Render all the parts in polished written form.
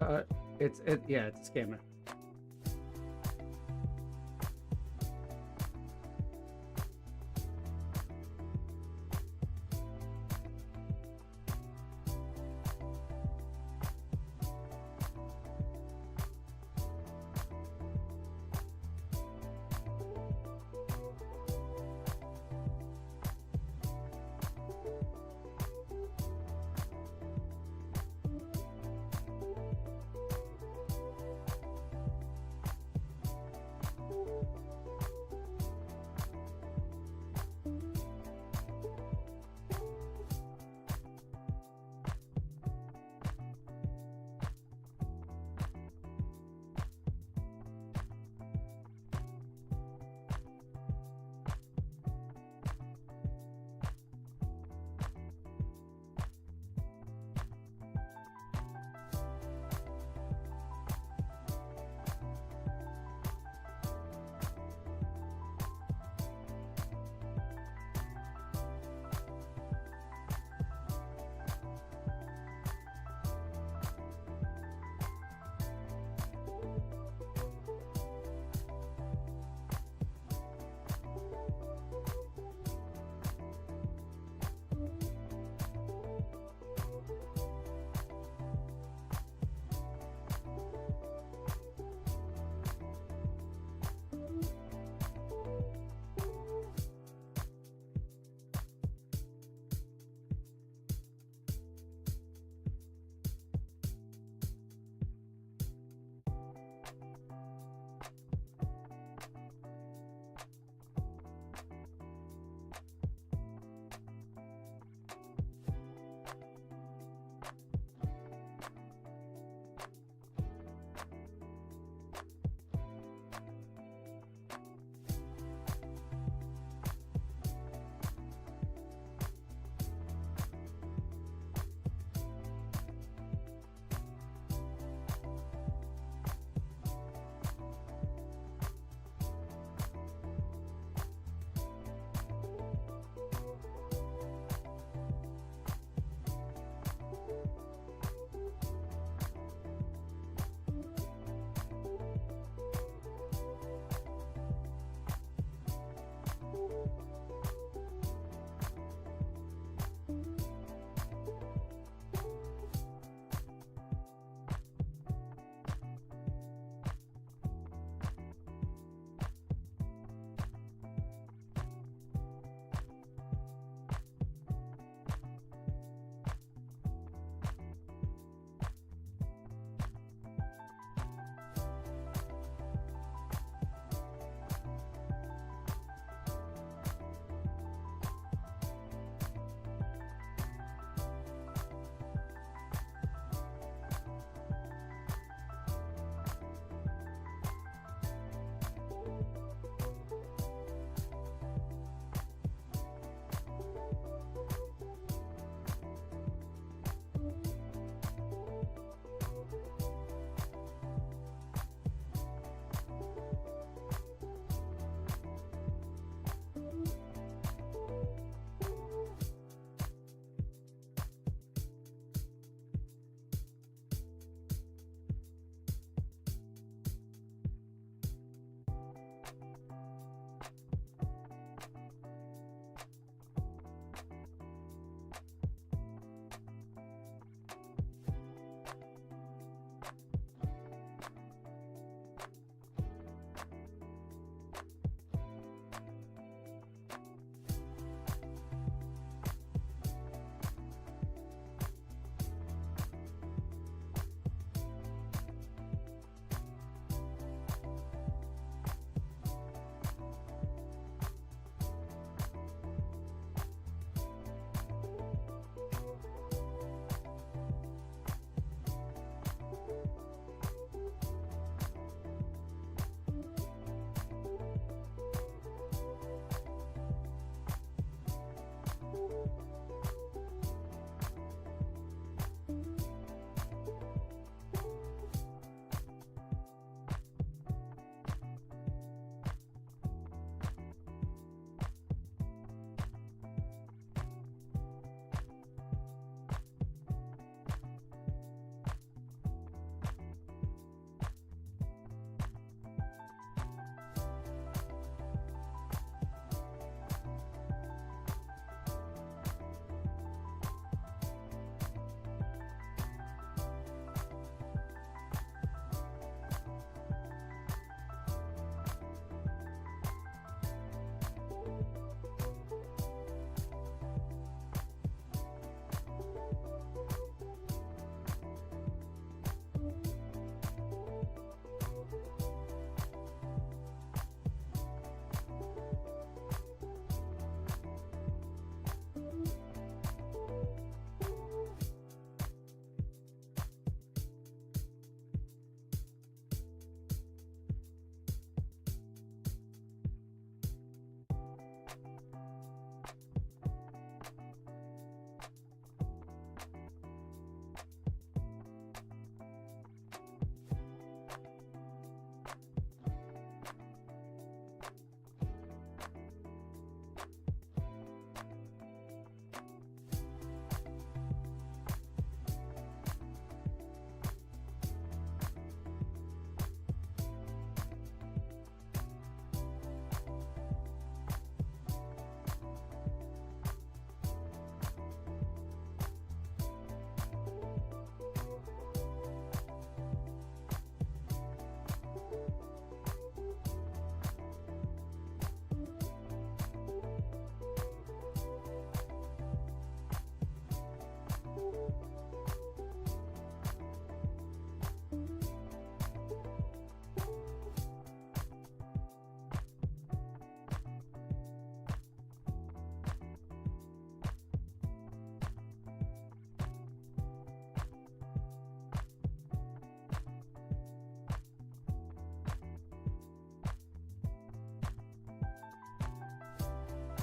Yeah, it's a scammer.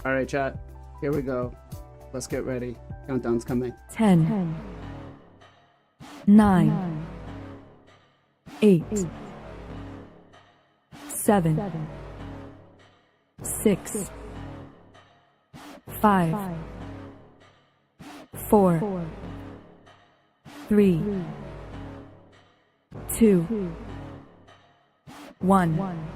All right, chat. Here we go. Let's get ready. Countdown's coming. 10, 9, 8, 7, 6, 5, 4, 3, 2, 1.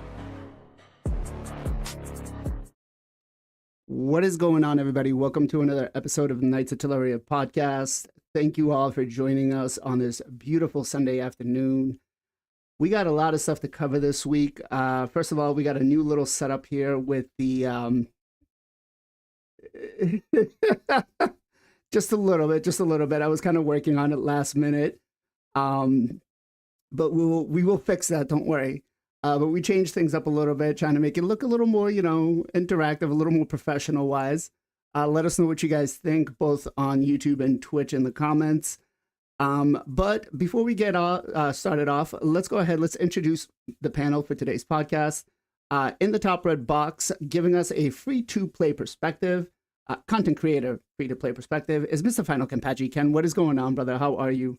What is going on, everybody? Welcome to another episode of Knights of Teleria podcast. Thank you all for joining us on this beautiful Sunday afternoon. We got a lot of stuff to cover this week. First of all, we got a new little setup here with the just a little bit. I was kind of working on it last minute, but we will fix that. Don't worry. But we changed things up a little bit, trying to make it look a little more, interactive, a little more professional-wise. Let us know what you guys think, both on YouTube and Twitch in the comments. But before we get started off, let's go ahead. Let's introduce the panel for today's podcast. In the top red box, giving us a free-to-play perspective, content creator free-to-play perspective, is Mr. Final Campachi. Ken, what is going on, brother? How are you?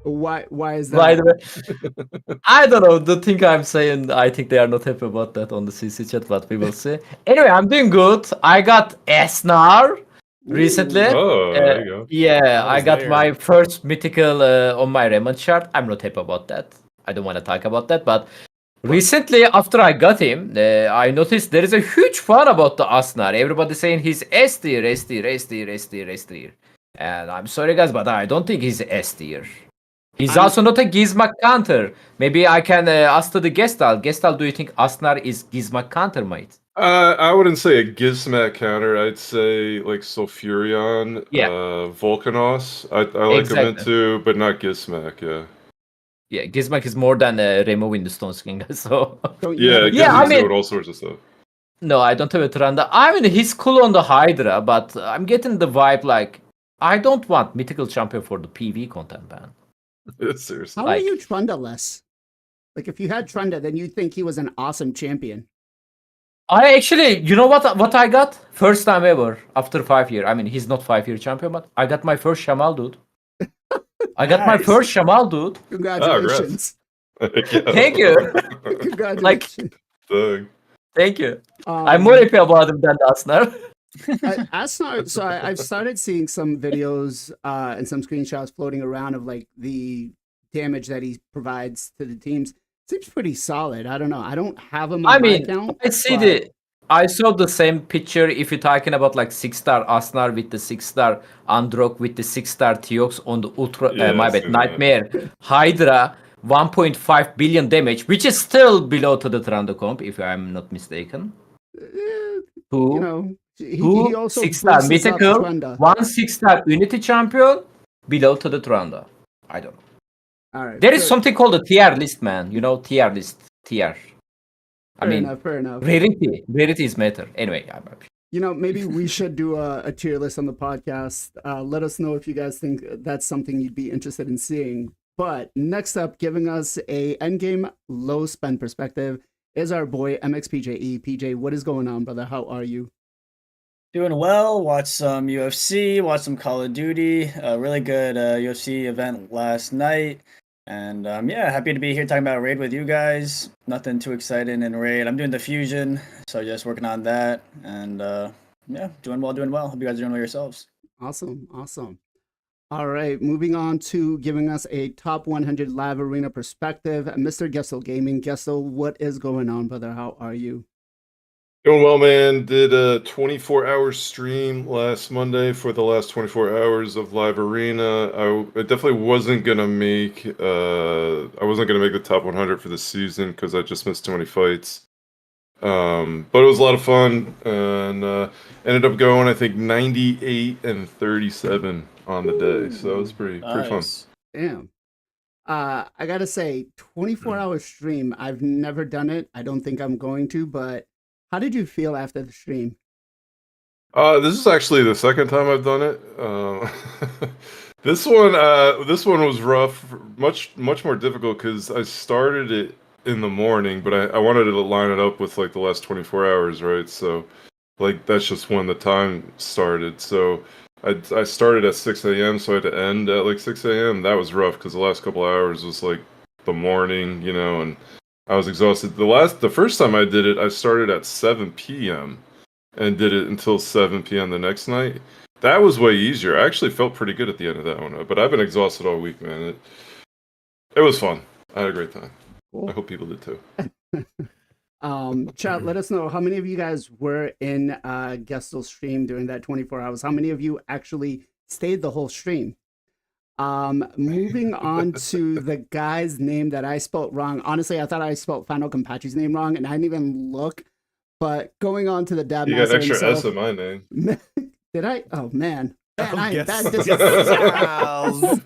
Why is that? By the way, I don't know. The thing I'm saying, I think they are not happy about that on the CC chat, but we will see. Anyway, I'm doing good. I got Esnar recently. Oh, there you go. Yeah, I got my first mythical on my Raymond chart. I'm not happy about that. I don't want to talk about that, but recently, after I got him, I noticed there is a huge fan about the Asnar. Everybody saying he's S tier, S tier, S tier, S tier, S tier. And I'm sorry, guys, but I don't think he's S tier. He's also not a Gizmak counter. Maybe I can ask to the Gestal. Gestal, do you think Asnar is Gizmak counter, mate? I wouldn't say a Gizmak counter. I'd say like Sulfurion, Volcanos. I like them into, but not Gizmak. Yeah, Gizmak is more than removing the Stone Skin. So I mean, all sorts of stuff. No, I don't have a Tranda. I mean, he's cool on the Hydra, but I'm getting the vibe like I don't want mythical champion for the PV content, man. Seriously. How are you Trunda-less? Like, if you had Trunda, then you'd think he was an awesome champion. I actually, you know what I got? First time ever after 5 years. I mean, he's not 5-year champion, but I got my first Shamal dude. I got my first Shamal dude. Congratulations. Thank you. Congratulations. Thank you. I'm more happy about him than Asnar. Asnar, so I've started seeing some videos and some screenshots floating around of like the damage that he provides to the teams. Seems pretty solid. I don't know. I don't have him on my account. I saw the same picture if you're talking about like 6-star Asnar with the 6-star Androck with the 6-star Tiox on the Ultra Nightmare Hydra 1.5 billion damage, which is still below to the Trando comp, if I'm not mistaken. He also 6-star mythical, 1 6-star unity champion below to the Tranda. I don't know. All right, there is something called a tier list, man. You know, tier list. Fair enough. Rarity is matter. Anyway, maybe we should do a tier list on the podcast. Let us know if you guys think that's something you'd be interested in seeing. But next up, giving us a endgame low spend perspective is our boy MXPJE. PJ, what is going on, brother? How are you? Doing well. Watched some UFC, watched some Call of Duty. A really good UFC event last night. And happy to be here talking about Raid with you guys. Nothing too exciting in Raid. I'm doing the Fusion, so just working on that. And doing well. Hope you guys are doing well yourselves. Awesome. All right, moving on to giving us a top 100 live arena perspective. Mr. Gestal Gaming. Gestal, what is going on, brother? How are you? Doing well, man. Did a 24-hour stream last Monday for the last 24 hours of live arena. I definitely wasn't gonna make. I wasn't gonna make the top 100 for the season because I just missed too many fights. But it was a lot of fun, and ended up going, I think, 98 and 37 on the day. So it was pretty fun. Damn. I gotta say, 24-hour stream. I've never done it. I don't think I'm going to, but. How did you feel after the stream? This is actually the second time I've done it. This one was rough, much more difficult because I started it in the morning, but I wanted to line it up with like the last 24 hours, right? So like that's just when the time started. So I started at 6 a.m. so I had to end at like 6 a.m. That was rough because the last couple hours was like the morning, you know, and I was exhausted. The first time I did it, I started at 7 p.m. and did it until 7 p.m. the next night. That was way easier. I actually felt pretty good at the end of that one, but I've been exhausted all week, man. It was fun. I had a great time. Cool. I hope people did too. Chat, let us know how many of you guys were in Gestel's stream during that 24 hours. How many of you actually stayed the whole stream? Moving on to the guy's name that I spelled wrong. Honestly, I thought I spelled Final Compachi's name wrong, and I didn't even look. But going on to the dab You got master extra himself, S in my name. did I? Oh man, man, I am Yes. bad.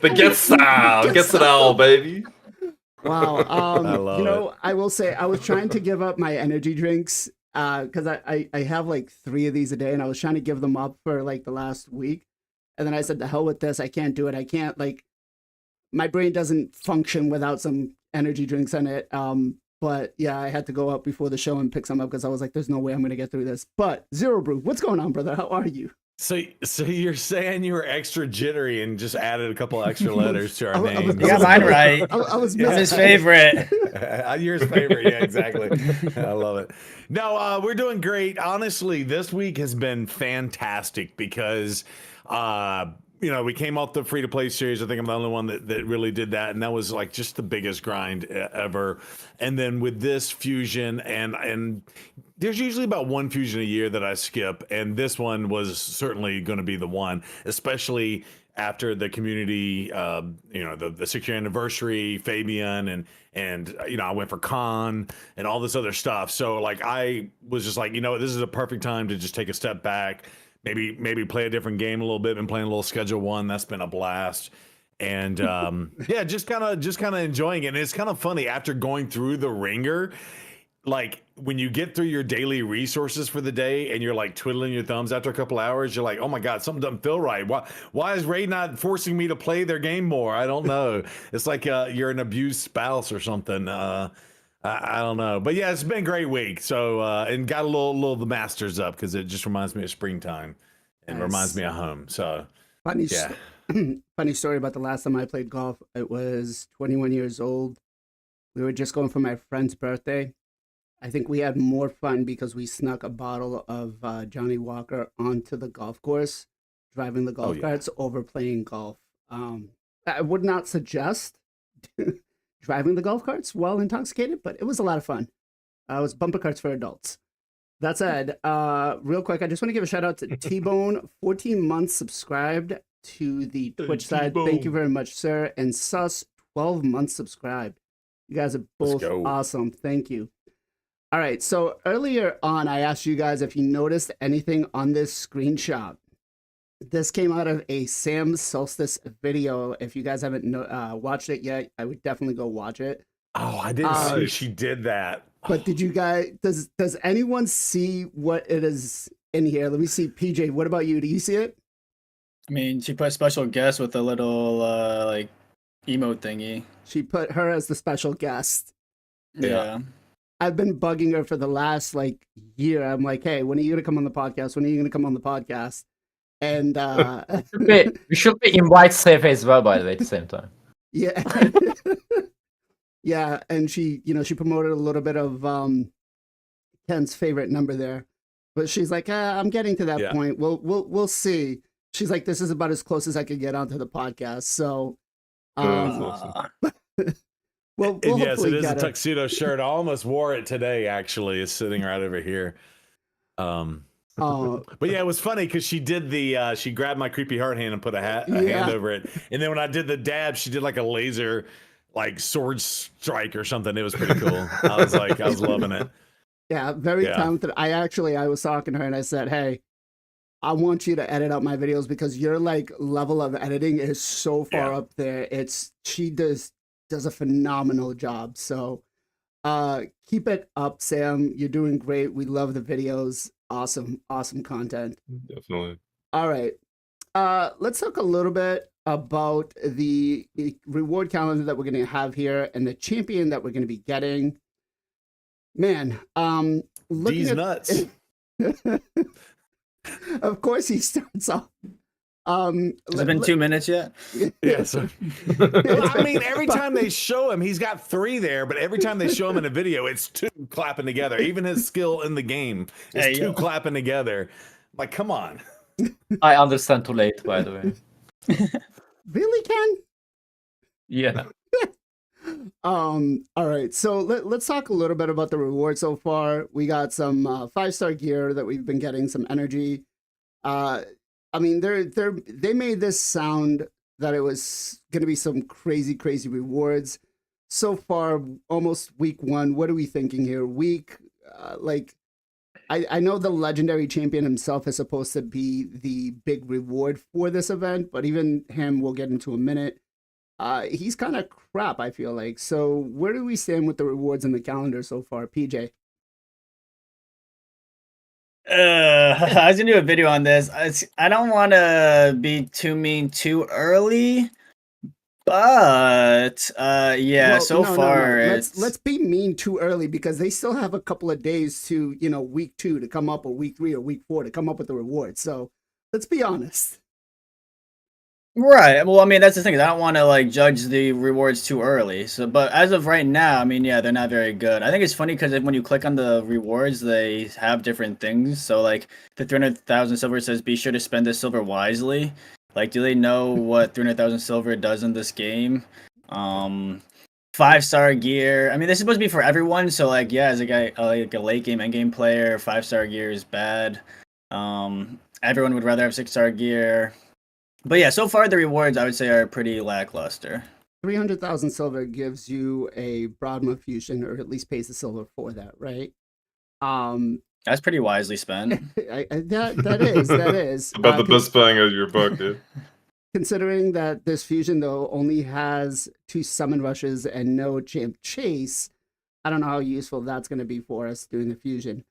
The gets it all, baby. Wow. I love You know, I will say I was trying to give up my energy drinks because I have like 3 of these a day, and I was trying to give them up for like the last week. And then I said, the hell with this. I can't do it. I can't, like, my brain doesn't function without some energy drinks in it. But yeah, I had to go up before the show and pick some up because I was like, there's no way I'm going to get through this. But Zero Brew, what's going on, brother? How are you? So you're saying you were extra jittery and just added a couple extra letters to our I was- name. You got mine right. I was I'm his missing. favorite. Yours favorite, yeah, exactly. I love it. No, we're doing great. Honestly, this week has been fantastic because we came off the free to play series. I think I'm the only one that really did that, and that was like just the biggest grind ever. And then with this fusion, and there's usually about one fusion a year that I skip, and this one was certainly going to be the one, especially after the community, the 6-year anniversary, Fabian, and I went for Con and all this other stuff. So like I was just like, this is a perfect time to just take a step back. Maybe play a different game a little bit. Been playing a little Schedule 1. That's been a blast. And yeah, just kind of enjoying it. And it's kind of funny after going through the ringer, like when you get through your daily resources for the day and you're like twiddling your thumbs after a couple hours, you're like, oh my God, something doesn't feel right. Why is Ray not forcing me to play their game more? I don't know. It's like you're an abused spouse or something. I don't know, but yeah, it's been a great week. So and got a little of the Masters up because it just reminds me of springtime and Nice. reminds me of home. So Funny, yeah. funny story about the last time I played golf. It was 21 years old. We were just going for my friend's birthday. I think we had more fun because we snuck a bottle of Johnny Walker onto the golf course, driving the golf carts over playing golf. I would not suggest driving the golf carts while intoxicated, but it was a lot of fun. It was bumper carts for adults. That said, real quick, I just want to give a shout out to T-Bone, 14 months subscribed to the Twitch side. Thank you very much, sir. And Sus, 12 months subscribed. You guys are both awesome. Thank you. All right, so earlier on, I asked you guys if you noticed anything on this screenshot. This came out of a Sam Solstice video. If you guys haven't watched it yet, I would definitely go watch it. Oh, I didn't see she did that. But did you guys, does anyone see what it is in here? Let me see. PJ, what about you? Do you see it? I mean, she put special guest with a little like emote thingy. She put her as the special guest. Yeah. I've been bugging her for the last like year. I'm like, hey, when are you gonna come on the podcast? When are you gonna come on the podcast? And We should be invite safe as well, by the way, at the same time. yeah. Yeah, and she promoted a little bit of Ken's favorite number there. But she's like, I'm getting to that point. We'll see. She's like, this is about as close as I could get onto the podcast. So well, yes, it is a tuxedo shirt. I almost wore it today, actually. It's sitting right over here. But yeah, it was funny because she did she grabbed my creepy heart hand and put a hand over it. And then when I did the dab, she did like a laser, like sword strike or something. It was pretty cool. I was loving it. Yeah, very talented. I was talking to her and I said, hey, I want you to edit out my videos because your like level of editing is so far up there. She does a phenomenal job. So keep it up, Sam. You're doing great. We love the videos. Awesome content. Definitely. All right. Let's talk a little bit about the reward calendar that we're going to have here and the champion that we're going to be getting. Man, looking D's at nuts. of course he starts off. Has it been 2 minutes yet? Yeah, so well, I mean, every time they show him, he's got 3 there, but every time they show him in a video, it's 2 clapping together. Even his skill in the game is Hey, 2 yo. clapping together. Like, come on. I understand too late, by the way. Really, Ken? Yeah. All right, so let's talk a little bit about the reward so far. We got some 5-star gear that we've been getting, some energy. I mean, they made this sound that it was going to be some crazy rewards. So far, almost week 1. What are we thinking here? I know the legendary champion himself is supposed to be the big reward for this event, but even him, we'll get into a minute. He's kind of crap, I feel like. So where do we stand with the rewards in the calendar so far, PJ? I was gonna do a video on this. I don't want to be too mean too early, but yeah. Well, So no. far, Let's be mean too early because they still have a couple of days to, week 2 to come up, or week 3 or week 4 to come up with the rewards. So let's be honest. right. Well, I mean, that's the thing. I don't want to like judge the rewards too early. So, but as of right now, I mean, yeah, they're not very good. I think it's funny because when you click on the rewards, they have different things. So, like the 300,000 silver says, "Be sure to spend this silver wisely." Like, do they know what 300,000 silver does in this game? 5-star gear. I mean, this is supposed to be for everyone. So, like, yeah, as a guy, like a late game, end game player, 5-star gear is bad. Everyone would rather have 6-star gear. But yeah, so far the rewards I would say are pretty lackluster. 300,000 silver gives you a Broadma fusion, or at least pays the silver for that, right? That's pretty wisely spent. That is About the best bang out of your bucket. Considering that this fusion though only has 2 summon rushes and no champ chase. I don't know how useful that's going to be for us doing the fusion.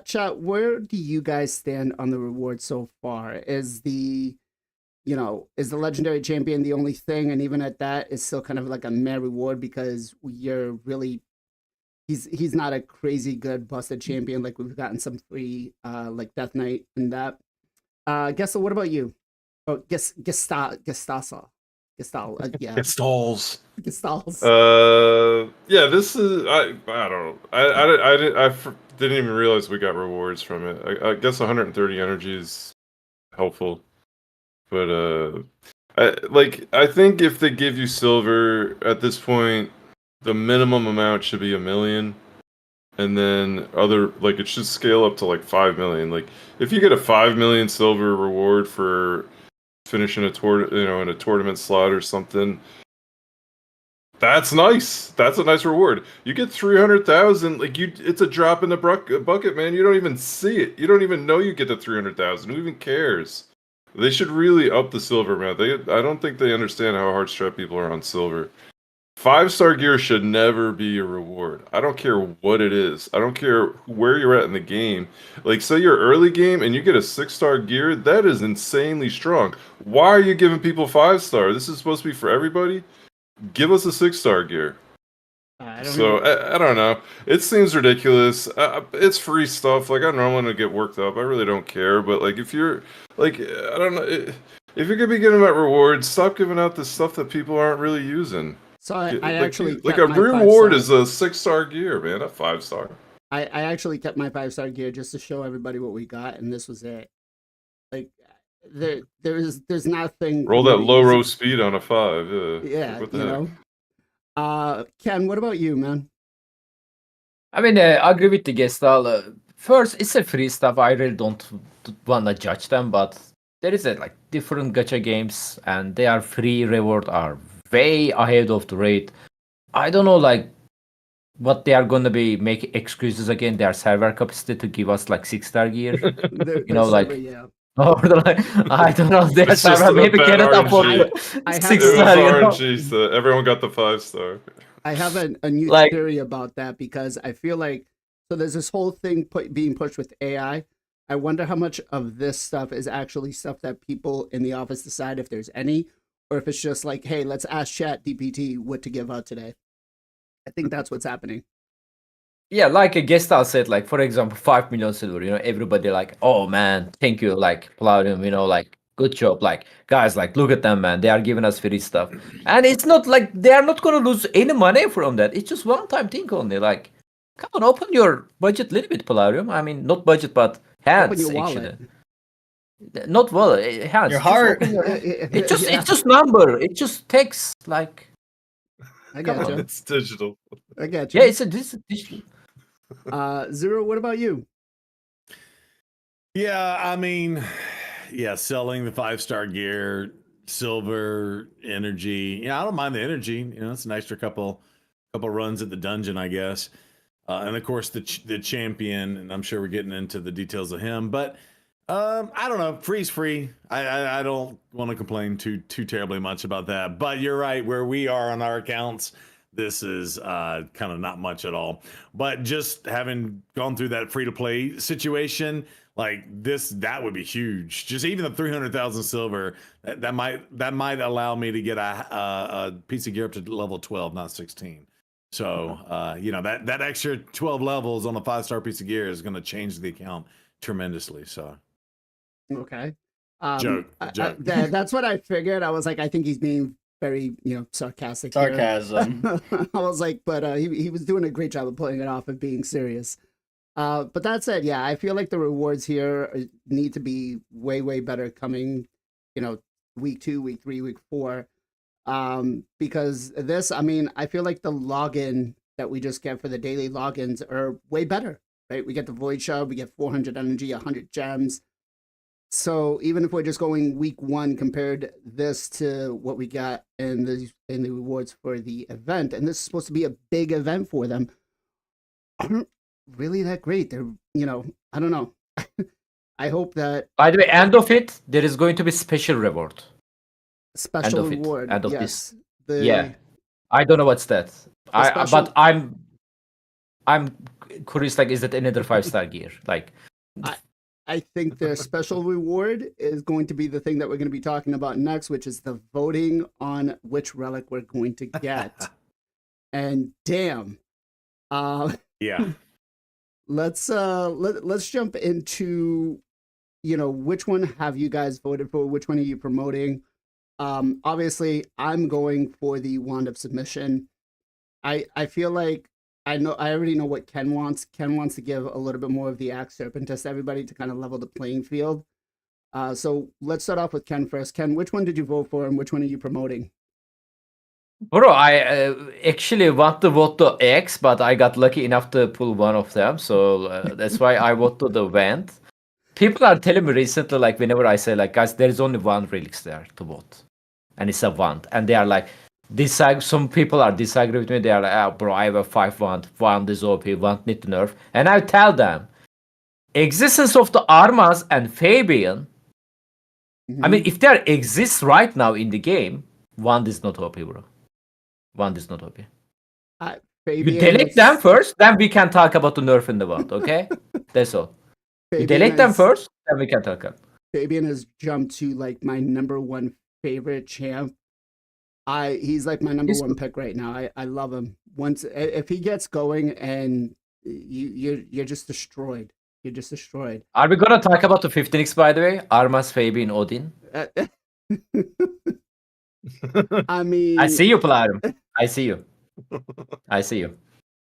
Chat, where do you guys stand on the reward so far? Is the legendary champion the only thing, and even at that, it's still kind of like a meh reward because he's not a crazy good busted champion. Like we've gotten some free like Death Knight and that. Gessel, what about you? Oh, Gestasa. Yeah. Stalls. Gestals. Yeah, this is I don't know. I didn't even realize we got rewards from it. I guess 130 energy is helpful, but I think if they give you silver at this point, the minimum amount should be 1 million, and then it should scale up to like 5 million. Like if you get a 5 million silver reward for finishing a in a tournament slot or something, that's nice. That's a nice reward. You get 300,000, it's a drop in the bucket, man. You don't even see it. You don't even know you get to 300,000. Who even cares? They should really up the silver, man. I don't think they understand how hard strapped people are on silver. 5-star gear should never be a reward. I don't care what it is. I don't care where you're at in the game. Like, say you're early game and you get a 6-star gear, that is insanely strong. Why are you giving people 5-star? This is supposed to be for everybody. Give us a 6-star gear. I don't know. It seems ridiculous. It's free stuff. Like, I don't want to get worked up. I really don't care. But if you're I don't know. If you're gonna be giving out rewards, stop giving out the stuff that people aren't really using. So I actually a reward is a 6-star gear, man, not 5-star. I actually kept my 5-star gear just to show everybody what we got, and this was it. Like there's nothing. Roll that low row speed on a 5. Yeah, what the heck? Ken, what about you, man? I mean, I agree with the Gestal. First, it's a free stuff. I really don't want to judge them, but there is different gacha games, and they are free. Reward are way ahead of the rate. I don't know what they are gonna be making excuses again. Their server capacity to give us 6-star gear. Yeah. Or I don't know. Their It's just server a maybe bad cannot afford RNG. I have- 6-star. It was RNG, so everyone got the 5-star. I have a new theory about that because I feel like there's this whole thing being pushed with AI. I wonder how much of this stuff is actually stuff that people in the office decide if there's any, or if it's just hey, let's ask Chat DPT what to give out today. I think that's what's happening. Yeah, like a guest star said, like for example, 5 million silver. Everybody like, oh man, thank you, like Palladium. Like good job, like guys, like look at them, man. They are giving us free stuff, and it's not like they are not gonna lose any money from that. It's just one time thing only. Like, come on, open your budget a little bit, Palladium. I mean, not budget, but hands Open your actually. wallet. Not wallet, hands. Your Just heart. open your- It just Yeah, it's just number. It just takes like. I Come got on. you. It's digital. I got you. Yeah, this is digital. Zero. What about you? Yeah, I mean, yeah, selling the 5-star gear, silver, energy. Yeah, I don't mind the energy. It's an extra couple runs at the dungeon, I guess. And of course the champion, and I'm sure we're getting into the details of him, but I don't know. Free's free. I don't want to complain too terribly much about that. But you're right. Where we are on our accounts, this is kind of not much at all. But just having gone through that free to play situation, like that would be huge. Just even the 300,000 silver that might allow me to get a piece of gear up to level 12, not 16. So that extra 12 levels on a 5-star piece of gear is going to change the account tremendously. So. Okay. Joke. That's what I figured. I was like, I think he's being very, sarcastic. here. Sarcasm. I was like, but he was doing a great job of pulling it off and being serious. But that said, yeah, I feel like the rewards here need to be way, way better coming, week 2, week 3, week 4. Because this, I mean, I feel like the login that we just get for the daily logins are way better, right? We get the Void Shard, we get 400 energy, 100 gems. So even if we're just going week 1, compared this to what we got in the rewards for the event, and this is supposed to be a big event for them, aren't really that great. They're, I don't know. I hope that By the way, end of it, there is going to be special reward. special of it. reward. End of Yes. Yeah. I don't know what's that. special- But I'm curious. Like, is that another 5-star gear? Like, I think their special reward is going to be the thing that we're going to be talking about next, which is the voting on which relic we're going to get. And damn, Yeah. let's jump into, which one have you guys voted for? Which one are you promoting? Obviously, I'm going for the Wand of Submission. I feel like I already know what Ken wants. Ken wants to give a little bit more of the Axe Serpentis to everybody to kind of level the playing field. So let's start off with Ken first. Ken, which one did you vote for, and which one are you promoting? bro, I actually want to vote the X, but I got lucky enough to pull one of them, so that's why I vote to the Wand. People are telling me recently, like whenever I say, like, guys, there is only one relic there to vote, and it's a Wand, and they are like, some people are disagree with me. They are like, oh, bro, I have a 5 Wand. Wand is OP. Wand need to nerf. And I tell them, existence of the Armas and Fabian. I mean, if there exists right now in the game, Wand is not OP, bro. Wand is not OP. You delete them first, then we can talk about the nerf in the Wand, okay? That's all. You delete them first, then we can talk about. Fabian has jumped to like my number 1 favorite champ. He's like my number 1 pick right now. I love him. If he gets going, and you're just destroyed. You're just destroyed. Are we gonna talk about the 15x, by the way? Armas, Fabian, Odin. I mean, I see you, Palladium. I see you. I see you.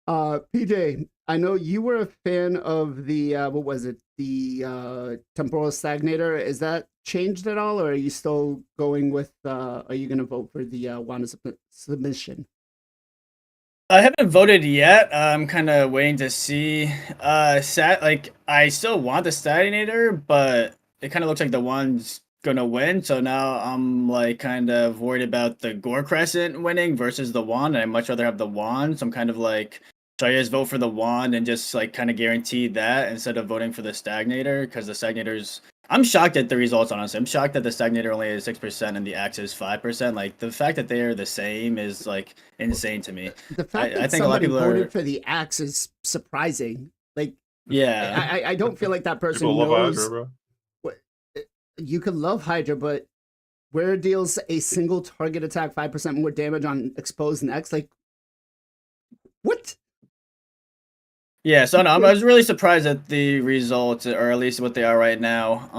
PJ, I know you were a fan of the what was it? The temporal stagnator. Is that changed at all, or are you still going with? Are you going to vote for the Wand of Submission? I haven't voted yet. I'm kind of waiting to see. I still want the Stagnator, but it kind of looks like the one's gonna win. So now I'm like kind of worried about the Gore Crescent winning versus the Wand, and I'd much rather have the Wand. So I'm kind of like, should I just vote for the Wand and just like kind of guarantee that instead of voting for the Stagnator? Because the Stagnator's, I'm shocked at the results, honestly. I'm shocked that the Stagnator only is 6% and the Axe is 5%. Like, the fact that they are the same is like insane to me. The fact that I think a lot of somebody people voted are, for the Axe is surprising. Like, yeah. I don't feel like that person People love knows. Hydra, bro. You can love Hydra, but where it deals a single target attack 5% more damage on exposed and X, like, what? Yeah, so no, I was really surprised at the results, or at least what they are right now.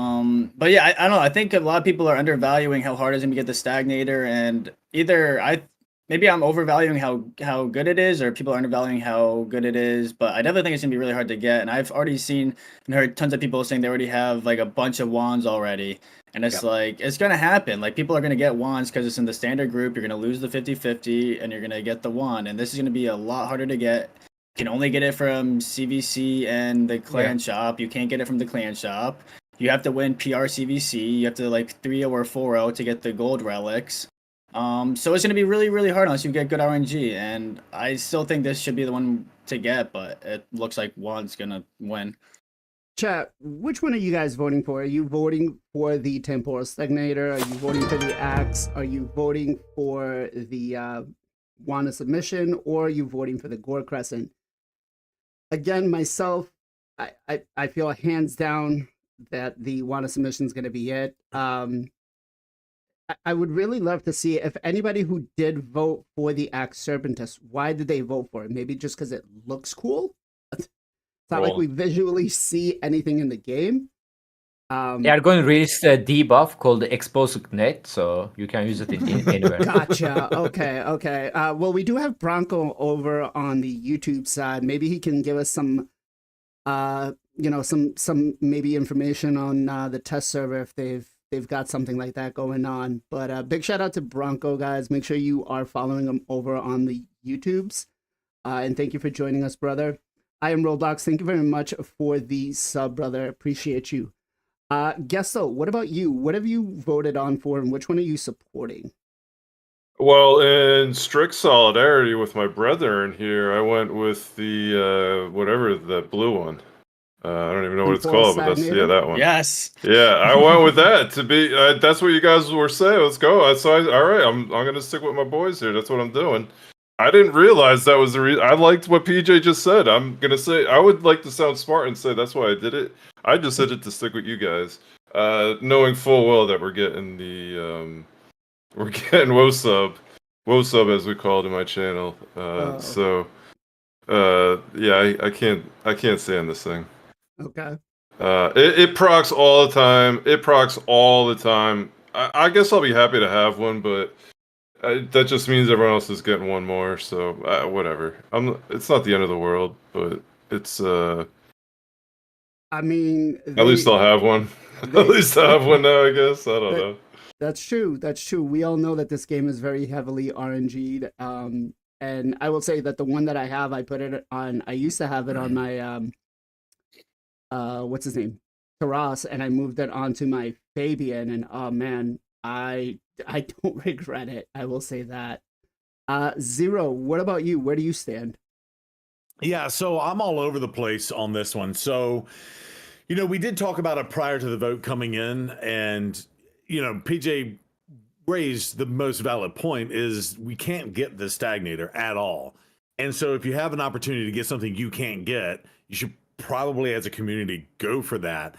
But yeah, I don't know. I think a lot of people are undervaluing how hard it is going to get the stagnator, and either maybe I'm overvaluing how good it is, or people are undervaluing how good it is. But I definitely think it's going to be really hard to get, and I've already seen and heard tons of people saying they already have like a bunch of wands already. And it's like, it's going to happen. Like, people are going to get wands because it's in the standard group. You're going to lose the 50-50, and you're going to get the wand. And this is going to be a lot harder to get. Can only get it from CVC and the clan shop. You can't get it from the clan shop. You have to win PR CVC. You have to like 3-0 or 4-0 to get the gold relics. So it's going to be really, really hard unless you get good RNG. And I still think this should be the one to get, but it looks like one's going to win. Chat, which one are you guys voting for? Are you voting for the temporal stagnator? Are you voting for the axe? Are you voting for the wand of submission? Or are you voting for the gore crescent? Again, myself, I feel hands down that the wand of submission is going to be it. I would really love to see if anybody who did vote for the axe serpentis, why did they vote for it? Maybe just because it looks cool? It's not like we visually see anything in the game. They are going to release a debuff called the Exposed Net, so you can use it anywhere. Gotcha. Okay. Well, we do have Bronco over on the YouTube side. Maybe he can give us some, some maybe information on the test server if they've got something like that going on. But big shout out to Bronco, guys. Make sure you are following him over on the YouTubes. And thank you for joining us, brother. I am Roblox. Thank you very much for the sub, brother. Appreciate you. Gesto, what about you? What have you voted on for, and which one are you supporting? Well, in strict solidarity with my brethren here, I went with the whatever the blue one. I don't even know what it's called, but that's that one. Yes. Yeah, I went with that to be. That's what you guys were saying. Let's go. All right. I'm gonna stick with my boys here. That's what I'm doing. I didn't realize that was the reason. I liked what PJ just said. I'm gonna say I would like to sound smart and say that's why I did it. I just did it to stick with you guys, knowing full well that we're getting the WOSub as we call it in my channel. So yeah, I can't stand this thing. Okay. It procs all the time. It procs all the time. I guess I'll be happy to have one, but. That just means everyone else is getting one more, so whatever. It's not the end of the world, but it's. I mean, at least I'll have one. At least I have one now, I guess. I don't know. That's true. That's true. We all know that this game is very heavily RNG'd. And I will say that the one that I have, I put it on. I used to have it on my what's his name, Taras, and I moved it onto my Fabian, and oh man, I don't regret it. I will say that. Zero, what about you? Where do you stand? Yeah, so I'm all over the place on this one. So, we did talk about it prior to the vote coming in, and, PJ raised the most valid point is we can't get the stagnator at all. And so if you have an opportunity to get something you can't get, you should probably, as a community, go for that.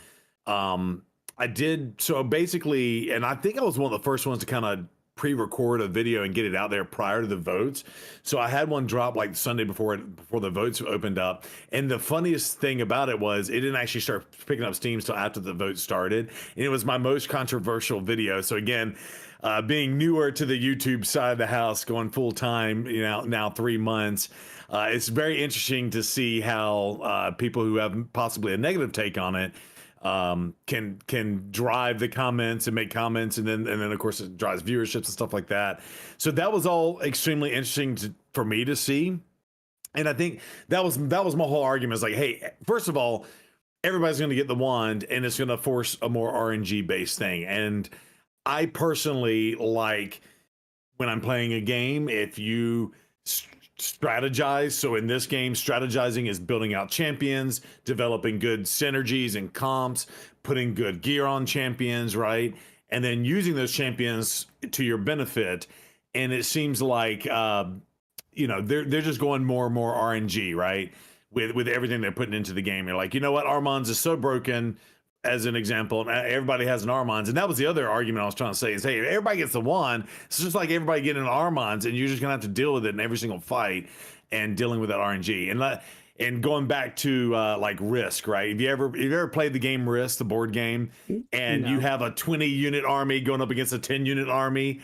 I did. So basically, and I think I was one of the first ones to kind of pre-record a video and get it out there prior to the votes. So I had one drop like Sunday before the votes opened up. And the funniest thing about it was it didn't actually start picking up steam until after the vote started. And it was my most controversial video. So again, being newer to the YouTube side of the house, going full time, now 3 months, it's very interesting to see how people who have possibly a negative take on it can drive the comments and make comments, and then of course it drives viewerships and stuff like that. So that was all extremely interesting for me to see, and I think that was my whole argument. Is like, hey, first of all, everybody's going to get the wand, and it's going to force a more RNG based thing. And I personally like when I'm playing a game, if you strategize. So in this game, strategizing is building out champions, developing good synergies and comps, putting good gear on champions, right? And then using those champions to your benefit. And it seems like they're just going more and more RNG, right? With everything they're putting into the game. You're like, you know what, Armand's is so broken. As an example, everybody has an Armand's, and that was the other argument I was trying to say is, hey, everybody gets the wand. It's just like everybody getting an Armand's, and you're just gonna have to deal with it in every single fight and dealing with that RNG. And going back to like Risk, right? Have you ever played the game Risk, the board game, and you No. have a 20 unit army going up against a 10 unit army,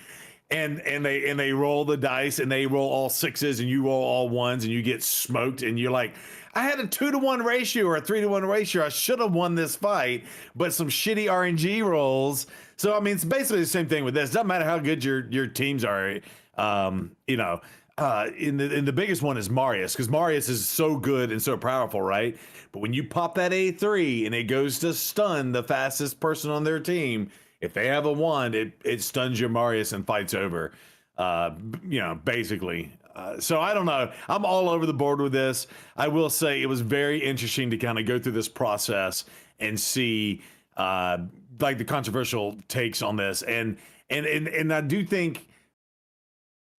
and they roll the dice and they roll all sixes and you roll all ones and you get smoked and you're like, I had a 2-to-1 ratio or a 3-to-1 ratio. I should have won this fight, but some shitty RNG rolls. So I mean, it's basically the same thing with this. Doesn't matter how good your teams are. You know, in the biggest one is Marius, because Marius is so good and so powerful, right? But when you pop that A3 and it goes to stun the fastest person on their team, if they have a wand, it stuns your Marius and fights over. You know, basically. So I don't know. I'm all over the board with this. I will say it was very interesting to kind of go through this process and see like the controversial takes on this. And I do think,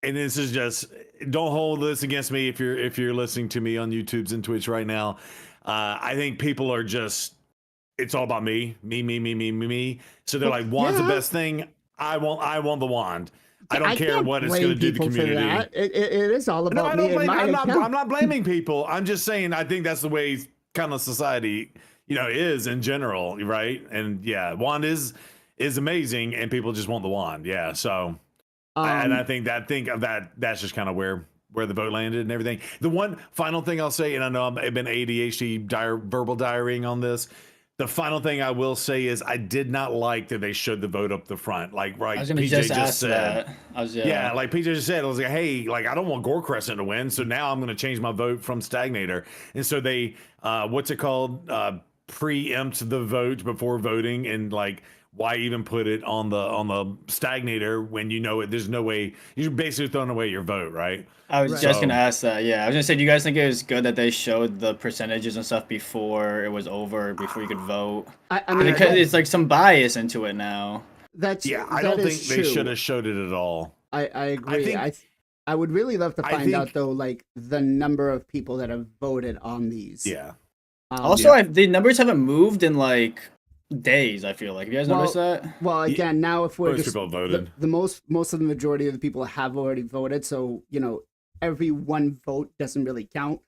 and this is just, don't hold this against me if you're listening to me on YouTube's and Twitch right now. I think people are just, it's all about me. So they're like, wand's the best thing. I want the wand. I don't care what it's going to do to the community. It is all about No, me. I'm not blaming people. I'm just saying I think that's the way kind of society, you know, is in general, right? And yeah, wand is amazing, and people just want the wand. Yeah, so and I think that's just kind of where the vote landed and everything. The one final thing I'll say, and I know I've been ADHD verbal diarrheaing on this. The final thing I will say is I did not like that they showed the vote up the front. Like, right, I was gonna PJ just said. that. Yeah, like PJ just said, I was like, hey, like I don't want Gore Crescent to win, so now I'm going to change my vote from Stagnator. And so they, what's it called, preempt the vote before voting, and like, why even put it on the Stagnator when you know it? There's no way, you're basically throwing away your vote, right? I was just gonna ask that. Yeah, I was gonna say, do you guys think it was good that they showed the percentages and stuff before it was over, before you could vote? I mean, because it's like some bias into it now. I don't think they should have showed it at all. I agree. I would really love to find out though, like the number of people that have voted on these. Yeah. Also, the numbers haven't moved in like days. I feel like. Have you guys noticed that? Well, again, now if we're most people voted, the most of the majority of the people have already voted, so you know, every one vote doesn't really count,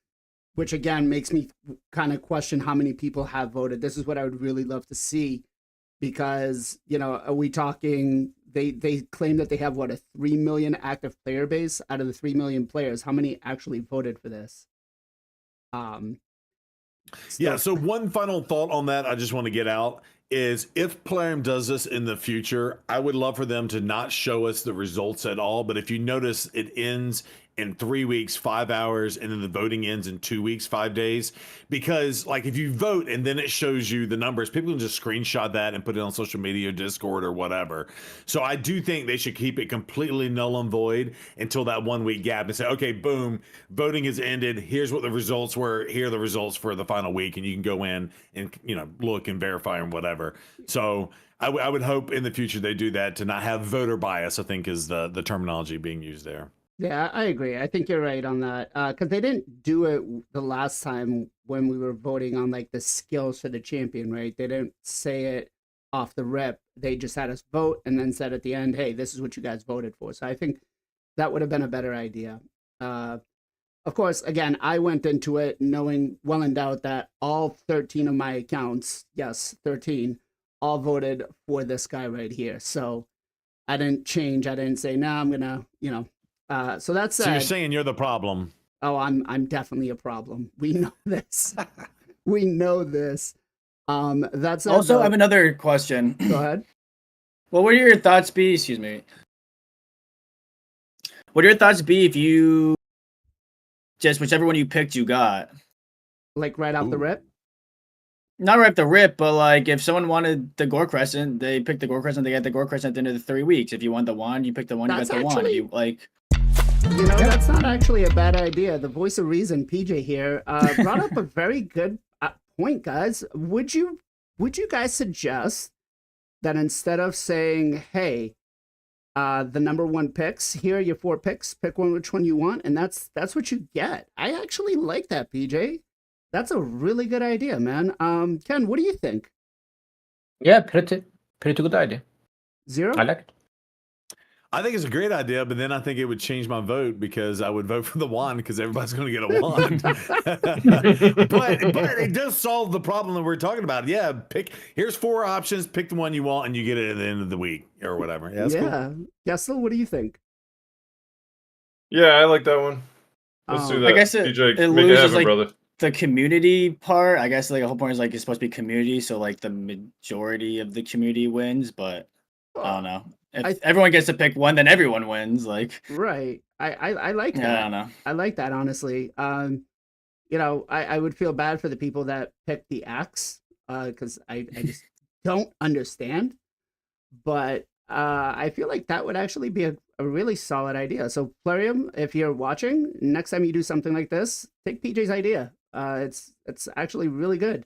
which again makes me kind of question how many people have voted. This is what I would really love to see, because you know, are we talking? They claim that they have what, a 3 million active player base. Out of the 3 million players, how many actually voted for this? Yeah, so one final thought on that I just want to get out is, if Plarium does this in the future, I would love for them to not show us the results at all. But if you notice, it ends in 3 weeks, 5 hours, and then the voting ends in 2 weeks, 5 days. Because like if you vote and then it shows you the numbers, people can just screenshot that and put it on social media, Discord, or whatever. So I do think they should keep it completely null and void until that 1 week gap and say, okay, boom, voting has ended. Here's what the results were. Here are the results for the final week, and you can go in and, you know, look and verify and whatever. So I would hope in the future they do that, to not have voter bias, I think is the terminology being used there. Yeah, I agree. I think you're right on that. Because they didn't do it the last time when we were voting on like the skills for the champion, right? They didn't say it off the rip. They just had us vote and then said at the end, hey, this is what you guys voted for. So I think that would have been a better idea. Of course, again, I went into it knowing well in doubt that all 13 of my accounts, yes, 13, all voted for this guy right here. So I didn't change. I didn't say, no, I'm going to, you know. So that's so you're saying you're the problem. Oh, I'm definitely a problem. We know this. We know this. That's also, I have another question. Go ahead. What would your thoughts be? Excuse me. What would your thoughts be if you just whichever one you picked, you got? Like right off the rip? Not right off the rip, but like if someone wanted the Gore Crescent, they picked the Gore Crescent. They get the Gore Crescent at the end of the 3 weeks. If you want the wand, you pick the one. You got the wand. If you like. You know, that's not actually a bad idea. The voice of reason, PJ here, brought up a very good point, guys. Would you guys suggest that instead of saying, hey, the number one picks, here are your 4 picks, pick which one you want, and that's what you get? I actually like that, PJ. That's a really good idea, man. Ken, what do you think? Yeah, pretty good idea. Zero? I like it. I think it's a great idea, but then I think it would change my vote because I would vote for the wand because everybody's going to get a wand. but it does solve the problem that we're talking about. Yeah, here's 4 options, pick the one you want, and you get it at the end of the week or whatever. Yeah, that's cool. Yesel, what do you think? Yeah, I like that one. Let's do that. I guess PJ, it make it loses happen, like brother. the community part. I guess like the whole point is like it's supposed to be community, so like the majority of the community wins. But I don't know. If everyone gets to pick one, then everyone wins. Like Right. I like that. I don't know. I like that, honestly. You know, I would feel bad for the people that picked the axe, because I just don't understand. But I feel like that would actually be a really solid idea. So Plarium, if you're watching, next time you do something like this, take PJ's idea. It's actually really good.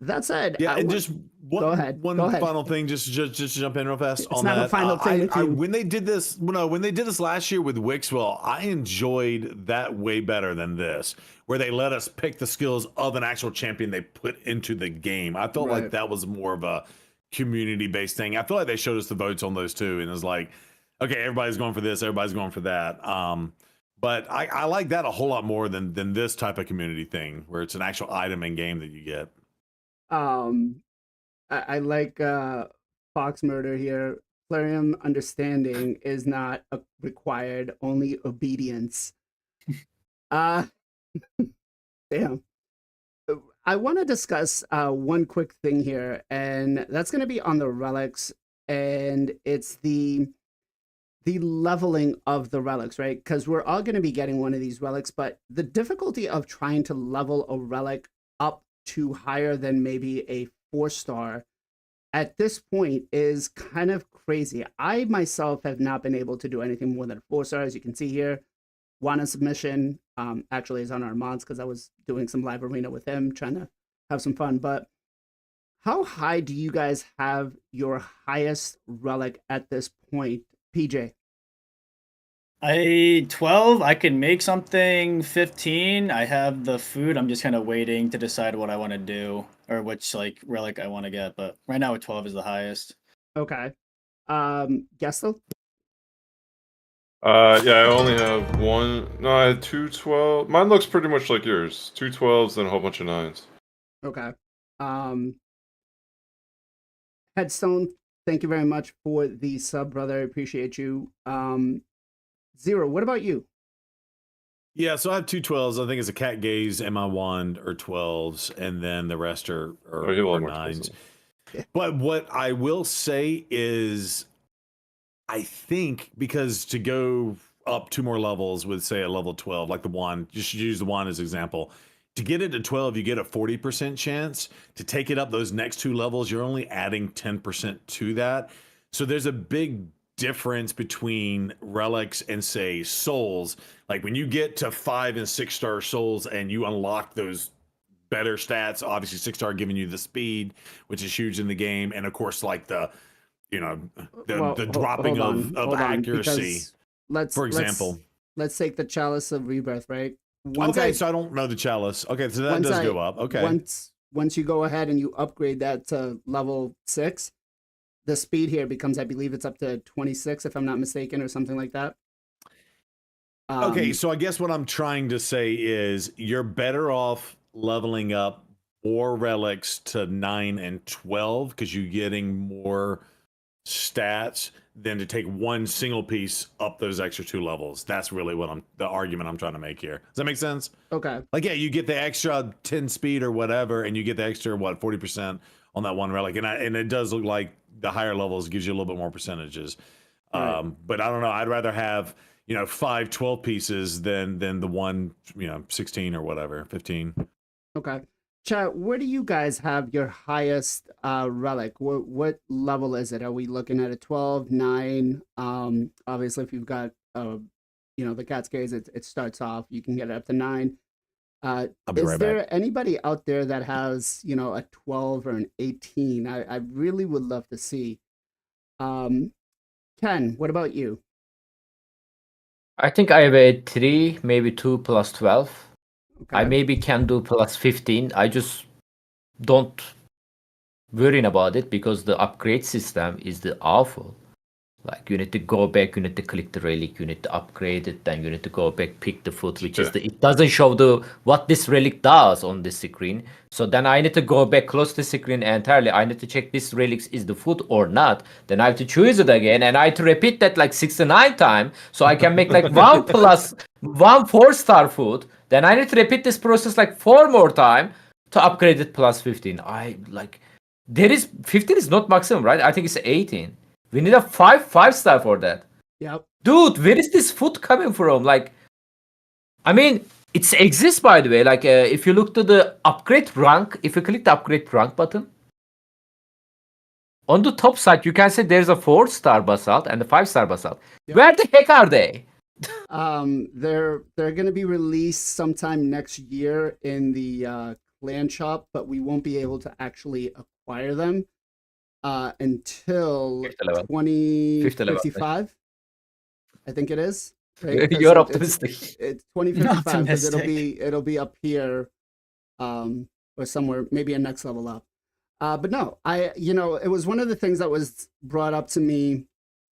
That said, Yeah, and just go ahead. One Go ahead. final thing, just jump in real fast on not a that. final thing with you. When they did this, when they did this last year with Wixwell, I enjoyed that way better than this, where they let us pick the skills of an actual champion they put into the game. I felt like that was more of a community-based thing. I feel like they showed us the votes on those too, and it was like, okay, everybody's going for this, everybody's going for that. But I like that a whole lot more than this type of community thing, where it's an actual item in game that you get. I like Fox Murder here. Plarium understanding is not required, only obedience. Damn. I want to discuss one quick thing here, and that's going to be on the relics, and it's the leveling of the relics, right? Because we're all going to be getting one of these relics, but the difficulty of trying to level a relic up to higher than maybe a 4-star at this point is kind of crazy. I myself have not been able to do anything more than a 4-star. As you can see here, Juana's submission actually is on our mods because I was doing some live arena with him, trying to have some fun. But how high do you guys have your highest relic at this point, PJ? 12. I can make something 15. I have the food. I'm just kind of waiting to decide what I want to do or which like relic I want to get. But right now, 12 is the highest. Okay. Gestel? Yeah, I only have one. No, I had 2 12. Mine looks pretty much like yours. 2 12s, then a whole bunch of 9s. Okay. Headstone, thank you very much for the sub, brother. I appreciate you. Zero, what about you? Yeah, so I have 2 12s. I think it's a cat gaze and my wand or 12s, and then the rest are 9s. But what I will say is, I think because to go up 2 more levels with, say, a level 12, like the wand, just use the wand as example. To get it to 12, you get a 40% chance. To take it up those next 2 levels, you're only adding 10% to that. So there's a big difference between relics and, say, souls. Like when you get to 5 and 6-star souls and you unlock those better stats, obviously 6-star giving you the speed, which is huge in the game, and of course like the dropping of accuracy. For example, let's take the Chalice of Rebirth, right? So I don't know the Chalice. Okay, so that does go up. Okay. Once you go ahead and you upgrade that to level 6, the speed here becomes, I believe it's up to 26, if I'm not mistaken, or something like that. Okay, so I guess what I'm trying to say is you're better off leveling up more relics to 9 and 12 because you're getting more stats than to take one single piece up those extra 2 levels. That's really what the argument I'm trying to make here. Does that make sense? Okay. Like, yeah, you get the extra 10 speed or whatever, and you get the extra 40% on that one relic, and it does look like the higher levels gives you a little bit more percentages. Right. But I don't know. I'd rather have 5 12 pieces than the one 16 or whatever 15. Okay. Chat, where do you guys have your highest relic? What level is it? Are we looking at a 12, 9? Obviously, if you've got, the cat's gaze, it starts off. You can get it up to 9. I'll be right is there back. anybody out there that has, a 12 or an 18? I really would love to see. Ken, what about you? I think I have a 3, maybe 2 plus 12. Okay. I maybe can do plus 15. I just don't worry about it because the upgrade system is the awful. Like you need to go back, you need to click the relic, you need to upgrade it, then you need to go back, pick the food, which is it doesn't show the what this relic does on the screen. So then I need to go back, close the screen entirely. I need to check this relic is the food or not. Then I have to choose it again, and I have to repeat that like 69 times, so I can make like one plus one 4-star food. Then I need to repeat this process like 4 more times to upgrade it plus 15. I like there is 15 is not maximum, right? I think it's 18. We need a 5-star for that. Yep. Dude, where is this food coming from? Like, I mean, it exists, by the way. Like, if you look to the upgrade rank, if you click the upgrade rank button, on the top side, you can see there's a 4-star basalt and a 5-star basalt. Yep. Where the heck are they? They're going to be released sometime next year in the clan shop, but we won't be able to actually acquire them until Fifth level. 2055. I think it is. Right? 'Cause You're optimistic. It's 2055 because Optimistic. it'll be up here, or somewhere, maybe a next level up. But no, it was one of the things that was brought up to me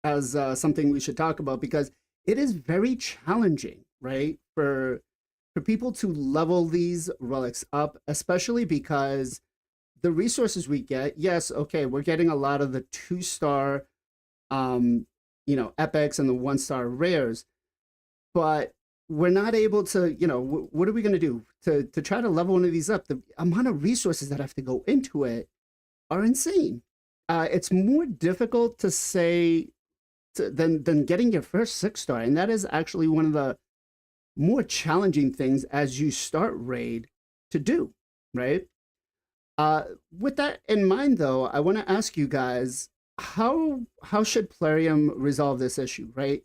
as something we should talk about, because it is very challenging, right, for people to level these relics up, especially because the resources we get, yes, okay, we're getting a lot of the 2-star, epics and the 1-star rares, but we're not able to, what are we going to do to try to level one of these up? The amount of resources that have to go into it are insane. It's more difficult to say than getting your first 6-star, and that is actually one of the more challenging things as you start raid to do, right? With that in mind, though, I want to ask you guys, how should Plarium resolve this issue, right?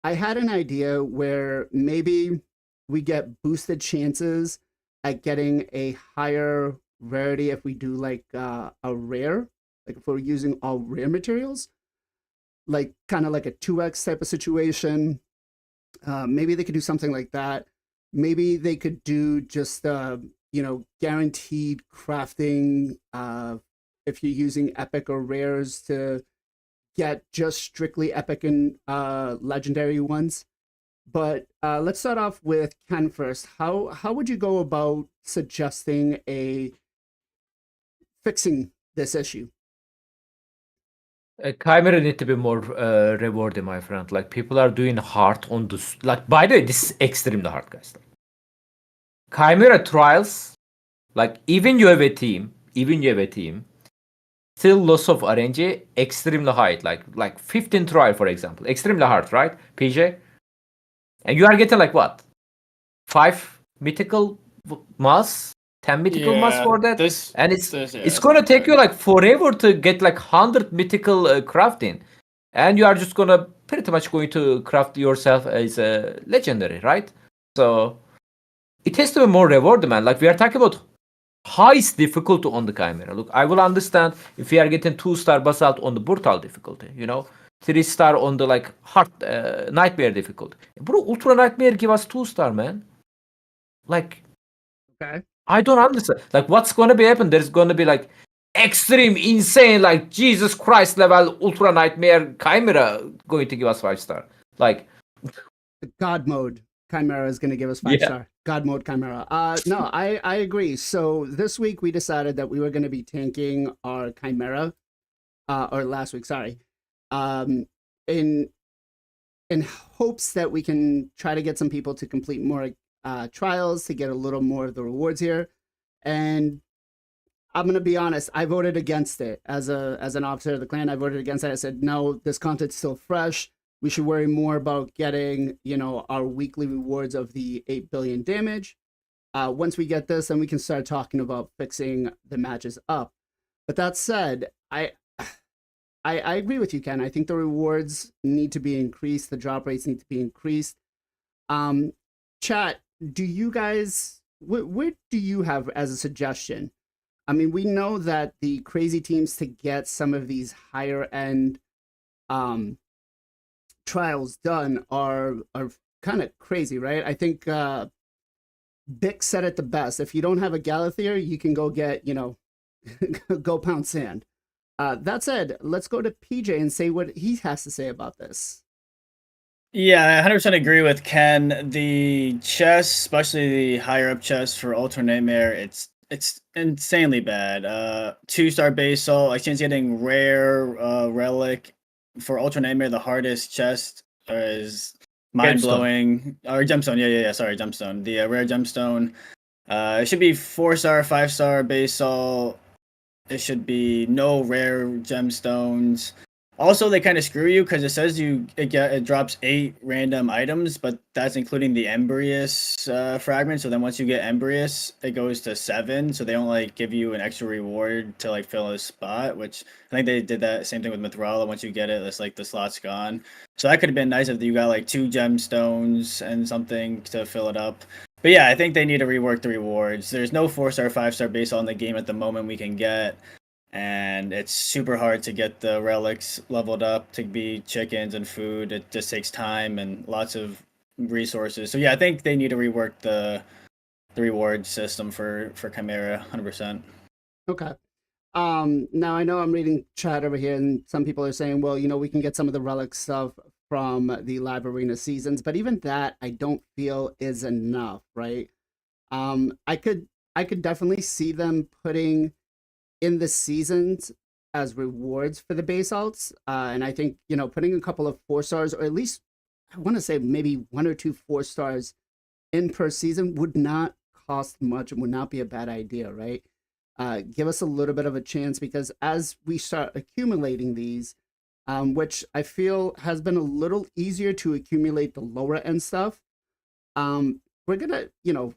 I had an idea where maybe we get boosted chances at getting a higher rarity if we do like a rare, like if we're using all rare materials, like kind of like a 2x type of situation. Maybe they could do something like that. Maybe they could do just guaranteed crafting if you're using epic or rares to get just strictly epic and legendary ones. But let's start off with Ken first. How would you go about suggesting fixing this issue? Chimera need to be more rewarding, my friend. Like, people are doing hard on this. Like, by the way, this is extremely hard, guys. Chimera trials, like, even you have a team, still loss of RNG extremely high. Like 15 trial, for example, extremely hard, right, PJ? And you are getting like what? 5 mythical mass, 10 mythical mass for that, and it's gonna take you like forever to get like 100 mythical crafting, and you are just gonna pretty much going to craft yourself as a legendary, right? So it has to be more rewarding, man. Like, we are talking about highest difficulty on the Chimera. Look, I will understand if we are getting 2-star basalt on the brutal difficulty, 3-star on the like hard nightmare difficulty. Bro, ultra nightmare give us 2-star, man. Like, okay, I don't understand. Like, what's gonna be happen? There's gonna be like extreme, insane, like Jesus Christ level ultra nightmare Chimera going to give us 5-star. Like, the God mode Chimera is going to give us 5-star. God mode Chimera. No, I agree. So this week we decided that we were going to be tanking our Chimera, or last week, sorry, in hopes that we can try to get some people to complete more trials to get a little more of the rewards here. And I'm going to be honest, I voted against it as an officer of the clan. I voted against it. I said, no, this content's still fresh. We should worry more about getting, our weekly rewards of the 8 billion damage. Once we get this, then we can start talking about fixing the matches up. But that said, I agree with you, Ken. I think the rewards need to be increased. The drop rates need to be increased. Chat, do you guys, what do you have as a suggestion? I mean, we know that the crazy teams to get some of these higher end trials done are kind of crazy, right? I think Bick said it the best. If you don't have a Galathier, you can go get, go pound sand. That said, let's go to PJ and say what he has to say about this. Yeah, I 100% agree with Ken. The chest, especially the higher up chest for Ultra Nightmare, it's insanely bad. 2-star basal. I chance getting rare relic for Ultra Nightmare. The hardest chest is mind blowing. Or gemstone. Yeah. Sorry, gemstone. The rare gemstone. It should be 4-star, 5-star basal. It should be no rare gemstones. Also, they kind of screw you because it says it drops 8 random items, but that's including the Embrius fragment. So then once you get Embrius, it goes to 7. So they don't like give you an extra reward to like fill a spot, which I think they did that same thing with Mithrala. Once you get it, it's like the slot's gone. So that could have been nice if you got like 2 gemstones and something to fill it up. But yeah, I think they need to rework the rewards. There's no 4-star, 5-star base on the game at the moment we can get. And it's super hard to get the relics leveled up to be chickens and food. It just takes time and lots of resources. So yeah, I think they need to rework the reward system for Chimera 100%. Okay. Now I know I'm reading chat over here, and some people are saying, well, we can get some of the relic stuff from the live arena seasons, but even that I don't feel is enough, right? I could definitely see them putting in the seasons as rewards for the base alts, and I think putting a couple of 4-stars, or at least I want to say maybe 1 or 2 4-stars in per season would not cost much and would not be a bad idea, right? Give us a little bit of a chance, because as we start accumulating these, which I feel has been a little easier to accumulate the lower end stuff, we're gonna,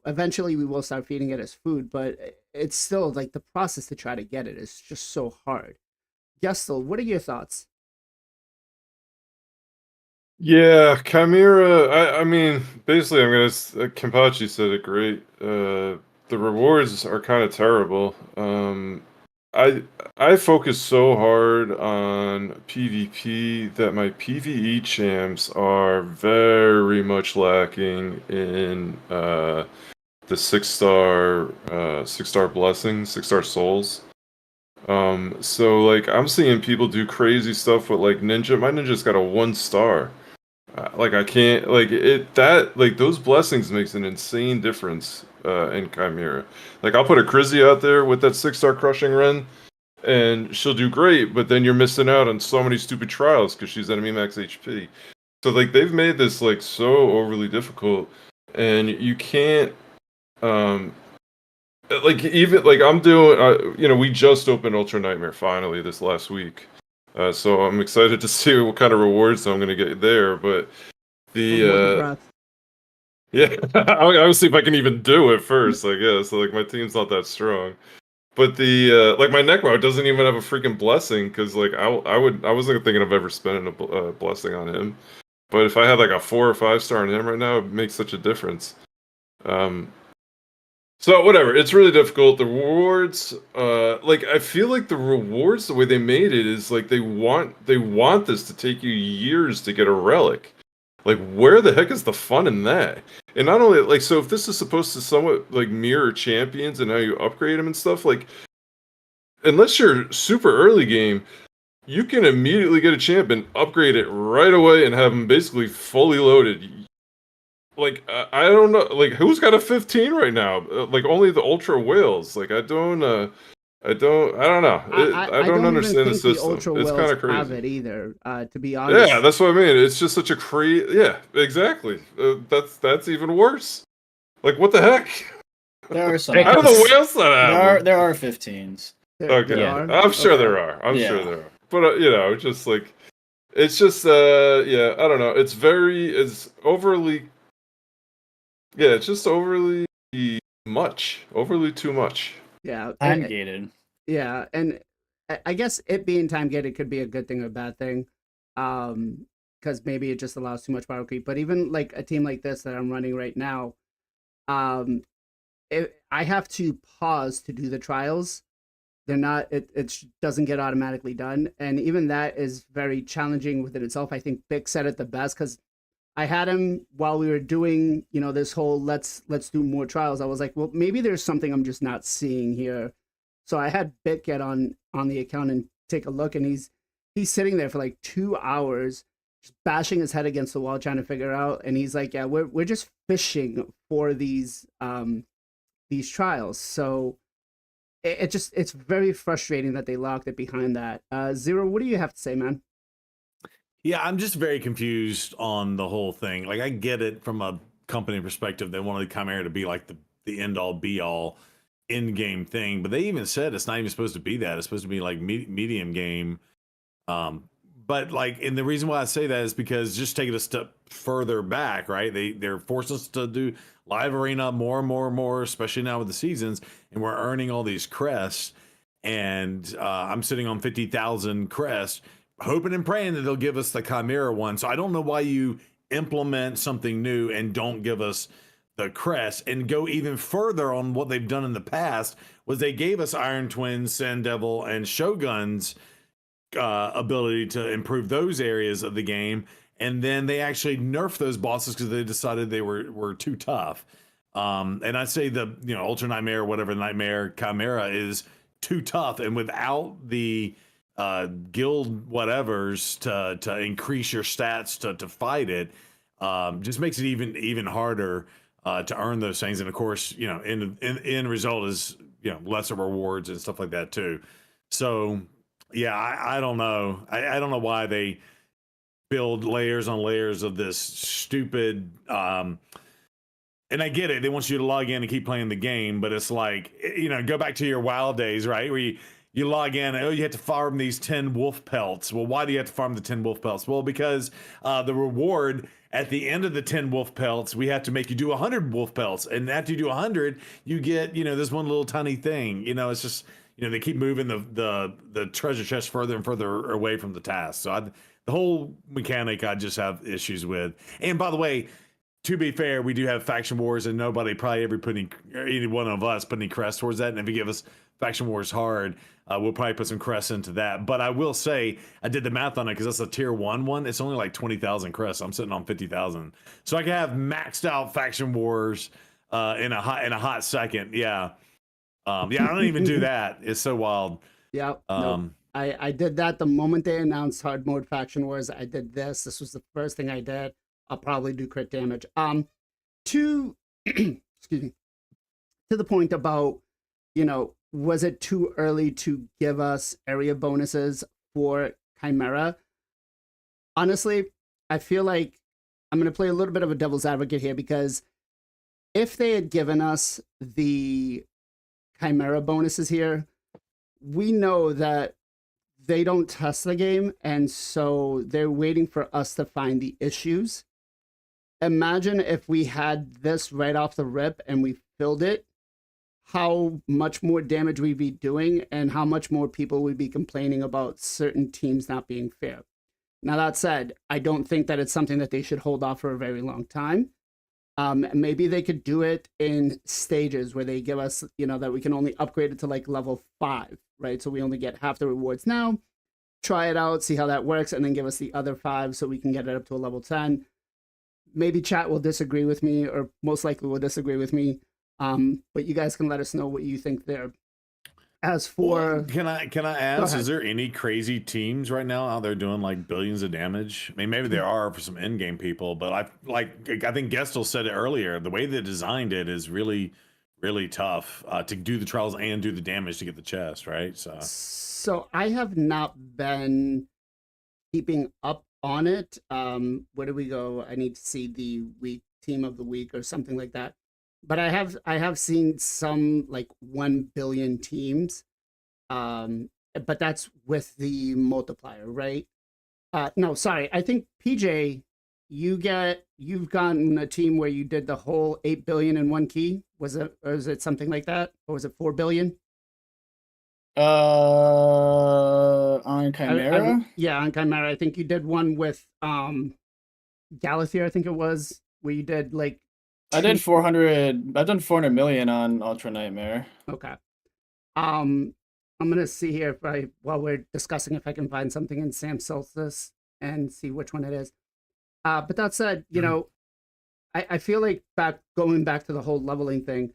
eventually we will start feeding it as food, but it's still like the process to try to get it is just so hard. Gestel, what are your thoughts? Yeah, Chimera. I mean, basically, I'm gonna. Kenpachi said it great. The rewards are kind of terrible. I focus so hard on PvP that my PvE champs are very much lacking in the 6-star blessing, 6-star souls. So like I'm seeing people do crazy stuff with like ninja. My ninja's got a 1-star. Like I can't like it that like those blessings makes an insane difference in Chimera. Like I'll put a Crizzy out there with that 6-star crushing Ren, and she'll do great, but then you're missing out on so many stupid trials because she's enemy max HP. So like they've made this like so overly difficult, and you can't like even like I'm doing we just opened Ultra Nightmare finally this last week. So I'm excited to see what kind of rewards I'm gonna get there, but yeah, I'll see if I can even do it first, I guess. So, like my team's not that strong. But the like my Nekmo doesn't even have a freaking blessing, because like I wasn't thinking of ever spending a blessing on him. But if I had like a 4 or 5-star on him right now, it makes such a difference. So whatever, it's really difficult. The rewards, like I feel like the rewards, the way they made it is like they want this to take you years to get a relic. Like where the heck is the fun in that? And not only like, so if this is supposed to somewhat like mirror champions and how you upgrade them and stuff, like unless you're super early game, you can immediately get a champion, upgrade it right away, and have them basically fully loaded. Like I don't know, like who's got a 15 right now? Like only the Ultra Whales. Like I don't know. I don't understand the system. It's kind of crazy. Have it either, to be honest. Yeah, that's what I mean. It's just such a crazy. Yeah, exactly. That's even worse. Like what the heck? There are some. How do the whales not have? There are 15s. Okay, I'm sure there are. I'm sure there are. But just like it's just yeah, I don't know. It's overly. Yeah, it's just overly much. Overly too much. Yeah. Time gated. Yeah, and I guess it being time gated could be a good thing or a bad thing. Because maybe it just allows too much power creep. But even like a team like this that I'm running right now, I have to pause to do the trials. They're not, it doesn't get automatically done. And even that is very challenging within itself. I think Bick said it the best, because I had him while we were doing, this whole let's do more trials. I was like, well, maybe there's something I'm just not seeing here. So I had Bit get on the account and take a look, and he's sitting there for like 2 hours, just bashing his head against the wall, trying to figure out. And he's like, "Yeah, we're just fishing for these trials." So it's very frustrating that they locked it behind that. Zero, what do you have to say, man? Yeah, I'm just very confused on the whole thing. Like, I get it from a company perspective. They wanted Chimera to be like the end all be all in game thing, but they even said it's not even supposed to be that. It's supposed to be like medium game. But like, and the reason why I say that is because just take it a step further back, right? They're forcing us to do live arena more and more and more, especially now with the seasons, and we're earning all these crests. And I'm sitting on 50,000 crests, hoping and praying that they'll give us the Chimera one. So I don't know why you implement something new and don't give us the crest, and go even further on what they've done in the past. Was they gave us Iron Twins, Sand Devil, and Shogun's ability to improve those areas of the game, and then they actually nerfed those bosses because they decided they were too tough. And I'd say the Ultra Nightmare, whatever Nightmare Chimera is too tough, and without the guild whatevers to increase your stats to fight it, just makes it even harder to earn those things. And of course, in result is lesser rewards and stuff like that too. So yeah, I don't know. I don't know why they build layers on layers of this stupid. And I get it. They want you to log in and keep playing the game, but it's like, go back to your WoW days, right? Where you log in, you have to farm these 10 wolf pelts. Well, why do you have to farm the 10 wolf pelts? Well, because the reward at the end of the 10 wolf pelts, we have to make you do 100 wolf pelts. And after you do 100, you get, this one little tiny thing. It's just, they keep moving the treasure chest further and further away from the task. So the whole mechanic I just have issues with. And by the way, to be fair, we do have faction wars, and nobody probably ever any one of us put any crests towards that. And if you give us faction wars hard, we'll probably put some crests into that. But I will say, I did the math on it because that's a tier 1 one. It's only like 20,000 crests. I'm sitting on 50,000, so I can have maxed out faction wars in a hot second. Yeah, I don't even do that. It's so wild. Yeah. Nope. I did that the moment they announced hard mode faction wars. I did this. This was the first thing I did. I'll probably do crit damage. To excuse me, to the point about, was it too early to give us area bonuses for Chimera? Honestly, I feel like I'm going to play a little bit of a devil's advocate here, because if they had given us the Chimera bonuses here, we know that they don't test the game, and so they're waiting for us to find the issues. Imagine if we had this right off the rip and we filled it, how much more damage we'd be doing, and how much more people would be complaining about certain teams not being fair. Now, that said, I don't think that it's something that they should hold off for a very long time. Maybe they could do it in stages where they give us, that we can only upgrade it to like level 5, right? So we only get half the rewards now. Try it out, see how that works, and then give us the other 5 so we can get it up to a level 10. Maybe chat will disagree with me, or most likely will disagree with me. But you guys can let us know what you think there. As for, can I ask, is there any crazy teams right now out there doing like billions of damage? I mean, maybe there are for some in-game people, but I think Gestel said it earlier. The way they designed it is really, really tough to do the trials and do the damage to get the chest, right? So I have not been keeping up on it. Where do we go? I need to see the team of the week or something like that. But I have seen some like 1 billion teams, but that's with the multiplier, right? No, sorry. I think PJ, you've gotten a team where you did the whole 8 billion in one key. Was it something like that, or was it 4 billion? On Chimera? Yeah, on Chimera. I think you did one with Galathier, I think it was, where you did like. I did 400. I've done 400 million on Ultra Nightmare. Okay. I'm gonna see here while we're discussing, if I can find something in Sam Solstice and see which one it is. But that said, I feel like going back to the whole leveling thing,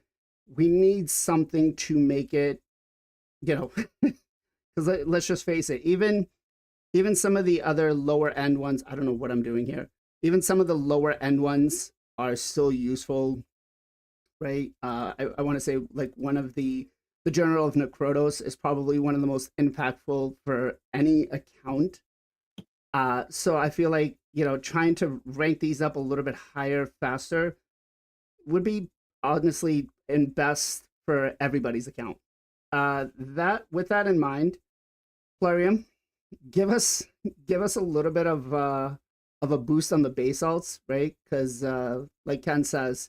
we need something to make it, because let's just face it, even some of the other lower end ones, I don't know what I'm doing here. Even some of the lower end ones are still useful, right? I want to say like one of the General of Necrotos is probably one of the most impactful for any account. So I feel like, trying to rank these up a little bit higher, faster would be honestly in best for everybody's account. With that in mind, Plarium, give us a little bit of a boost on the base alts, right? Because like Ken says,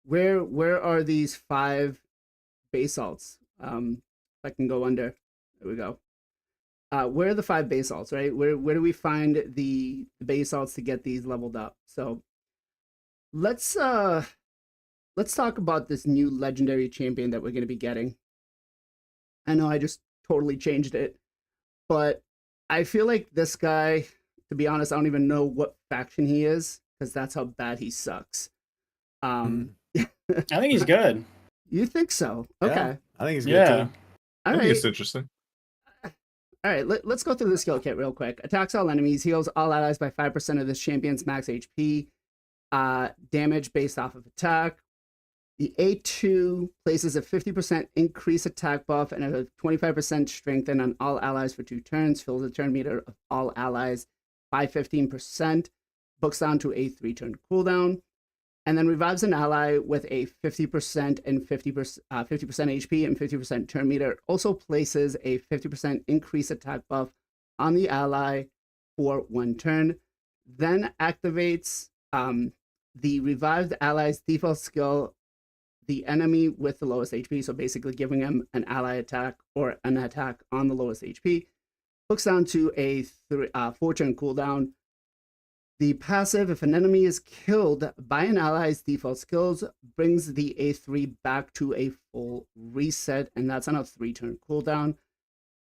where are these 5 base alts? If I can go under, there we go. Where are the 5 base alts, right? Where do we find the base alts to get these leveled up? So let's talk about this new legendary champion that we're going to be getting. I know I just totally changed it, but I feel like this guy, to be honest, I don't even know what faction he is because that's how bad he sucks. I think he's good. You think so? Okay. Yeah, I think he's good Yeah. too. All I think right. it's interesting. All right. Let's go through the skill kit real quick. Attacks all enemies, heals all allies by 5% of this champion's max HP. Damage based off of attack. The A2 places a 50% increase attack buff and a 25% strengthen on all allies for 2 turns. Fills the turn meter of all allies by 15%. Books down to a 3-turn cooldown. And then revives an ally with a 50% and 50% HP and 50% turn meter. Also places a 50% increase attack buff on the ally for 1 turn. Then activates the revived ally's default skill, the enemy with the lowest HP, so basically giving him an ally attack or an attack on the lowest HP. Books down to a 4-turn cooldown. The passive, if an enemy is killed by an ally's default skills, brings the A3 back to a full reset, and that's on a 3-turn cooldown.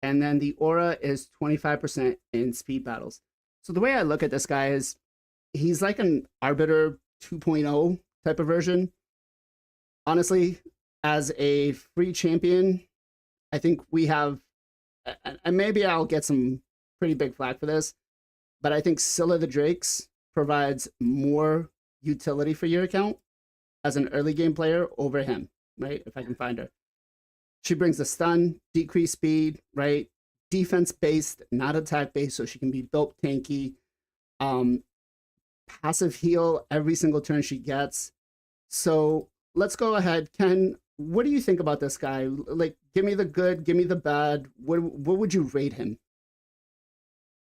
And then the aura is 25% in speed battles. So the way I look at this guy is he's like an Arbiter 2.0 type of version. Honestly, as a free champion, I think we have, and maybe I'll get some pretty big flack for this, but I think Scylla the Drakes provides more utility for your account as an early game player over him, right? If I can find her. She brings a stun, decreased speed, right? Defense based, not attack based, so she can be built tanky. Passive heal every single turn she gets. So let's go ahead. Ken, what do you think about this guy? Like, give me the good, give me the bad. What would you rate him?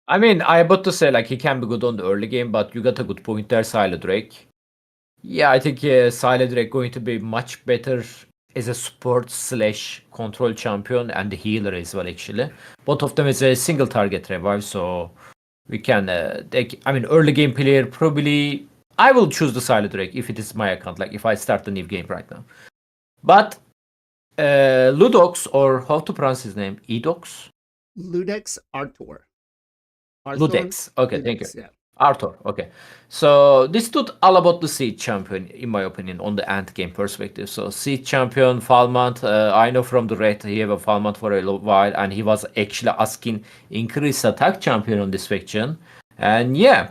I mean, I about to say like he can be good on the early game, but you got a good point there, Scylla Drake. Yeah, I think Scylla Drake going to be much better as a support / control champion and the healer as well. Actually, both of them is a single target revive, so we can. Early game player probably. I will choose the Scylla Drake if it is my account. Like if I start the new game right now, but Ludox, or how to pronounce his name, Edox. Ludex Artor. Ludex. Okay, thank you. Yeah. Arthur. Okay. So this dude all about the Siege champion, in my opinion, on the end game perspective. So Siege champion, Falmount. I know from the rate he have a Falmount for a while, and he was actually asking increase attack champion on this faction. And yeah,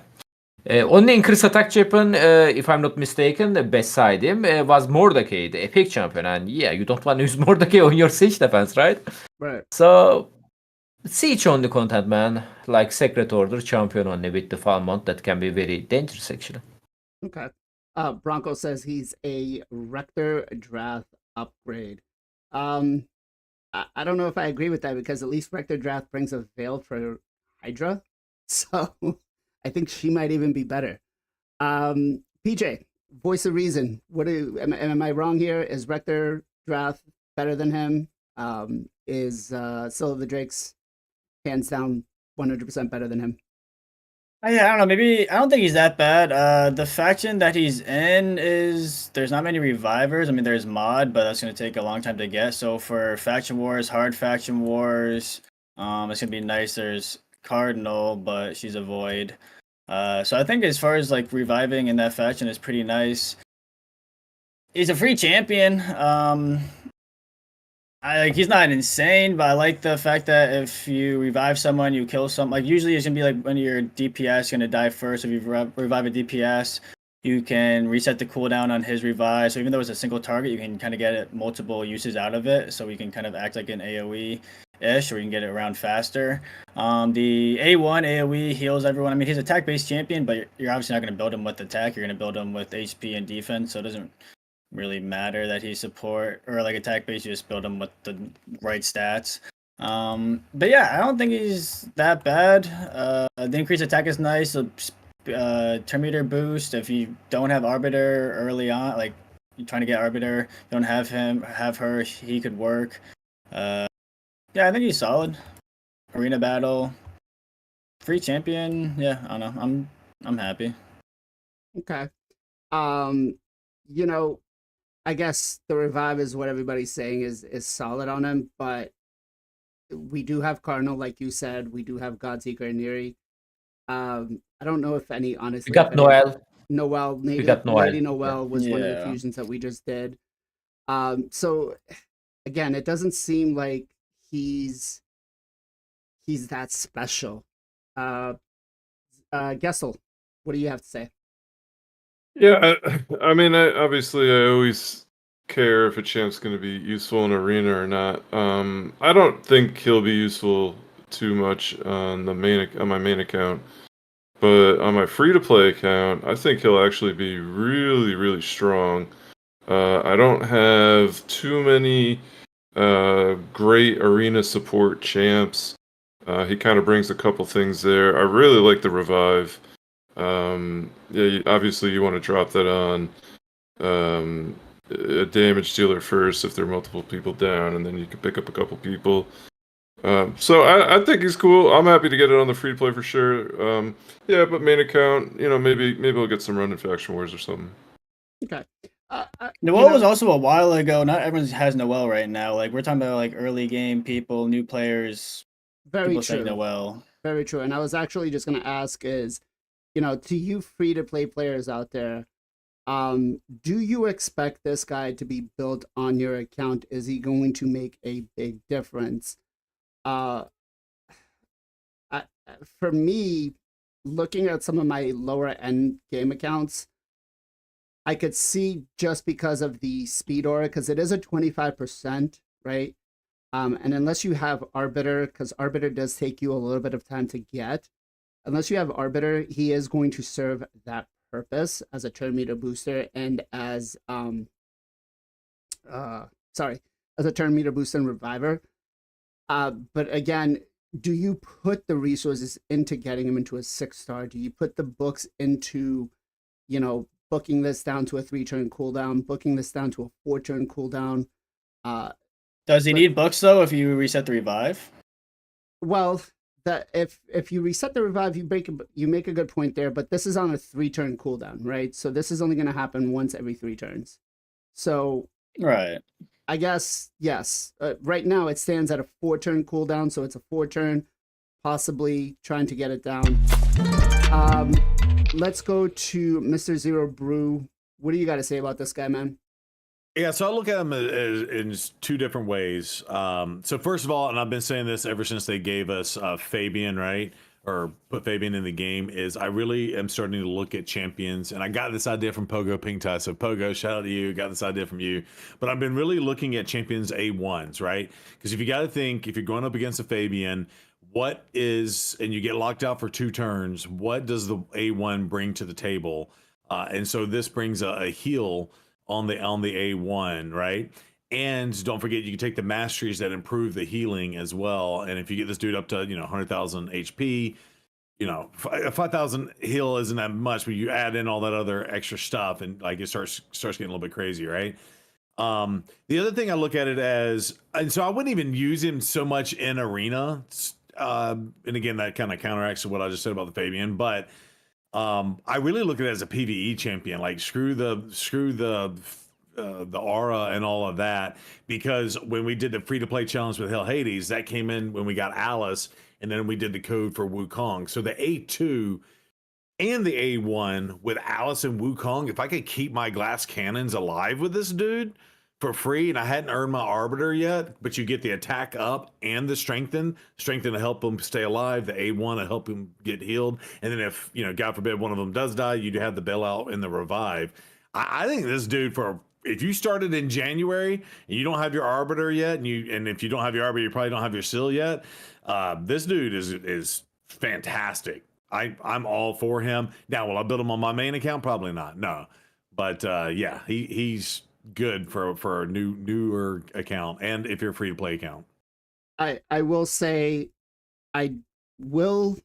only increase attack champion, if I'm not mistaken, beside him was Mordecai, the epic champion. And yeah, you don't want to use Mordecai on your Siege defense, right? Right. So Siege only content, man. Like Secret Order champion only with the Falmount. That can be very dangerous, actually. Okay. Bronco says he's a Rector Drath upgrade. I don't know if I agree with that because at least Rector Drath brings a veil for Hydra. So I think she might even be better. PJ, voice of reason. Am I wrong here? Is Rector Drath better than him? Is Scylla the Drake's hands down 100% better than him? Yeah, I don't know. Maybe I don't think he's that bad. The faction that he's in is there's not many revivers. I mean, there's mod, but that's gonna take a long time to get. So for faction wars, hard faction wars, it's gonna be nice. There's Cardinal, but she's a void. So I think as far as like reviving in that faction is pretty nice. He's a free champion. he's not insane, but I like the fact that if you revive someone, you kill some. Like usually, it's gonna be like when your DPS gonna die first. If you revive a DPS, you can reset the cooldown on his revive. So even though it's a single target, you can kind of get multiple uses out of it. So we can kind of act like an AOE ish, or we can get it around faster. The A1 AOE heals everyone. I mean, he's attack based champion, but you're obviously not gonna build him with attack. You're gonna build him with HP and defense. So it doesn't really matter that he's support or like attack base. You just build him with the right stats. But yeah, I don't think he's that bad. The increased attack is nice. Turn meter boost. If you don't have Arbiter early on, like you're trying to get Arbiter, don't have her, he could work. Yeah, I think he's solid. Arena battle, free champion. Yeah, I don't know. I'm happy. Okay. You know, I guess the revive is what everybody's saying is solid on him, but we do have Cardinal, like you said. We do have Godseeker and Neri. I don't know if any, honestly. We got Noel. Noel, We got Noel. Lady Noel was one of the Yeah. fusions that we just did. So again, it doesn't seem like he's that special. Gessel, what do you have to say? Yeah, I mean, obviously, I always care if a champ's going to be useful in arena or not. I don't think he'll be useful too much on my main account, but on my free-to-play account, I think he'll actually be really, really strong. I don't have too many great arena support champs. He kind of brings a couple things there. I really like the revive. Yeah, obviously you want to drop that on a damage dealer first if there are multiple people down, and then you can pick up a couple people. So I think he's cool. I'm happy to get it on the free to play for sure. Yeah, but main account, maybe we'll get some run in Faction Wars or something. Okay. Noel was also a while ago. Not everyone has Noel right now. Like we're talking about like early game people, new players. Very People true. say Noel. Very true. And I was actually just going to ask is, to you free to play players out there, do you expect this guy to be built on your account? Is he going to make a big difference? For me, looking at some of my lower end game accounts, I could see just because of the speed aura, because it is a 25%, right? And unless you have Arbiter, because Arbiter does take you a little bit of time to get, unless you have Arbiter, he is going to serve that purpose as a turn meter booster and as a turn meter booster and reviver. But again, do you put the resources into getting him into a 6-star? Do you put the books into, booking this down to a 3-turn cooldown, booking this down to a 4-turn cooldown? Does he need books though if you reset the revive? Well, that if you reset the revive, you make a good point there, but this is on a 3-turn cooldown, right? So this is only going to happen once every 3 turns. So Right. I guess yes. Right now it stands at a 4-turn cooldown, so it's a 4-turn, possibly trying to get it down. Let's go to Mr. Zero Brew. What do you got to say about this guy, man? Yeah, so I look at him in two different ways. So first of all, and I've been saying this ever since they gave us Fabian, right? Or put Fabian in the game, is I really am starting to look at champions. And I got this idea from Pogo Pingtai. So Pogo, shout out to you, got this idea from you. But I've been really looking at champions A1s, right? Because if you got to think, if you're going up against a Fabian, what is, and you get locked out for 2 turns, what does the A1 bring to the table? And so this brings a heal on the A1, right? And don't forget, you can take the masteries that improve the healing as well. And if you get this dude up to 100,000 HP, 5,000 heal isn't that much, but you add in all that other extra stuff, and like it starts getting a little bit crazy, right? The other thing I look at it as, and so I wouldn't even use him so much in arena. And again, that kind of counteracts to what I just said about the Fabian, but I really look at it as a PvE champion. Like screw the aura and all of that, because when we did the free to play challenge with Hell Hades, that came in when we got Alice, and then we did the code for Wukong. So the A2 and the A1 with Alice and Wukong, if I could keep my glass cannons alive with this dude, for free, and I hadn't earned my Arbiter yet, but you get the attack up and the strengthen to help them stay alive, the A1 to help them get healed, and then if, God forbid one of them does die, you do have the bailout and the revive. I think this dude, if you started in January and you don't have your Arbiter yet, and if you don't have your Arbiter, you probably don't have your Seal yet, this dude is fantastic. I'm all for him. Now, will I build him on my main account? Probably not. No. But yeah, he's good for a newer account, and if you're a free to play account. I will say, I will,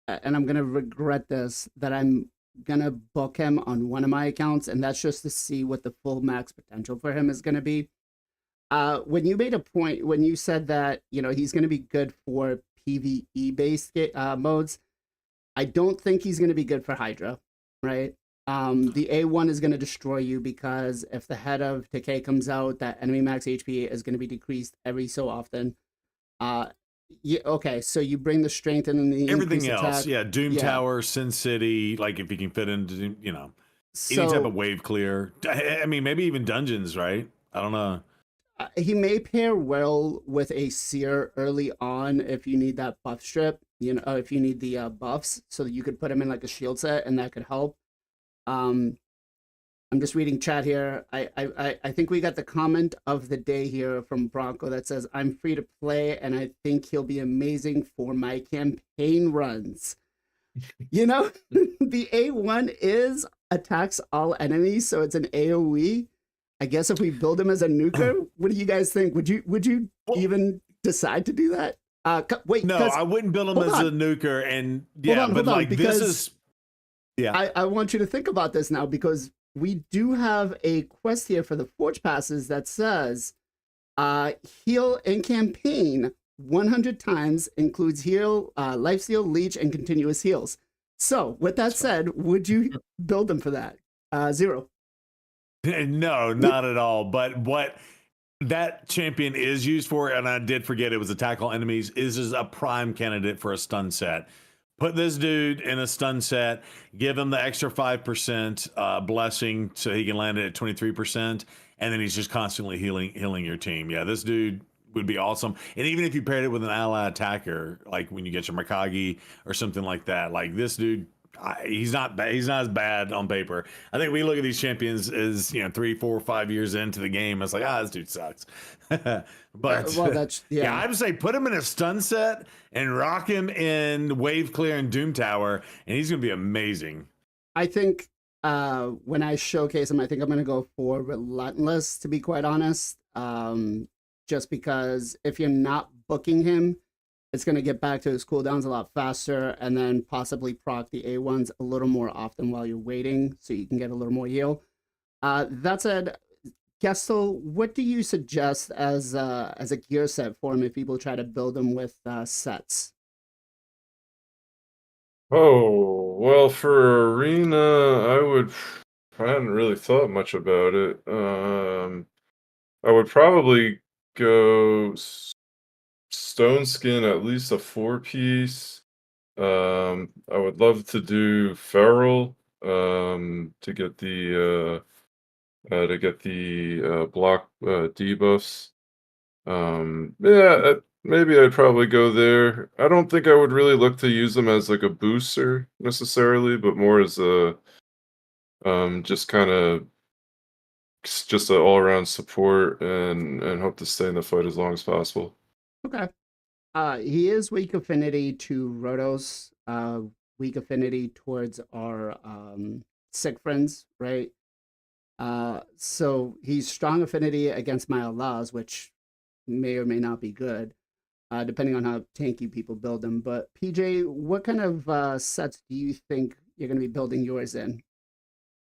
and I'm gonna regret this, that I'm gonna book him on one of my accounts, and that's just to see what the full max potential for him is gonna be. When you made a point, when you said that he's gonna be good for PvE based modes, I don't think he's gonna be good for Hydra, right? The A1 is going to destroy you, because if the head of decay comes out, that enemy max HP is going to be decreased every so often. Okay, so you bring the strength and then the everything else, attack. yeah, Doom Tower, Sin City, like if you can fit into, any type of wave clear. I mean, maybe even dungeons, right? I don't know. He may pair well with a Seer early on if you need that buff strip, if you need the buffs, so that you could put him in like a shield set, and that could help. I'm just reading chat here. I think we got the comment of the day here from Bronco that says, "I'm free to play, and I think he'll be amazing for my campaign runs." The A1 attacks all enemies, so it's an AoE. I guess if we build him as a nuker, what do you guys think? Would you even decide to do that? Wait, no, I wouldn't build him as a nuker, and hold on, because this is. Yeah, I want you to think about this now, because we do have a quest here for the Forge Passes that says heal in campaign 100 times, includes heal, life steal, leech, and continuous heals. So with that said, would you build them for that? Zero. No, not at all. But what that champion is used for, and I did forget it was attack all enemies, is a prime candidate for a stun set. Put this dude in a stun set, give him the extra 5% blessing so he can land it at 23%, and then he's just constantly healing your team. Yeah, this dude would be awesome. And even if you paired it with an ally attacker, like when you get your Mikage or something like that, like this dude, he's not as bad on paper. I think we look at these champions as 3, 4, 5 years into the game. It's like, this dude sucks. But well, that's yeah, I would say put him in a stun set and rock him in wave clear and Doom Tower, and he's gonna be amazing. I think when I showcase him, I think I'm gonna go for Relentless, to be quite honest. Just because if you're not booking him, it's going to get back to his cooldowns a lot faster, and then possibly proc the A1s a little more often while you're waiting, so you can get a little more heal. That said, Gestel, what do you suggest as a gear set for him if people try to build him with sets? Oh, well, for Arena, I hadn't really thought much about it. I would probably go Stone Skin, at least a 4-piece. I would love to do Feral to get the block debuffs. Yeah, maybe I'd probably go there. I don't think I would really look to use them as like a booster necessarily, but more as a just an all-around support, and hope to stay in the fight as long as possible. Okay. He is weak affinity to Rotos, weak affinity towards our sick friends, right? So he's strong affinity against my Allahs, which may or may not be good, depending on how tanky people build them. But PJ, what kind of sets do you think you're going to be building yours in?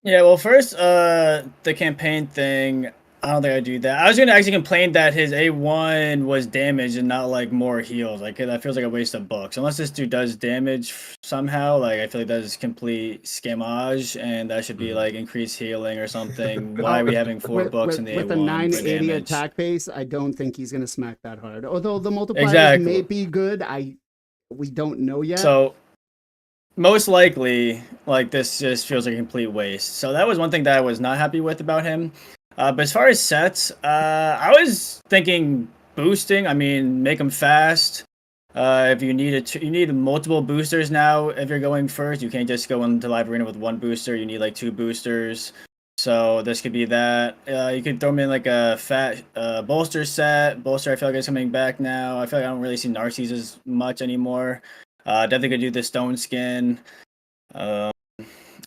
Yeah, well, first, the campaign thing, I don't think I'd do that. I was going to actually complain that his A1 was damaged and not, like, more heals. Like, that feels like a waste of books. Unless this dude does damage somehow, like, I feel like that is complete scammage, and that should be, like, increased healing or something. Why are we having 4 books in the A1 with a 980 damage? attack base, I don't think he's going to smack that hard. Although the multipliers may be good, we don't know yet. So, most likely, like, this just feels like a complete waste. So that was one thing that I was not happy with about him. But as far as sets, I was thinking boosting. I mean, make them fast. If you need you need multiple boosters now. If you're going first, you can't just go into live arena with one booster. You need like 2 boosters. So this could be that. You could throw them in like a fat bolster set. Bolster, I feel like is coming back now. I feel like I don't really see Narcisse as much anymore. Definitely could do the stone skin.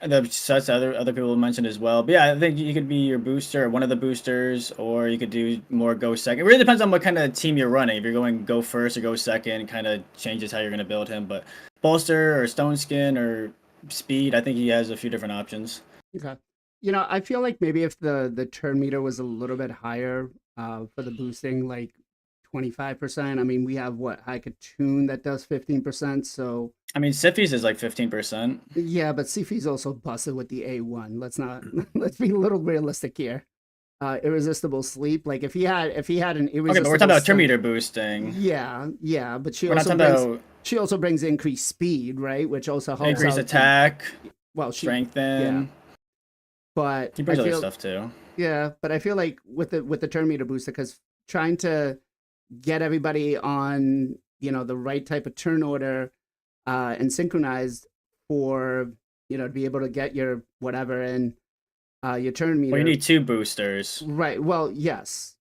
The sets other people mentioned as well. But yeah, I think you could be your booster or one of the boosters, or you could do more go second. It really depends on what kind of team you're running. If you're going go first or go second, kind of changes how you're going to build him. But bolster or stone skin or speed, I think he has a few different options. Okay. You know, I feel like maybe if the turn meter was a little bit higher for the boosting, like 25%. I mean, we have what Haikatune that does 15%. So I mean, Sifis is like 15%. yeah, but Sifi's also busted with the A1. Let's be a little realistic here. Irresistible sleep. Like if he had an irresistible. Okay, but we're talking about turn stun- meter boosting. Yeah, but she We're not also talking brings about she also brings increased speed, right? Which also helps increased out attack, well, she strengthen. but He brings I other feel, stuff too. yeah, but I feel like with the turn meter booster, because trying to get everybody on the right type of turn order and synchronized for to be able to get your whatever and your turn meter. Well, you need 2 boosters. Right. Well, yes.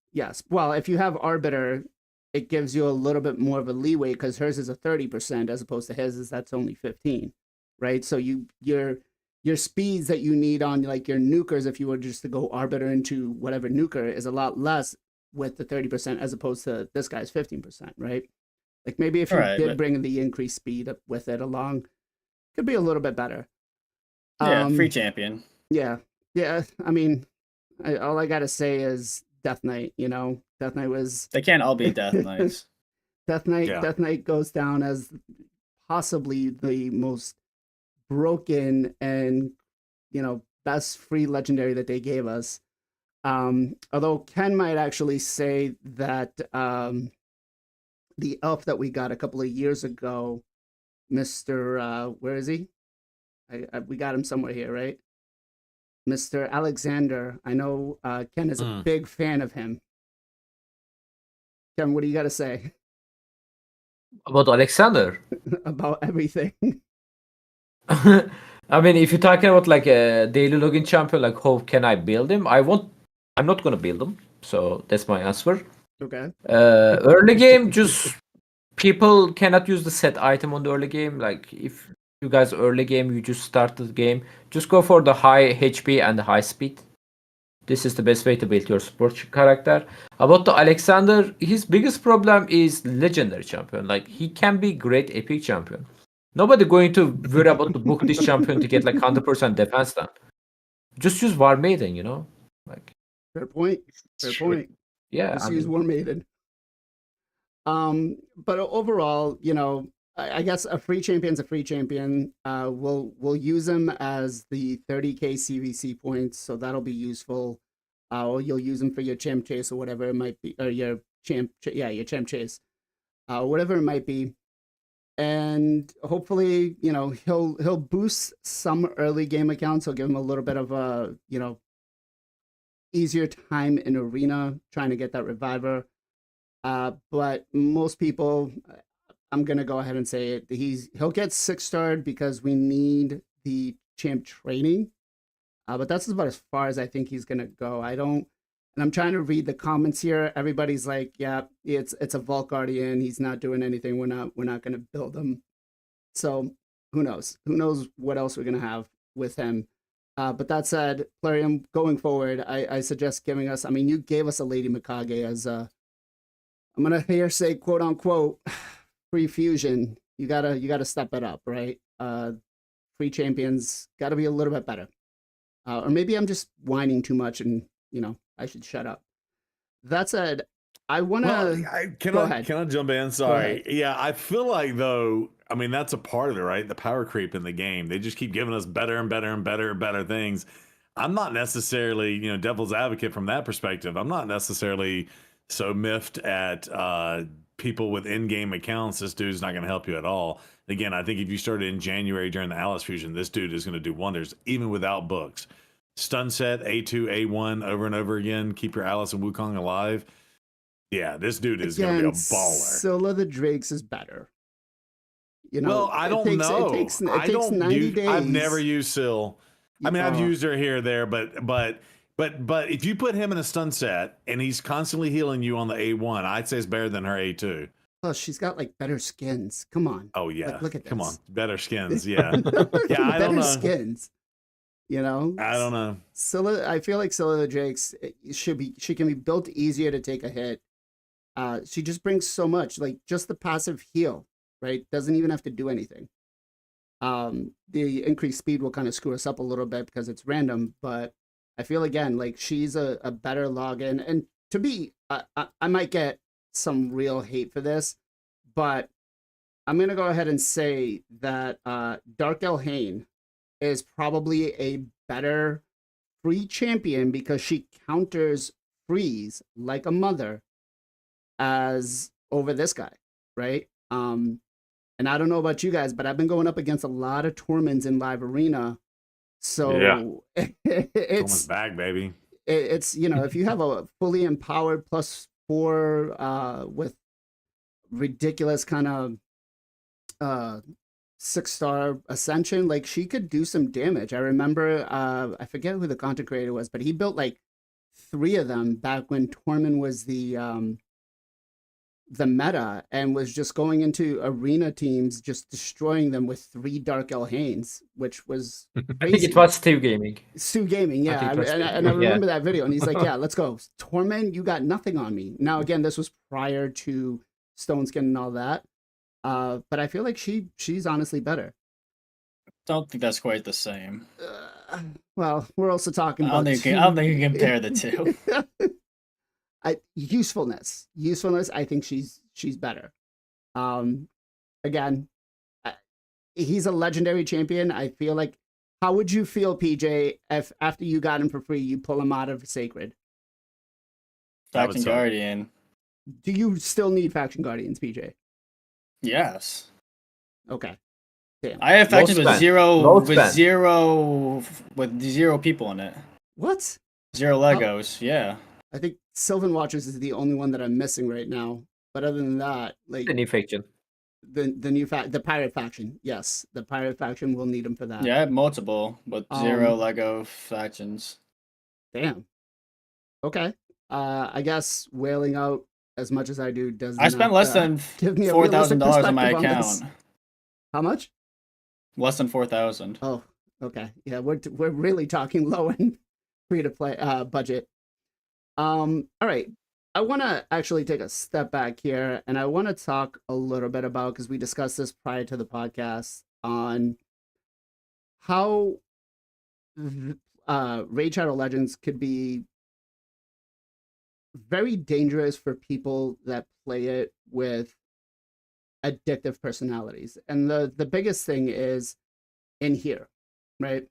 Well, if you have Arbiter, it gives you a little bit more of a leeway because hers is a 30% as opposed to his that's only 15, right? So your speeds that you need on like your nukers, if you were just to go Arbiter into whatever nuker, is a lot less with the 30% as opposed to this guy's 15%, right? Like maybe if you did bring the increased speed up with it along, could be a little bit better. Yeah, free champion. Yeah. I mean, all I gotta say is Death Knight. Death Knight was. They can't all be Death Knights. Death Knight goes down as possibly the most broken and best free legendary that they gave us. Although Ken might actually say that the elf that we got a couple of years ago, Mr. Where is he? We got him somewhere here, right? Mr. Alexander. I know Ken is a big fan of him. Ken, what do you got to say About Alexander? about everything? I mean, if you're talking about like a daily login champion, like how can I build him? I'm not gonna build him. So that's my answer. Okay. Early game, just people cannot use the set item on the early game. Like if you guys early game, you just start the game, just go for the high HP and the high speed. This is the best way to build your support character. About the Alexander, his biggest problem is legendary champion. Like he can be great epic champion. Nobody going to worry about to book this champion to get like 100% defense done. Just use War Maiden, like. Fair point. Yeah, Just use War Maiden. But overall, I guess a free champion's a free champion. We'll use him as the 30k CVC points, so that'll be useful. Or you'll use him for your champ chase or whatever it might be, or your champ chase, whatever it might be. And hopefully, he'll boost some early game accounts. He'll give him a little bit of a easier time in arena trying to get that reviver. But most people, I'm gonna go ahead and say it. He'll get 6-starred because we need the champ training. But that's about as far as I think he's gonna go. And I'm trying to read the comments here. Everybody's like, "Yeah, it's a Vault Guardian. He's not doing anything. We're not gonna build him." So who knows? Who knows what else we're gonna have with him? But that said, Plarium, going forward, I suggest giving us. I mean, you gave us a Lady Mikage as a. I'm gonna here say quote unquote free fusion. You gotta step it up, right? Free champions gotta be a little bit better. Or maybe I'm just whining too much and I should shut up. That said, I want to. Can I jump in? Sorry. Yeah, I feel like though. I mean, that's a part of it, right? The power creep in the game. They just keep giving us better and better and better and better things. I'm not necessarily, devil's advocate from that perspective. I'm not necessarily so miffed at people with in-game accounts. This dude's not going to help you at all. Again, I think if you started in January during the Alice Fusion, this dude is going to do wonders, even without books. stun set A2, A1 over and over again. Keep your Alice and Wukong alive. Yeah, this dude is going to be a baller. Scylla the Drakes is better. You know, Well, I don't know. It takes I 90 days. I've never used Syl. I mean, I've used her here or there, but if you put him in a stun set and he's constantly healing you on the A1, I'd say it's better than her A2. Plus, she's got like better skins. Come on. Oh yeah, like, look at this. Come on, better skins. Yeah, yeah. I don't know. Skins. You know, I don't know. Scylla, I feel like Scylla the Drakes she can be built easier to take a hit. She just brings so much, like just the passive heal, right? Doesn't even have to do anything. The increased speed will kind of screw us up a little bit because it's random, but I feel again like she's a better login. And to be, I might get some real hate for this, but I'm gonna go ahead and say that Dark Elhain is probably a better free champion because she counters freeze like a mother as over this guy, right? And I don't know about you guys, but I've been going up against a lot of Torments in live arena. So it's back, baby. It's, you know, if you have a fully empowered +4 with ridiculous kind of 6-star ascension, like she could do some damage. I remember I forget who the content creator was, but he built like 3 of them back when Tormund was the meta and was just going into arena teams, just destroying them with 3 Dark Elhains, which was crazy. I think it was Stu Gaming. Stu Gaming, yeah. I remember that video, and he's like, yeah, let's go. Tormund, you got nothing on me. Now, again, this was prior to Stone Skin and all that. But I feel like she's honestly better. Don't think that's quite the same. Well, we're also talking I about... don't think you can compare the two. Usefulness, I think she's better. Again, he's a legendary champion. I feel like, how would you feel, PJ, if after you got him for free, you pull him out of Sacred? Faction Guardian. Do you still need Faction Guardians, PJ? Yes. Okay. Damn. I have factions with zero people in it. What? 0 Legos, yeah. I think Sylvan Watchers is the only one that I'm missing right now. But other than that, like The new faction. The pirate faction. Yes, the pirate faction will need them for that. Yeah, I have multiple, but 0 Lego factions. Damn. Okay. I guess wailing out as much as I do does. I spent less than $4,000 on my account. How much? Less than 4,000. Oh, okay. Yeah, we're really talking low end free to play budget. All right. I want to actually take a step back here, and I want to talk a little bit about, because we discussed this prior to the podcast, on how Raid Shadow Legends could be very dangerous for people that play it with addictive personalities. And the biggest thing is in here, right?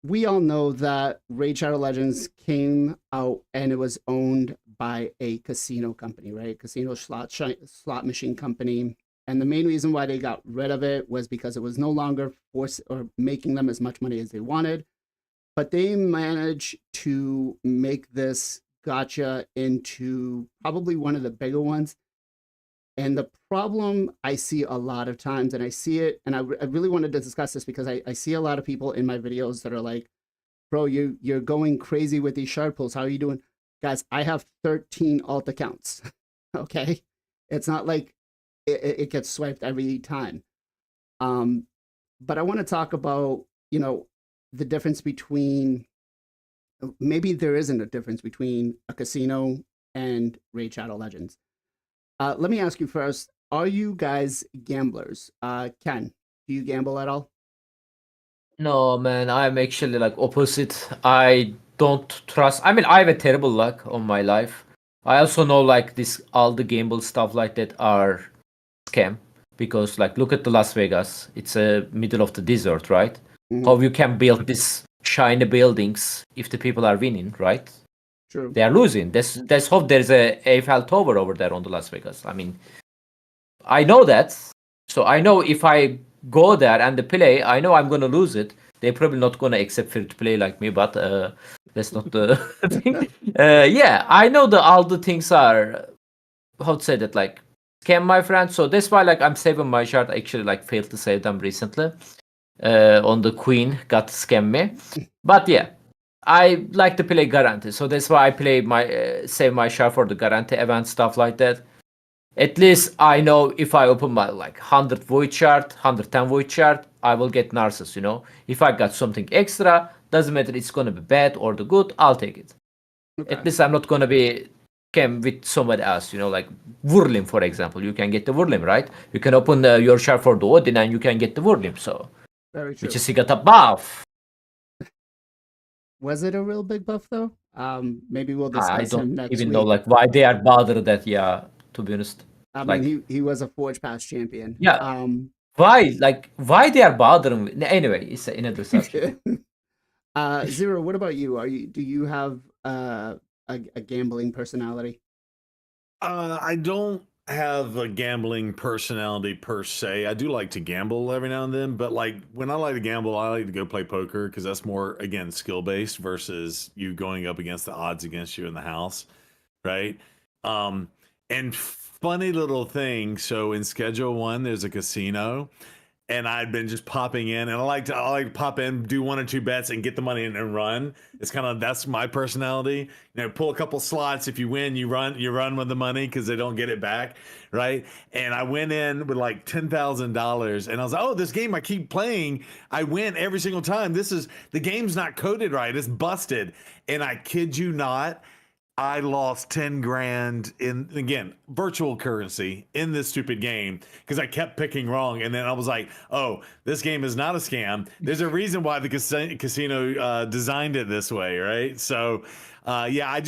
We all know that Raid Shadow Legends came out and it was owned by a casino company, right? Casino slot machine company. And the main reason why they got rid of it was because it was no longer making them as much money as they wanted. But they managed to make this gacha into probably one of the bigger ones. And the problem I see a lot of times, and I see it, and I really wanted to discuss this because I see a lot of people in my videos that are like, bro, you're going crazy with these shard pulls. How are you doing? Guys, I have 13 alt accounts, okay? It's not like it gets swiped every time. But I want to talk about, you know, the difference between, maybe there isn't a difference between a casino and Raid Shadow Legends. Let me ask you first, are you guys gamblers? Ken, do you gamble at all? No, man, I'm actually like opposite. I don't trust. I mean, I have a terrible luck on my life. I also know like all the gamble stuff like that are scam, because like look at the Las Vegas. It's a middle of the desert, right? Mm-hmm. How you can build these shiny buildings if the people are winning, right? True. They are losing. Let's hope there's a Eiffel Tower over there on the Las Vegas. I mean, I know that. So I know if I go there and the play, I know I'm going to lose it. They're probably not gonna accept free to play like me, but that's not the thing. Yeah, I know all the things are how to say that, like scam, my friend. So that's why like I'm saving my shard. I actually like failed to save them recently. On the queen got scam me, but yeah. I like to play guarantee, so that's why I play my save my shard for the guarantee event, stuff like that. At least I know if I open my like 100 void shard, 110 void shard, I will get Narcissus, you know. If I got something extra, doesn't matter it's gonna be bad or the good, I'll take it. Okay. At least I'm not gonna be cam with somebody else, you know, like Wurlim, for example. You can get the Wurlim, right? You can open your shard for the Odin and you can get the Wurlim, so. Very true. Which is he got a buff. Was it a real big buff though? Maybe we'll discuss I him don't next even week. know like why they are bothered that, yeah, to be honest. I like- mean, he was a Forge Pass champion. Yeah. Why they are bothering me? Anyway, it's another subject. Zero, what about you? Do you have a gambling personality? I don't have a gambling personality per se. I do like to gamble every now and then, but like when I like to gamble, I like to go play poker because that's more, again, skill based versus you going up against the odds against you in the house, right? And funny little thing. So in Schedule 1, there's a casino. And I'd been just popping in, and I like to pop in, do 1 or 2 bets, and get the money and run. It's kind of, that's my personality. You know, pull a couple slots. If you win, you run with the money because they don't get it back, right? And I went in with like $10,000, and I was like, oh, this game I keep playing, I win every single time. The game's not coded right. It's busted. And I kid you not, I lost 10 grand in, again, virtual currency in this stupid game because I kept picking wrong. And then I was like, oh, this game is not a scam. There's a reason why the casino designed it this way, right? So, yeah, I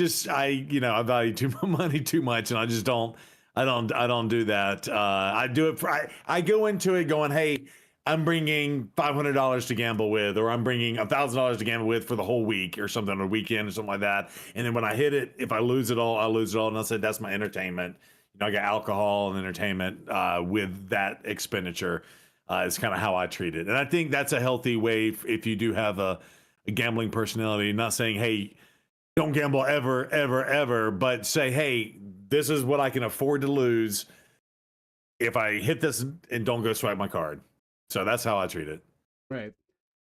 value money too much, and I just don't do that. I do it I go into it going, hey, I'm bringing $500 to gamble with, or I'm bringing $1,000 to gamble with for the whole week or something, or weekend or something like that. And then when I hit it, if I lose it all, I lose it all. And I said, that's my entertainment. You know, I got alcohol and entertainment with that expenditure. Is kind of how I treat it. And I think that's a healthy way if you do have a gambling personality, not saying, hey, don't gamble ever, ever, ever, but say, hey, this is what I can afford to lose if I hit this and don't go swipe my card. So that's how I treat it. Right.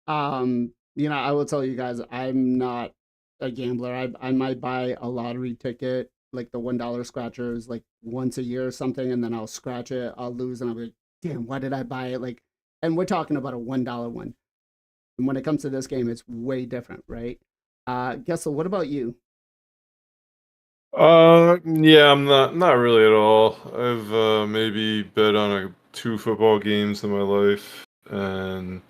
You know, I will tell you guys, I'm not a gambler. I might buy a lottery ticket, like the $1 scratchers, like once a year or something, and then I'll scratch it, I'll lose, and I'll be like, damn, why did I buy it? Like, and we're talking about a $1 one. And when it comes to this game, it's way different, right? Gessel, what about you? Yeah, I'm not really at all. I've maybe bet on 2 football games in my life, and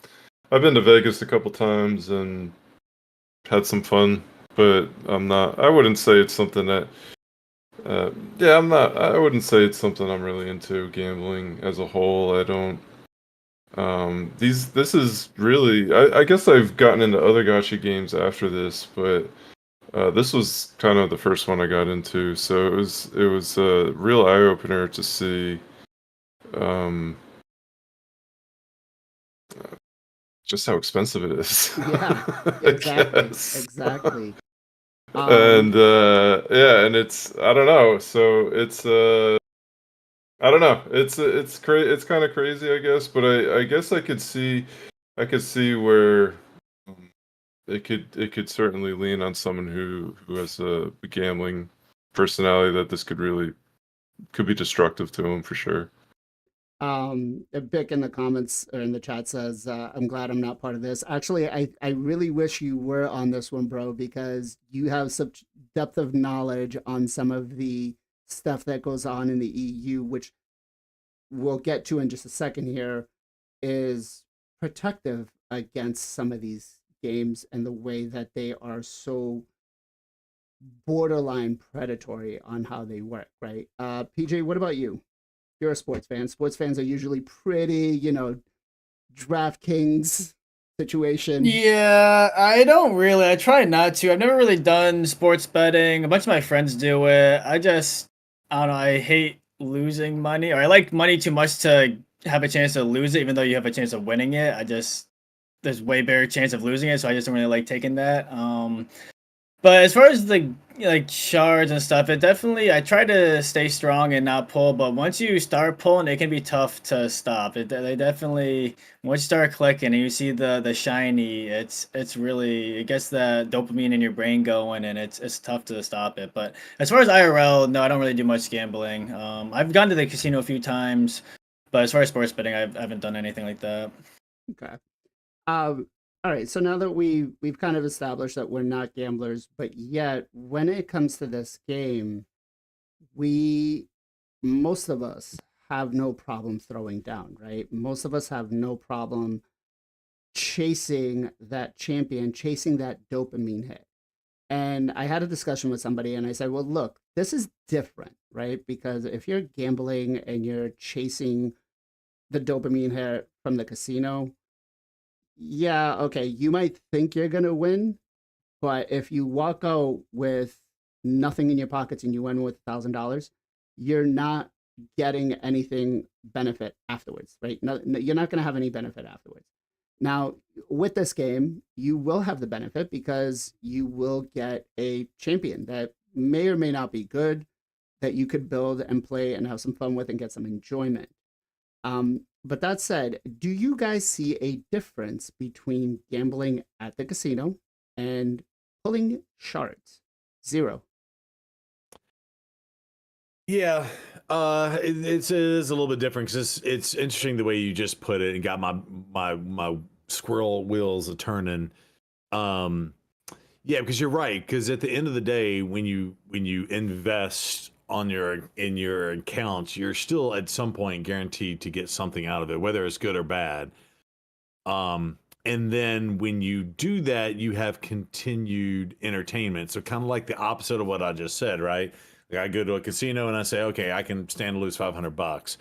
I've been to Vegas a couple times and had some fun, but I wouldn't say it's something that I wouldn't say it's something I'm really into, gambling as a whole. I don't this is really, I guess I've gotten into other gacha games after this, but this was kind of the first one I got into, so it was a real eye opener to see just how expensive it is. Yeah, I exactly, guess. exactly. And yeah, and it's, I don't know. So it's I don't know. It's kind of crazy, I guess. But I guess I could see where it could certainly lean on someone who has a gambling personality, that this could be destructive to him for sure. Vic in the comments or in the chat says, I'm glad I'm not part of this. Actually, I really wish you were on this one, bro, because you have such depth of knowledge on some of the stuff that goes on in the EU, which we'll get to in just a second here, is protective against some of these games and the way that they are so borderline predatory on how they work, right? PJ, what about you? You're a sports fan. Sports fans are usually pretty, DraftKings situation. Yeah, I don't really. I try not to. I've never really done sports betting. A bunch of my friends do it. I don't know. I hate losing money, or I like money too much to have a chance to lose it, even though you have a chance of winning it. there's way better chance of losing it, so I just don't really like taking that. But as far as the like shards and stuff, it definitely I try to stay strong and not pull. But once you start pulling, it can be tough to stop. They definitely once you start clicking and you see the shiny, it's really it gets the dopamine in your brain going, and it's tough to stop it. But as far as IRL, no, I don't really do much gambling. I've gone to the casino a few times, but as far as sports betting, I haven't done anything like that. Okay. All right. So now that we've kind of established that we're not gamblers, but yet when it comes to this game, most of us have no problem throwing down, right? Most of us have no problem chasing that champion, chasing that dopamine hit. And I had a discussion with somebody and I said, well, look, this is different, right? Because if you're gambling and you're chasing the dopamine hit from the casino, yeah, okay, you might think you're going to win, but if you walk out with nothing in your pockets and you win with $1,000, you're not getting anything benefit afterwards, right? You're not going to have any benefit afterwards. Now, with this game, you will have the benefit because you will get a champion that may or may not be good, that you could build and play and have some fun with and get some enjoyment. But that said, do you guys see a difference between gambling at the casino and pulling shards? Zero. Yeah, it is a little bit different because it's interesting the way you just put it and got my squirrel wheels a turning. Yeah, because you're right. Because at the end of the day, when you invest in your accounts, you're still at some point guaranteed to get something out of it, whether it's good or bad. And then when you do that, you have continued entertainment. So kind of like the opposite of what I just said, right? Like I go to a casino and I say, okay, I can stand to lose $500.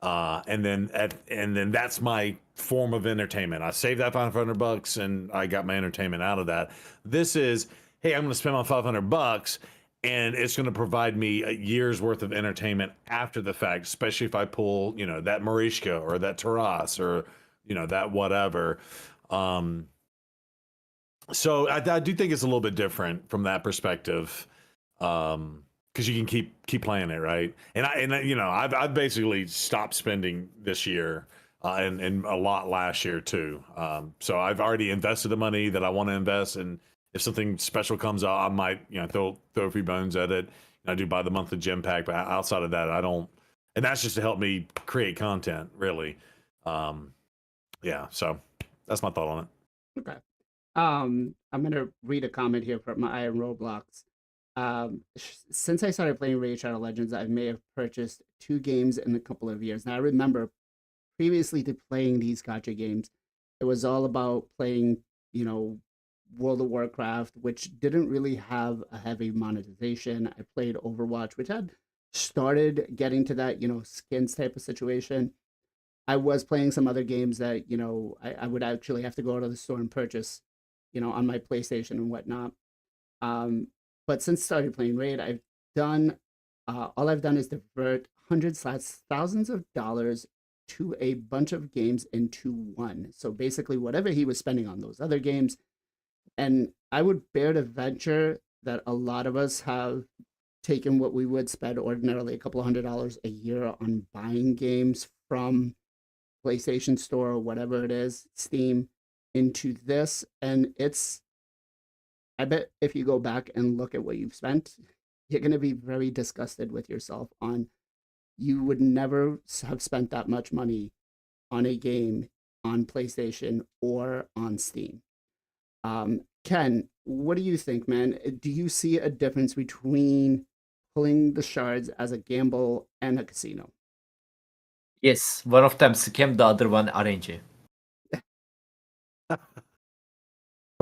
And then that's my form of entertainment. I saved that $500 and I got my entertainment out of that. This is, hey, I'm going to spend my $500 and it's going to provide me a year's worth of entertainment after the fact, especially if I pull, that Marishka or that Taras or, that whatever. So I do think it's a little bit different from that perspective. Because you can keep playing it, right? And I've basically stopped spending this year, and a lot last year too. So I've already invested the money that I want to invest, and if something special comes out, I might throw a few bones at it. I do buy the monthly gem pack, but outside of that, I don't. And that's just to help me create content, really. Yeah, so that's my thought on it. Okay. I'm gonna read a comment here from my Iron Roblox. Since I started playing Raid Shadow Legends, I may have purchased 2 games in a couple of years. Now I remember previously to playing these gacha games, it was all about playing, World of Warcraft, which didn't really have a heavy monetization. I played Overwatch, which had started getting to that, skins type of situation. I was playing some other games that, I would actually have to go to the store and purchase, on my PlayStation and whatnot. But since started playing Raid, all I've done is divert hundreds/thousands of dollars to a bunch of games into one. So basically, whatever he was spending on those other games, and I would bear to venture that a lot of us have taken what we would spend ordinarily a couple of $100 a year on buying games from PlayStation Store or whatever it is, Steam, into this, and I bet if you go back and look at what you've spent, you're going to be very disgusted with yourself on you would never have spent that much money on a game on PlayStation or on Steam. Ken, what do you think, man? Do you see a difference between pulling the shards as a gamble and a casino? Yes, one of them scam, the other one RNG.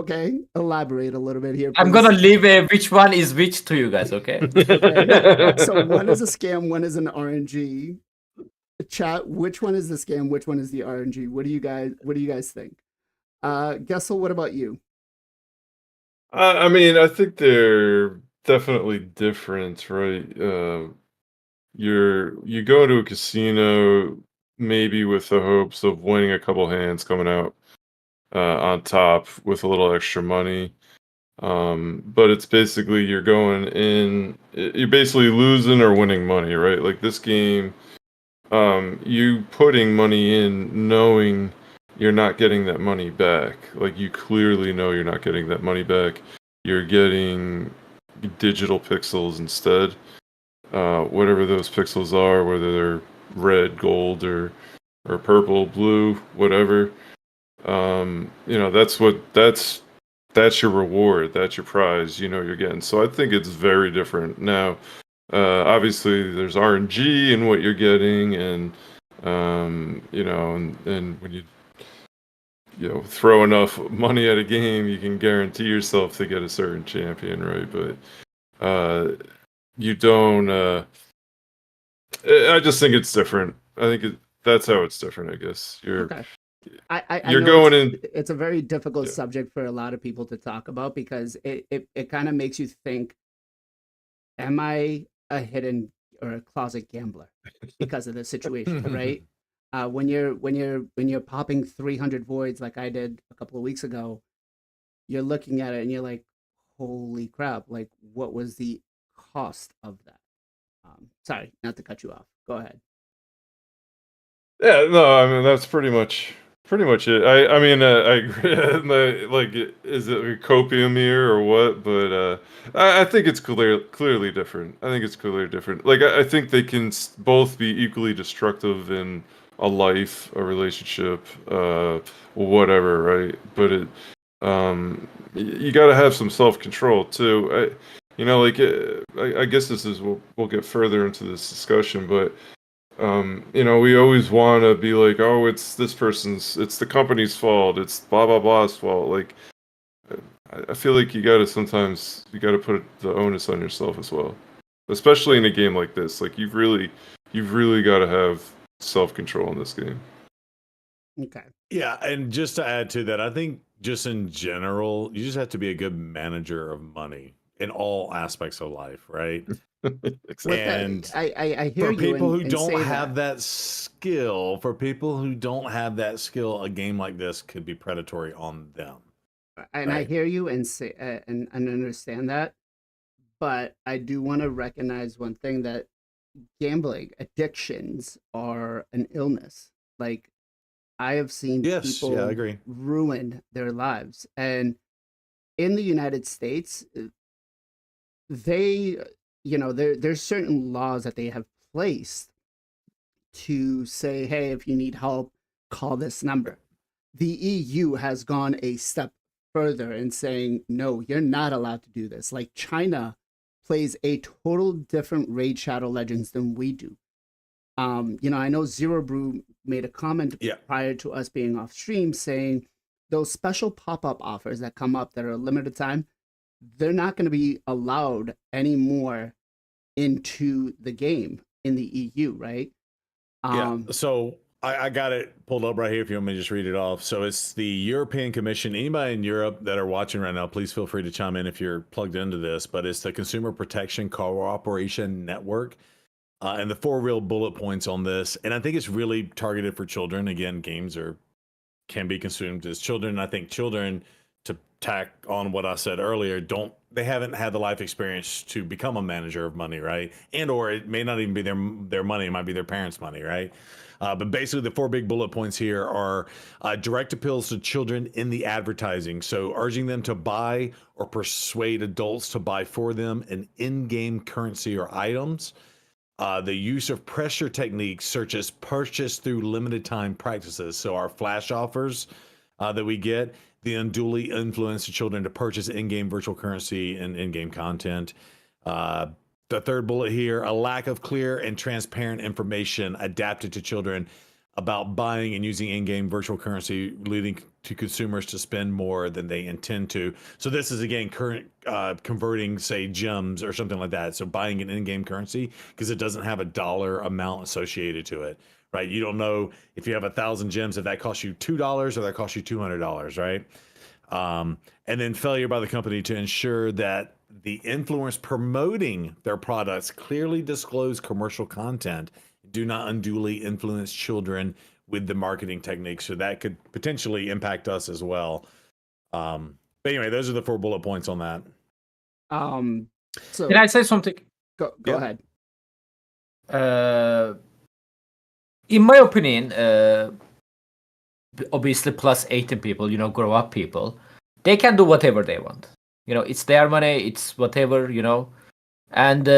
Okay, elaborate a little bit here. I'm please. gonna leave which one is which to you guys, okay? Okay. So one is a scam, one is an RNG. Chat, which one is the scam? Which one is the RNG? What do you guys think? Gessel, what about you? I mean, I think they're definitely different, right? You go to a casino maybe with the hopes of winning a couple hands coming out, on top with a little extra money. But it's basically you're going in, you're basically losing or winning money, right? Like this game, you putting money in knowing you're not getting that money back. Like you clearly know you're not getting that money back. You're getting digital pixels instead. Whatever those pixels are, whether they're red, gold, or purple, blue, whatever. That's your reward. That's your prize. You're getting. So I think it's very different now. Obviously, there's RNG in what you're getting, and and when you throw enough money at a game, you can guarantee yourself to get a certain champion, right? But you don't. I just think it's different. I think that's how it's different. I guess Okay. I you're know going in. it's a very difficult Yeah. subject for a lot of people to talk about because it kind of makes you think, am I a hidden or a closet gambler because of the situation, right? When you're popping 300 voids like I did a couple of weeks ago, you're looking at it and you're like, holy crap, like what was the cost of that? Sorry, not to cut you off. Go ahead. Yeah, no, I mean that's pretty much it. I mean, I agree. Like, is it copium here or what? But I think it's clearly different. I think it's clearly different. Like, I think they can both be equally destructive in a life, a relationship, whatever, right? But you got to have some self-control too. Like, I guess we'll get further into this discussion, but. We always want to be like, oh, it's the company's fault, it's blah blah blah's fault. Like, I feel like you gotta put the onus on yourself as well, especially in a game like this. Like, you've really got to have self-control in this game. Okay. Yeah, and just to add to that, I think just in general, you just have to be a good manager of money in all aspects of life, right? Exactly. With And that, I hear for you people who and don't say have that skill, a game like this could be predatory on them. and I Right. hear you and say and understand that, but I do want to recognize one thing, that gambling addictions are an illness. Like, I have seen Yes, people yeah, I agree. ruin their lives, and in the United States, they, there's certain laws that they have placed to say, hey, if you need help, call this number. The EU has gone a step further in saying, no, you're not allowed to do this. Like, China plays a total different Raid Shadow Legends than we do. I know Zero Brew made a comment Yeah. prior to us being off stream saying those special pop-up offers that come up that are a limited time, they're not going to be allowed anymore into the game in the EU, right? Yeah. So I got it pulled up right here if you want me to just read it off. So it's the European Commission. Anybody in Europe that are watching right now, please feel free to chime in if you're plugged into this. But it's the Consumer Protection Cooperation Network. And the 4 real bullet points on this. And I think it's really targeted for children. Again, games can be consumed as children. I think children, to tack on what I said earlier, they haven't had the life experience to become a manager of money, right? And or it may not even be their money, it might be their parents' money, right? But basically, the 4 big bullet points here are direct appeals to children in the advertising. So urging them to buy or persuade adults to buy for them an in-game currency or items. The use of pressure techniques such as purchase through limited time practices. So our flash offers that we get, the unduly influence to children to purchase in-game virtual currency and in-game content. The 3rd bullet here, a lack of clear and transparent information adapted to children about buying and using in-game virtual currency, leading to consumers to spend more than they intend to. So this is, again, converting, say, gems or something like that. So buying an in-game currency because it doesn't have a dollar amount associated to it, right? You don't know if you have 1,000 gems, if that costs you $2 or that costs you $200, right? And then failure by the company to ensure that the influencers promoting their products clearly disclose commercial content, do not unduly influence children with the marketing techniques, so that could potentially impact us as well. But anyway, those are the 4 bullet points on that. So Can I say something? go Yep. ahead. In my opinion, obviously plus 18 people, grow up people, they can do whatever they want. It's their money, it's whatever, And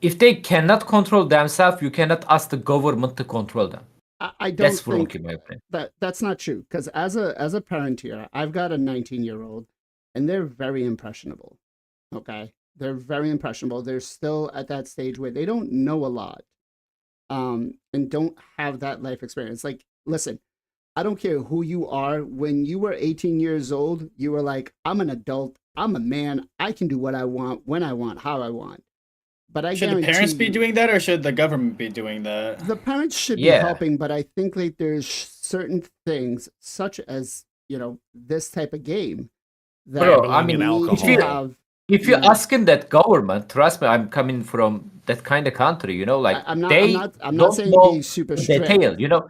if they cannot control themselves, you cannot ask the government to control them. I don't That's wrong think in my opinion. that's not true, because as a parent here, I've got a 19-year-old, and they're very impressionable. Okay, they're very impressionable. They're still at that stage where they don't know a lot, and don't have that life experience. Like, listen, I don't care who you are. When you were 18 years old, you were like, I'm an adult. I'm a man. I can do what I want, when I want, how I want. But I Should the guarantee parents be you- doing that, or should the government be doing that? the parents should be Yeah. helping, but I think like there's certain things, such as this type of game, that Bro, Gambling I mean, and need if to you have. if you're Yeah. asking that government, trust me, I'm coming from that kind of country. Like I'm not. they I'm not don't saying know be super the strict. detail.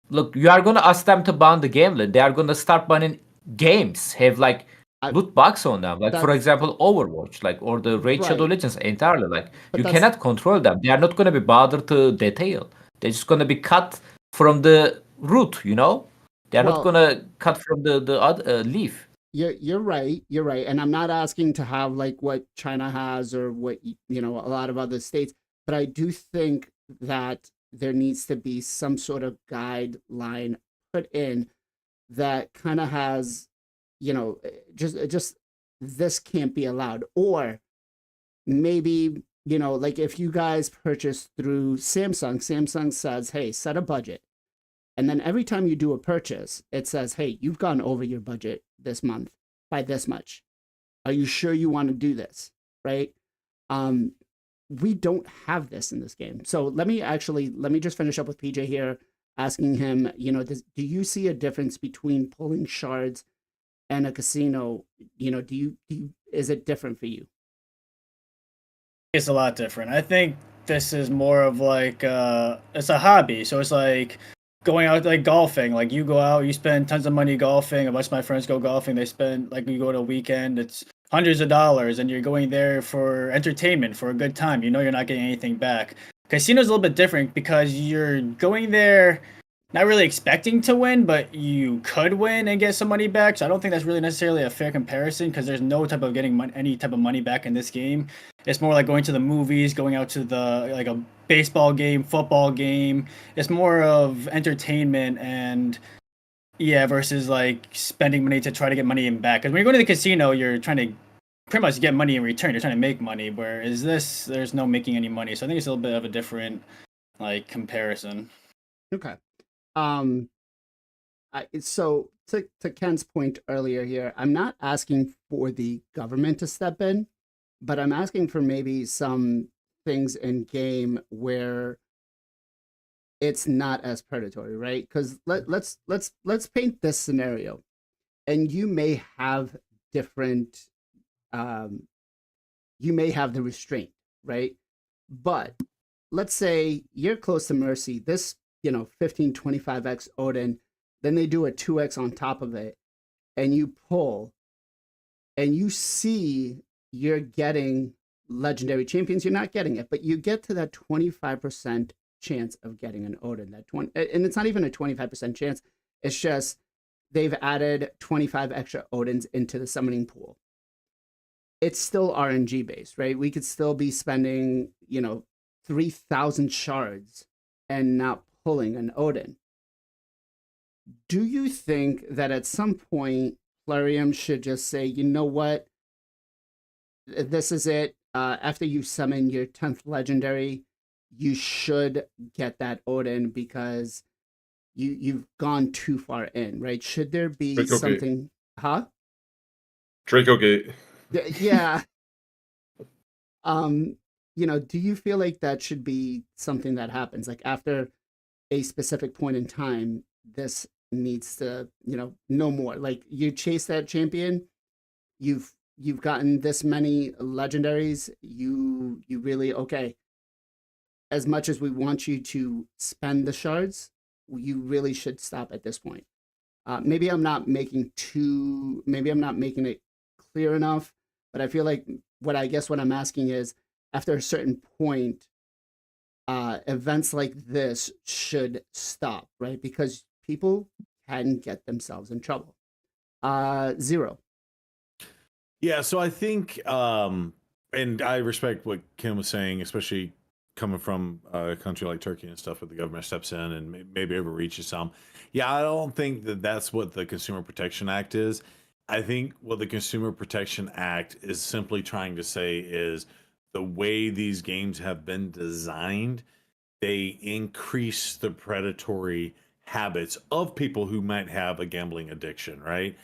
Look, you are gonna ask them to ban the gambling. They are gonna start banning games have like I- loot box on them. Like for that's- example, Overwatch, like or the Raid Shadow Right. Legends entirely. Like But you that's- cannot control them. They are not gonna be bothered to detail. They're just gonna be cut from the root. They are Well- not gonna cut from the other leaf. You're right. You're right. And I'm not asking to have like what China has or what a lot of other states, but I do think that there needs to be some sort of guideline put in that kind of has, just this can't be allowed. Or maybe, like if you guys purchase through Samsung says, hey, set a budget. And then every time you do a purchase, it says, hey, you've gone over your budget this month by this much. Are you sure you want to do this? Right? We don't have this in this game. So let me just finish up with PJ here, asking him, do you see a difference between pulling shards and a casino? Is it different for you? It's a lot different. I think this is more of like it's a hobby. So it's like going out like golfing. Like you go out, you spend tons of money golfing. A bunch of my friends go golfing. They spend like you go to a weekend, it's hundreds of dollars, and you're going there for entertainment, for a good time. You're not getting anything back. Casino's a little bit different because you're going there not really expecting to win, but you could win and get some money back. So I don't think that's really necessarily a fair comparison, because there's no type of getting any type of money back in this game. It's more like going to the movies, going out to like a baseball game, football game. It's more of entertainment and versus like spending money to try to get money in back. Because when you go to the casino, you're trying to pretty much get money in return. You're trying to make money. Whereas this, there's no making any money. So I think it's a little bit of a different like comparison. Okay. So to Ken's point earlier here, I'm not asking for the government to step in, but I'm asking for maybe some things in game where it's not as predatory, right? Because let's paint this scenario, and you may have different, you may have the restraint, right? But let's say you're close to Mercy. This 15, 25x Odin, then they do a 2x on top of it, and you pull, and you see you're getting legendary champions. You're not getting it, but you get to that 25% chance of getting an Odin. That 20, and it's not even a 25% chance. It's just they've added 25 extra Odins into the summoning pool. It's still RNG based, right? We could still be spending 3,000 shards and not pulling an Odin. Do you think that at some point Plarium should just say, you know what, this is it, after you summon your 10th legendary, you should get that Odin because you've gone too far in, right? Should there be Draco something Gate. Huh? Draco Gate. Yeah. Do you feel like that should be something that happens? Like after a specific point in time, this needs to, no more. Like you chase that champion, you've gotten this many legendaries, you really, okay, as much as we want you to spend the shards, you really should stop at this point. Maybe I'm not making it clear enough, but I feel like what I'm asking is, after a certain point, events like this should stop, right? Because people can get themselves in trouble. Zero. Yeah, so I think, and I respect what Kim was saying, especially coming from a country like Turkey and stuff, where the government steps in and maybe overreaches some. Yeah, I don't think that that's what the Consumer Protection Act is. I think what the Consumer Protection Act is simply trying to say is the way these games have been designed, they increase the predatory habits of people who might have a gambling addiction, right?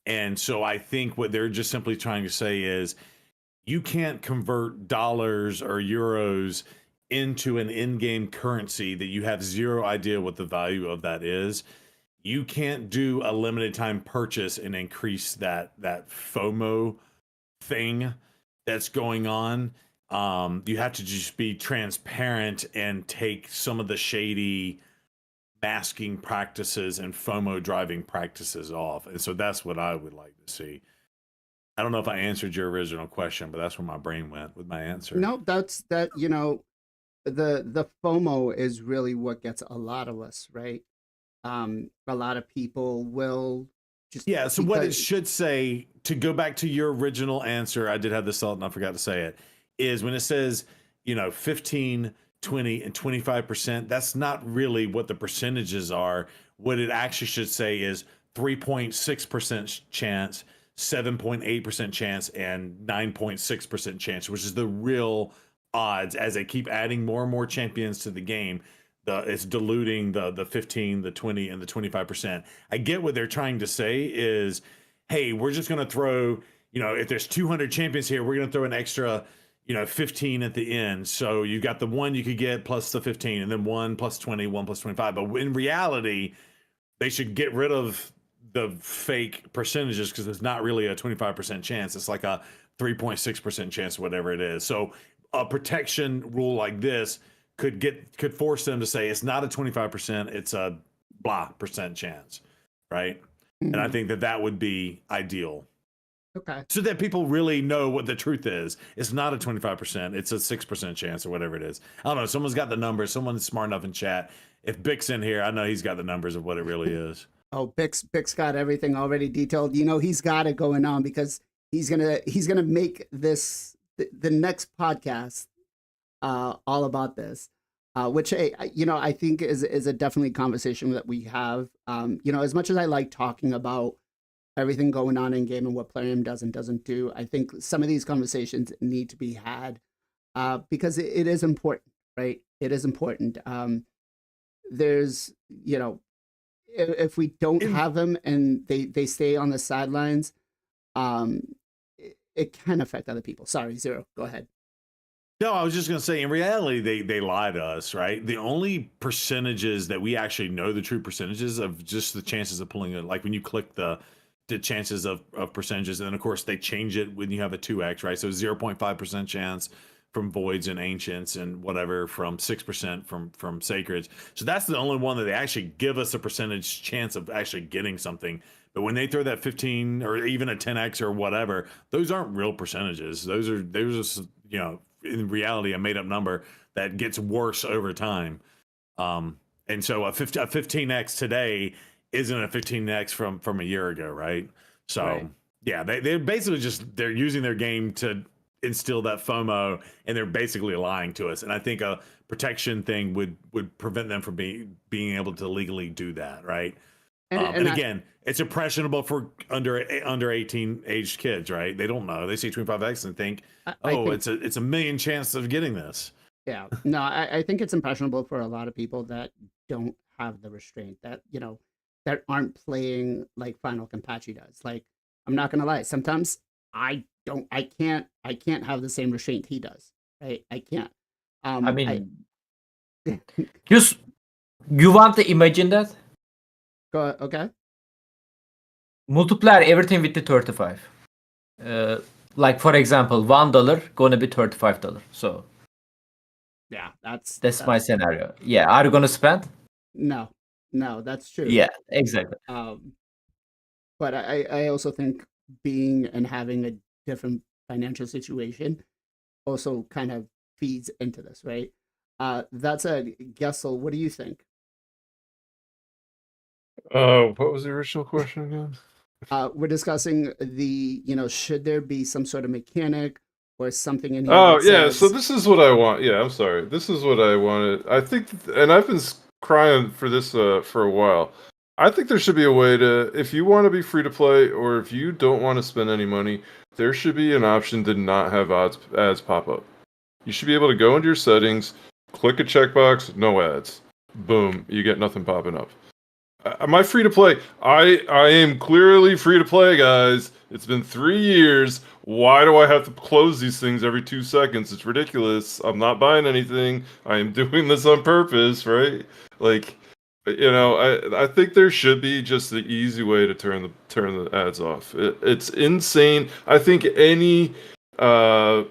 And so I think what they're just simply trying to say is you can't convert dollars or euros into an in-game currency that you have zero idea what the value of that is. You can't do a limited time purchase and increase that FOMO thing that's going on. You have to just be transparent and take some of the shady masking practices and FOMO driving practices off. And so that's what I would like to see. I don't know if I answered your original question, but that's where my brain went with my answer. No, the FOMO is really what gets a lot of us, right? A lot of people will just So what it should say, to go back to your original answer, I did have this thought and I forgot to say it, is when it says 15, 20, and 25%, that's not really what the percentages are. What it actually should say is 3.6% chance, 7.8% chance, and 9.6% chance, which is the real odds. As they keep adding more and more champions to the game, it's diluting the 15, the 20, and the 25%. I get what they're trying to say is, hey, we're just going to throw, if there's 200 champions here, we're going to throw an extra 15 at the end. So you got the one you could get plus the 15, and then 1 plus 20, 1 plus 25. But in reality, they should get rid of the fake percentages, because it's not really a 25% chance. It's like a 3.6% chance, whatever it is. So a protection rule like this could force them to say it's not a 25%, it's a blah percent chance, right? Mm-hmm. And I think that would be ideal. Okay. So that people really know what the truth is. It's not a 25%, it's a 6% chance or whatever it is. I don't know. Someone's got the numbers. Someone's smart enough in chat. If Bick's in here, I know he's got the numbers of what it really is. Oh, Bick's got everything already detailed. He's got it going on, because he's gonna make this the next podcast all about this, which I think is a definitely conversation that we have. As much as I like talking about everything going on in game and what Plarium does and doesn't do, I think some of these conversations need to be had, because it is important, right? It is important. There's, if we don't have them and they stay on the sidelines, it can affect other people. Sorry, Zero, go ahead. No, I was just going to say, in reality, they lie to us, right? The only percentages that we actually know, the true percentages of just the chances of pulling it, like when you click the chances of percentages, and then of course they change it when you have a 2x, right? So 0.5% chance from voids and ancients, and whatever from 6% from sacreds. So that's the only one that they actually give us a percentage chance of actually getting something. But when they throw that 15 or even a 10x or whatever, those aren't real percentages. Those are just, in reality, a made up number that gets worse over time. And so a 15x today isn't a 15x from a year ago, right? So right. Yeah, they're basically they're using their game to instill that FOMO, and they're basically lying to us. And I think a protection thing would prevent them from being able to legally do that, right? And again, it's impressionable for under 18 aged kids, right? They don't know. They see 25x and think, it's a million chance of getting this. Yeah, no, I think it's impressionable for a lot of people that don't have the restraint, that that aren't playing like Final Campachi does. Like, I'm not gonna lie, sometimes I can't have the same restraint he does. Right? I can't. You want to imagine that? Go okay. Multiply everything with the 35. Like for example, $1 gonna be $35. So yeah, that's my scenario. Yeah, are you gonna spend? No. No, that's true. Yeah, exactly. But I also think being and having a different financial situation also kind of feeds into this, right? That said, Gessel, what do you think? What was the original question again? We're discussing should there be some sort of mechanic or something in here Oh that yeah, so says, this is what I want. Yeah, I'm sorry. This is what I wanted. I think, and I've been crying for this for a while. I think there should be a way to, if you want to be free to play, or if you don't want to spend any money, there should be an option to not have ads pop up. You should be able to go into your settings, click a checkbox, no ads. Boom, you get nothing popping up. Am I free to play? I am clearly free to play, guys. It's been 3 years. Why do I have to close these things every 2 seconds? It's ridiculous. I'm not buying anything. I am doing this on purpose, right? Like, I think there should be just the easy way to turn the ads off. It's insane. I think any dare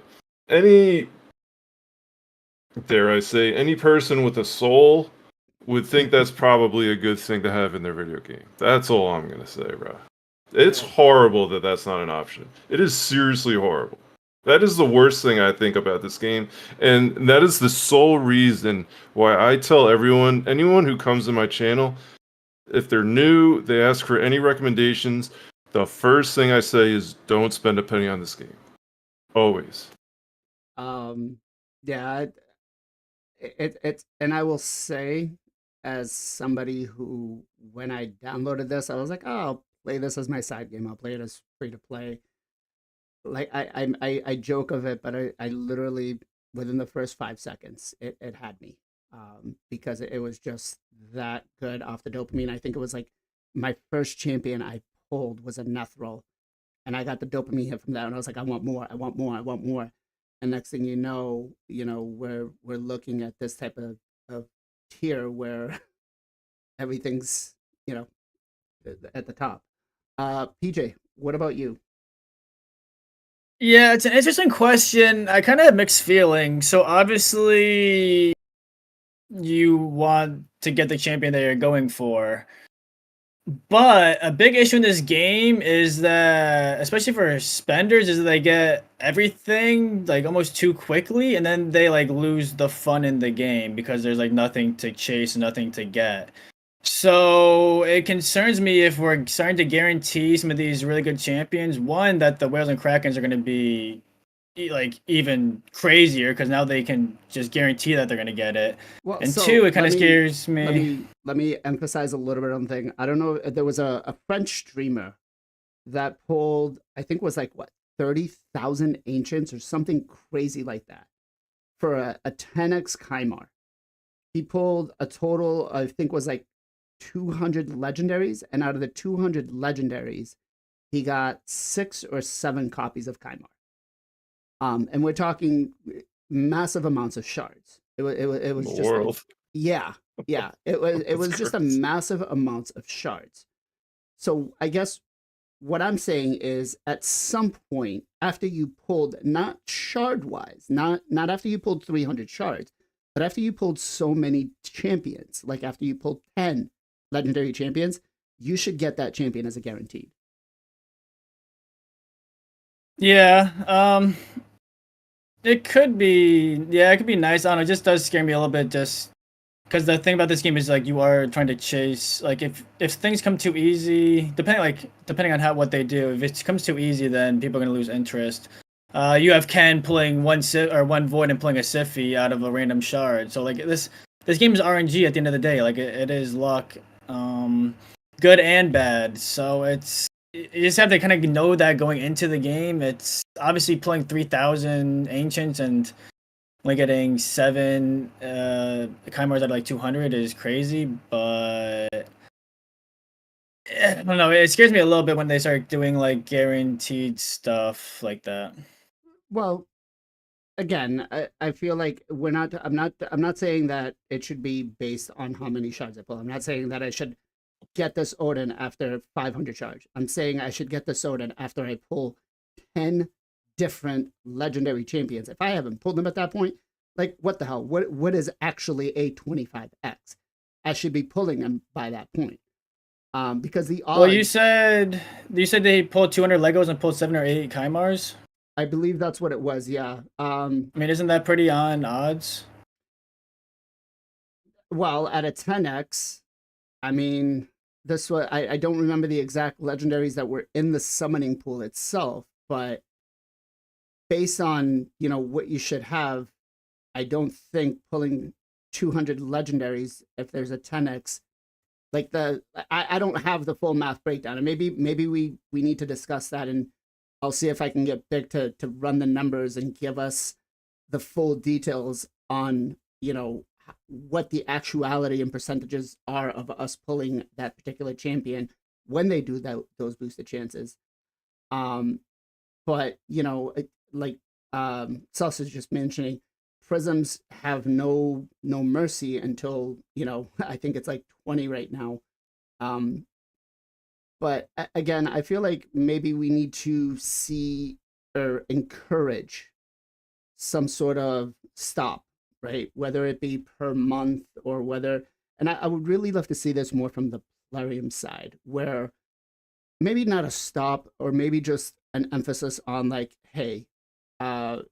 I say any person with a soul would think that's probably a good thing to have in their video game. That's all I'm gonna say, bro. It's horrible that that's not an option. It is seriously horrible. That is the worst thing I think about this game, and that is the sole reason why I tell anyone who comes to my channel, if they're new, they ask for any recommendations, the first thing I say is don't spend a penny on this game. Always. yeah, it's and I will say, as somebody who, when I downloaded this, I was like, oh, I'll play this as my side game. I'll play it as free to play. Like I joke of it, but I literally within the first 5 seconds it had me, because it was just that good off the dopamine. I think it was like my first champion I pulled was a Nethril, and I got the dopamine hit from that, and I was like, I want more, I want more, I want more. And next thing we're looking at this type of tier where everything's at the top. PJ, what about you? Yeah, it's an interesting question. I kind of have mixed feelings. So obviously, you want to get the champion that you're going for. But a big issue in this game is that, especially for spenders, is that they get everything like almost too quickly, and then they like lose the fun in the game because there's like nothing to chase, nothing to get. So it concerns me if we're starting to guarantee some of these really good champions. One, that the whales and krakens are going to be like even crazier because now they can just guarantee that they're going to get it. Well, And so two, it kind let of me scares let me. me emphasize a little bit on the thing. I don't know. There was a French streamer that pulled, I think, was like what 30,000 ancients or something crazy like that for a 10x Kymar. He pulled a total, I think, was like 200 legendaries, and out of the 200 legendaries, he got 6 or 7 copies of Kymar. And we're talking massive amounts of shards. It was The just world. like, yeah. It was just a crazy. massive amounts of shards. So I guess what I'm saying is, at some point after you pulled, not shard wise, not after you pulled 300 shards, but after you pulled so many champions, like after you pulled 10 legendary champions, you should get that champion as a guaranteed. Yeah, it could be. Yeah, it could be nice. I don't know. It just does scare me a little bit, just because the thing about this game is like you are trying to chase. Like if things come too easy, depending on what they do, if it comes too easy, then people are gonna lose interest. You have Ken pulling one void and pulling a Siphi out of a random shard. So like this game is RNG at the end of the day. Like it is luck, good and bad. So you just have to kind of know that going into the game. It's obviously pulling 3,000 ancients and only getting 7 Kymars out of like 200 is crazy, but I don't know. It scares me a little bit when they start doing like guaranteed stuff like that. Well, again, I feel like I'm not saying that it should be based on how many shards I pull. I'm not saying that I should get this Odin after 500 shards. I'm saying I should get this Odin after I pull 10 different legendary champions. If I haven't pulled them at that point, like what the hell? What is actually a 25x? I should be pulling him by that point. Because the odds, Well, you said they pulled 200 Legos and pulled 7 or 8 Kaimars. I believe that's what it was. Yeah. I mean, isn't that pretty on odds? Well, at a 10x, I mean, this was I don't remember the exact legendaries that were in the summoning pool itself, but based on what you should have, I don't think pulling 200 legendaries if there's a 10x, like I don't have the full math breakdown, and maybe we need to discuss that, and I'll see if I can get Big to run the numbers and give us the full details on what the actuality and percentages are of us pulling that particular champion when they do those boosted chances. But like Sus is just mentioning, prisms have no mercy until I think it's like 20 right now. But again, I feel like maybe we need to see or encourage some sort of stop, right? Whether it be per month or whether, and I would really love to see this more from the Plarium side, where maybe not a stop, or maybe just an emphasis on like, hey,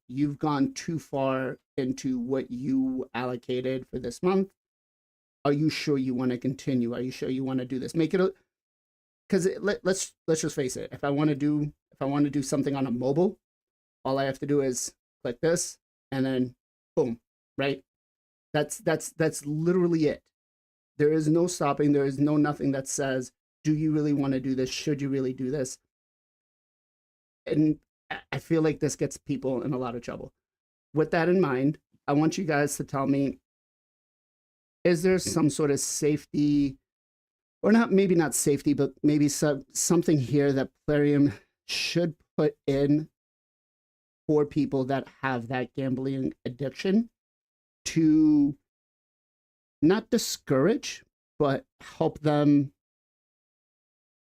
you've gone too far into what you allocated for this month. Are you sure you want to continue? Are you sure you want to do this? Make it because let's just face it. If I want to do something on a mobile, all I have to do is click this and then boom, right? That's literally it. There is no stopping. There is no nothing that says, do you really want to do this? Should you really do this? And I feel like this gets people in a lot of trouble. With that in mind, I want you guys to tell me, is there some sort of safety, or maybe not safety, but maybe something here that Plarium should put in for people that have that gambling addiction to not discourage, but help them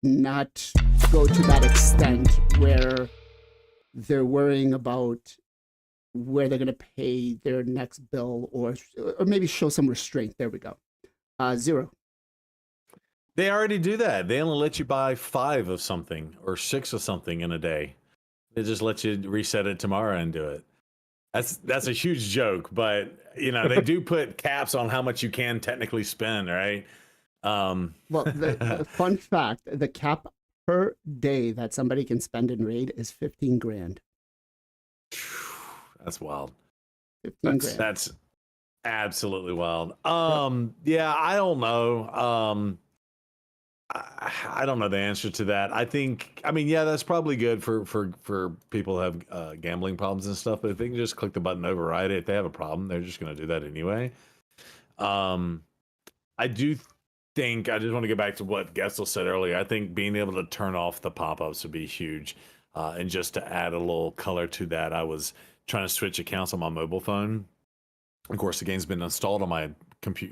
not go to that extent where they're worrying about where they're going to pay their next bill, or maybe show some restraint. There we go. Zero. They already do that. They only let you buy 5 of something or 6 of something in a day. They just let you reset it tomorrow and do it. That's a huge joke, but they do put caps on how much you can technically spend, right? Well, the fun fact: the cap per day that somebody can spend in raid is 15 grand. That's wild. 15 grand. That's absolutely wild. Yeah, I don't know. I don't know the answer to that. I mean, yeah, that's probably good for people who have gambling problems and stuff. But if they can just click the button, override it, if they have a problem, they're just going to do that anyway. I do think, I just want to get back to what Gessel said earlier. I think being able to turn off the pop-ups would be huge. And just to add a little color to that, I was trying to switch accounts on my mobile phone. Of course, the game's been installed on my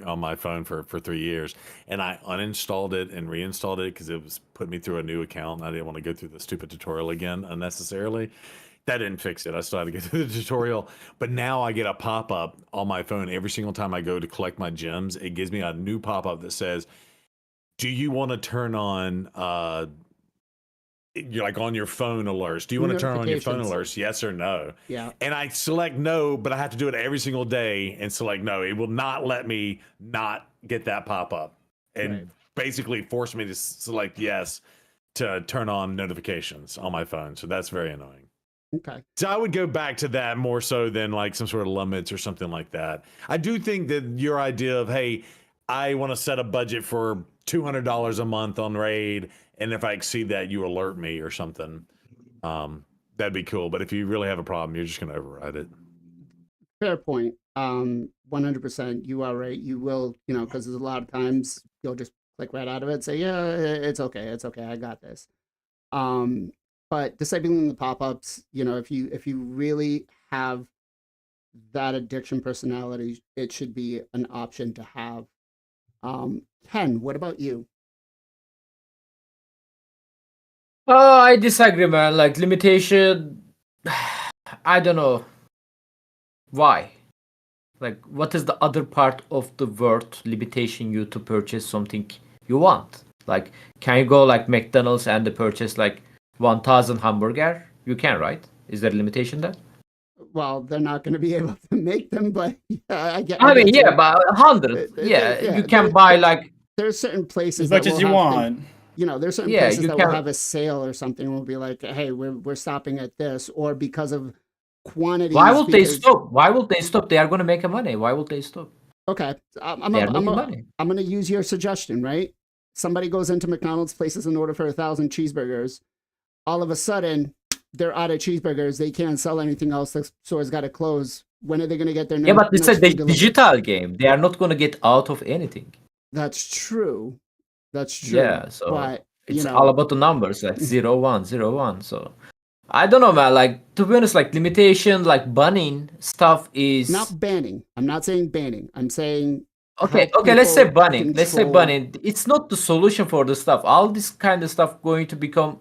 on my phone for 3 years, and I uninstalled it and reinstalled it because it was putting me through a new account, and I didn't want to go through the stupid tutorial again unnecessarily. That didn't fix it. I still had to go through the tutorial, but now I get a pop-up on my phone every single time I go to collect my gems. It gives me a new pop-up that says, do you want to turn on you're like on your phone alerts? Do you want to turn on your phone alerts? Yes or no? Yeah. And I select no, but I have to do it every single day and select no. It will not let me not get that pop up, and basically force me to select yes to turn on notifications on my phone. So that's very annoying. Okay. So I would go back to that more so than like some sort of limits or something like that. I do think that your idea of, hey, I want to set a budget for $200 a month on raid, and if I exceed that, you alert me or something. That'd be cool. But if you really have a problem, you're just going to override it. Fair point. 100%. You are right. You will, because there's a lot of times you'll just click right out of it and say, yeah, it's okay. It's okay. I got this. But disabling the pop-ups, if you really have that addiction personality, it should be an option to have. Ken, what about you? I disagree, man. Like, limitation, I don't know why. Like, what is the other part of the world limitation you to purchase something you want? Like, can you go like McDonald's and purchase like 1,000 hamburger? You can, right? Is there a limitation there? Well, they're not going to be able to make them, but yeah, I I mean, get yeah, you. but 100. Yeah, Yeah, you can buy like, there's certain places As much that as will you have want. there's certain yeah, places you that will can. have a sale or something. Will be like, hey, we're stopping at this, or because of quantities. Why would they because stop? Why would they stop? They are going to make money. Why would they stop? okay, They are making money. I'm gonna use your suggestion, right? Somebody goes into McDonald's, places an order for 1,000 cheeseburgers. All of a sudden, they're out of cheeseburgers. They can't sell anything else. The store's got to close. When are they going to get their Yeah, but it's next a food delivered? digital game. They are not going to get out of anything. That's true. That's true. Yeah, so but it's all about the numbers, like 0, 1, 0, 1. So I don't know, man. Like, to be honest, like limitation, like banning stuff is not banning. I'm not saying banning. I'm saying okay. how Okay, let's say people banning. Let's say control- banning. It's not the solution for the stuff. All this kind of stuff going to become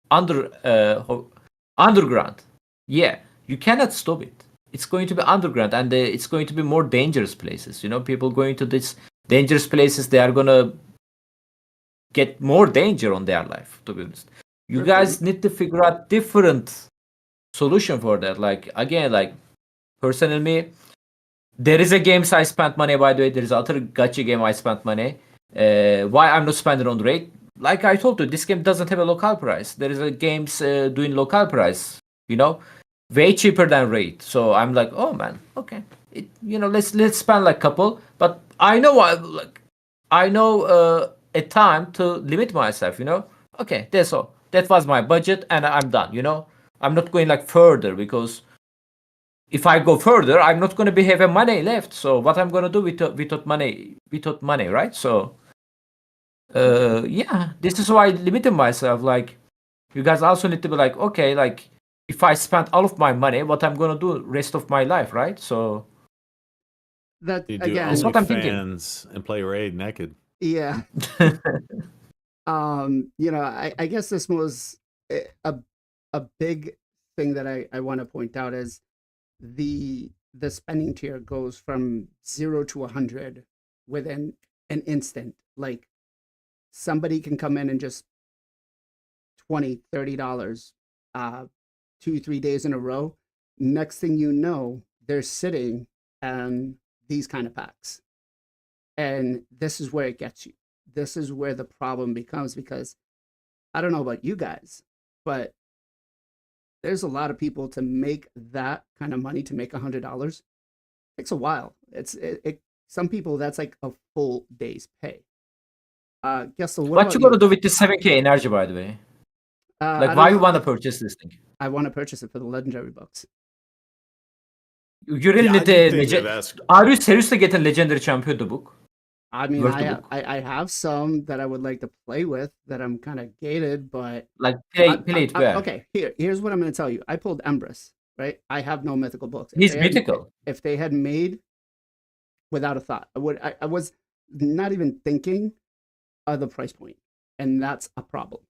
underground. Yeah, you cannot stop it. It's going to be underground, and it's going to be more dangerous places. You know, people going to these dangerous places, they are gonna get more danger on their life. To be honest, you guys need to figure out different solution for that. Like, again, like personally, me, there is a games I spent money. By the way, there is other gacha game I spent money. Why I'm not spending on Raid? Like I told you, this game doesn't have a local price. There is a games doing local price. You know, way cheaper than Raid. So I'm like, oh man, okay. Let's spend like couple. But I know a time to limit myself. You know, okay, that's all. That was my budget, and I'm done. You know, I'm not going like further because if I go further, I'm not going to have a money left. So what I'm going to do without money, right? So yeah, this is why I limited myself. Like, you guys also need to be like, okay, like if I spend all of my money, what I'm going to do rest of my life, right? So that You do again. That's what I'm thinking. OnlyFans and play Raid naked. Yeah. I guess this was a big thing that I want to point out is the spending tier goes from 0 to 100 within an instant. Like, somebody can come in and just $20-$30 2-3 days in a row. Next thing you know, they're sitting on these kind of packs, and this is where it gets you. This is where the problem becomes, because I don't know about you guys, but there's a lot of people to make that kind of money, to make $100. Takes a while. Some people, that's like a full day's pay. Gessel, what you gonna do with this 7K energy, by the way? Like, why you wanna purchase this thing? I want to purchase it for the legendary books. You really I need do a think that legend. that's- Are you seriously getting legendary champion the book? I mean, Where's I the have, book? I have some that I would like to play with that I'm kind of gated, but Like, play it where? okay, here's what I'm going to tell you. I pulled Empress, right? I have no mythical books. He's mythical. If they had made, without a thought, I was not even thinking of the price point, and that's a problem.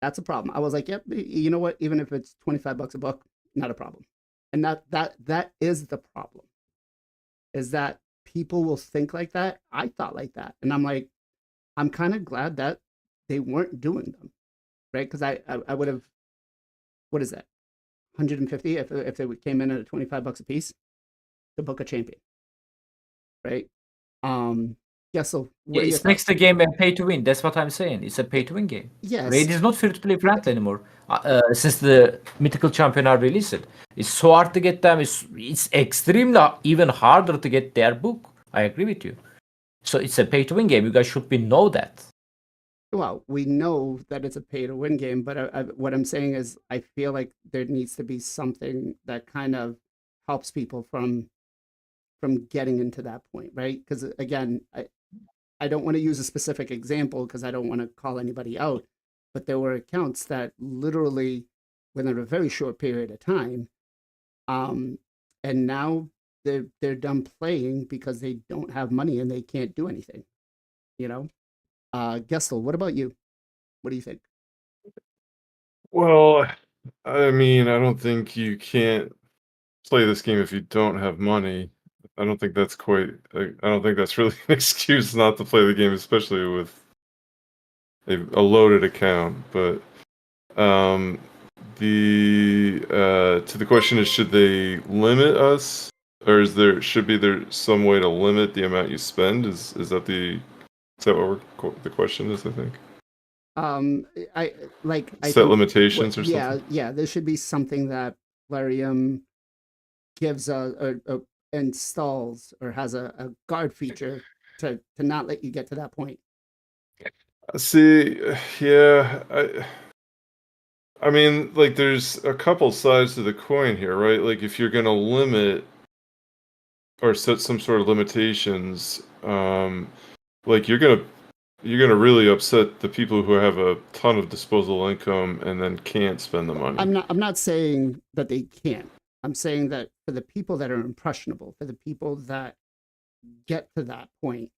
That's a problem. I was like, yep, you know what? Even if it's $25 a book, not a problem. And that is the problem. Is that people will think like that. I thought like that, and I'm like, I'm kind of glad that they weren't doing them, right? Because I would have, what is that, 150 if they came in at $25 a piece to book a champion, right? Yeah. So Yeah, it makes the game a pay to win. That's what I'm saying. It's a pay to win game. Yes. Raid is not free to play friendly anymore. Since the mythical champion are released, it's so hard to get them. It's extremely even harder to get their book. I agree with you. So it's a pay to win game. You guys should know that. Well, we know that it's a pay to win game, but what I'm saying is I feel like there needs to be something that kind of helps people from getting into that point, right? Because again, I don't want to use a specific example because I don't want to call anybody out, but there were accounts that literally within a very short period of time, and now they're done playing because they don't have money and they can't do anything, you know. Gessel, what about you? What do you think? Well, I mean, I don't think you can't play this game if you don't have money. I don't think that's quite. I don't think that's really an excuse not to play the game, especially with a loaded account. But to the question is, should they limit us, or should there some way to limit the amount you spend? Is that what the question is? I think. I like I Set think limitations or yeah, something. yeah, there should be something that Plarium gives a installs or has a guard feature to not let you get to that point. See, yeah, I mean, like, there's a couple sides to the coin here, right? Like, if you're gonna limit or set some sort of limitations, like you're gonna really upset the people who have a ton of disposable income and then can't spend the money. I'm not saying that they can't. I'm saying that for the people that are impressionable, for the people that get to that point,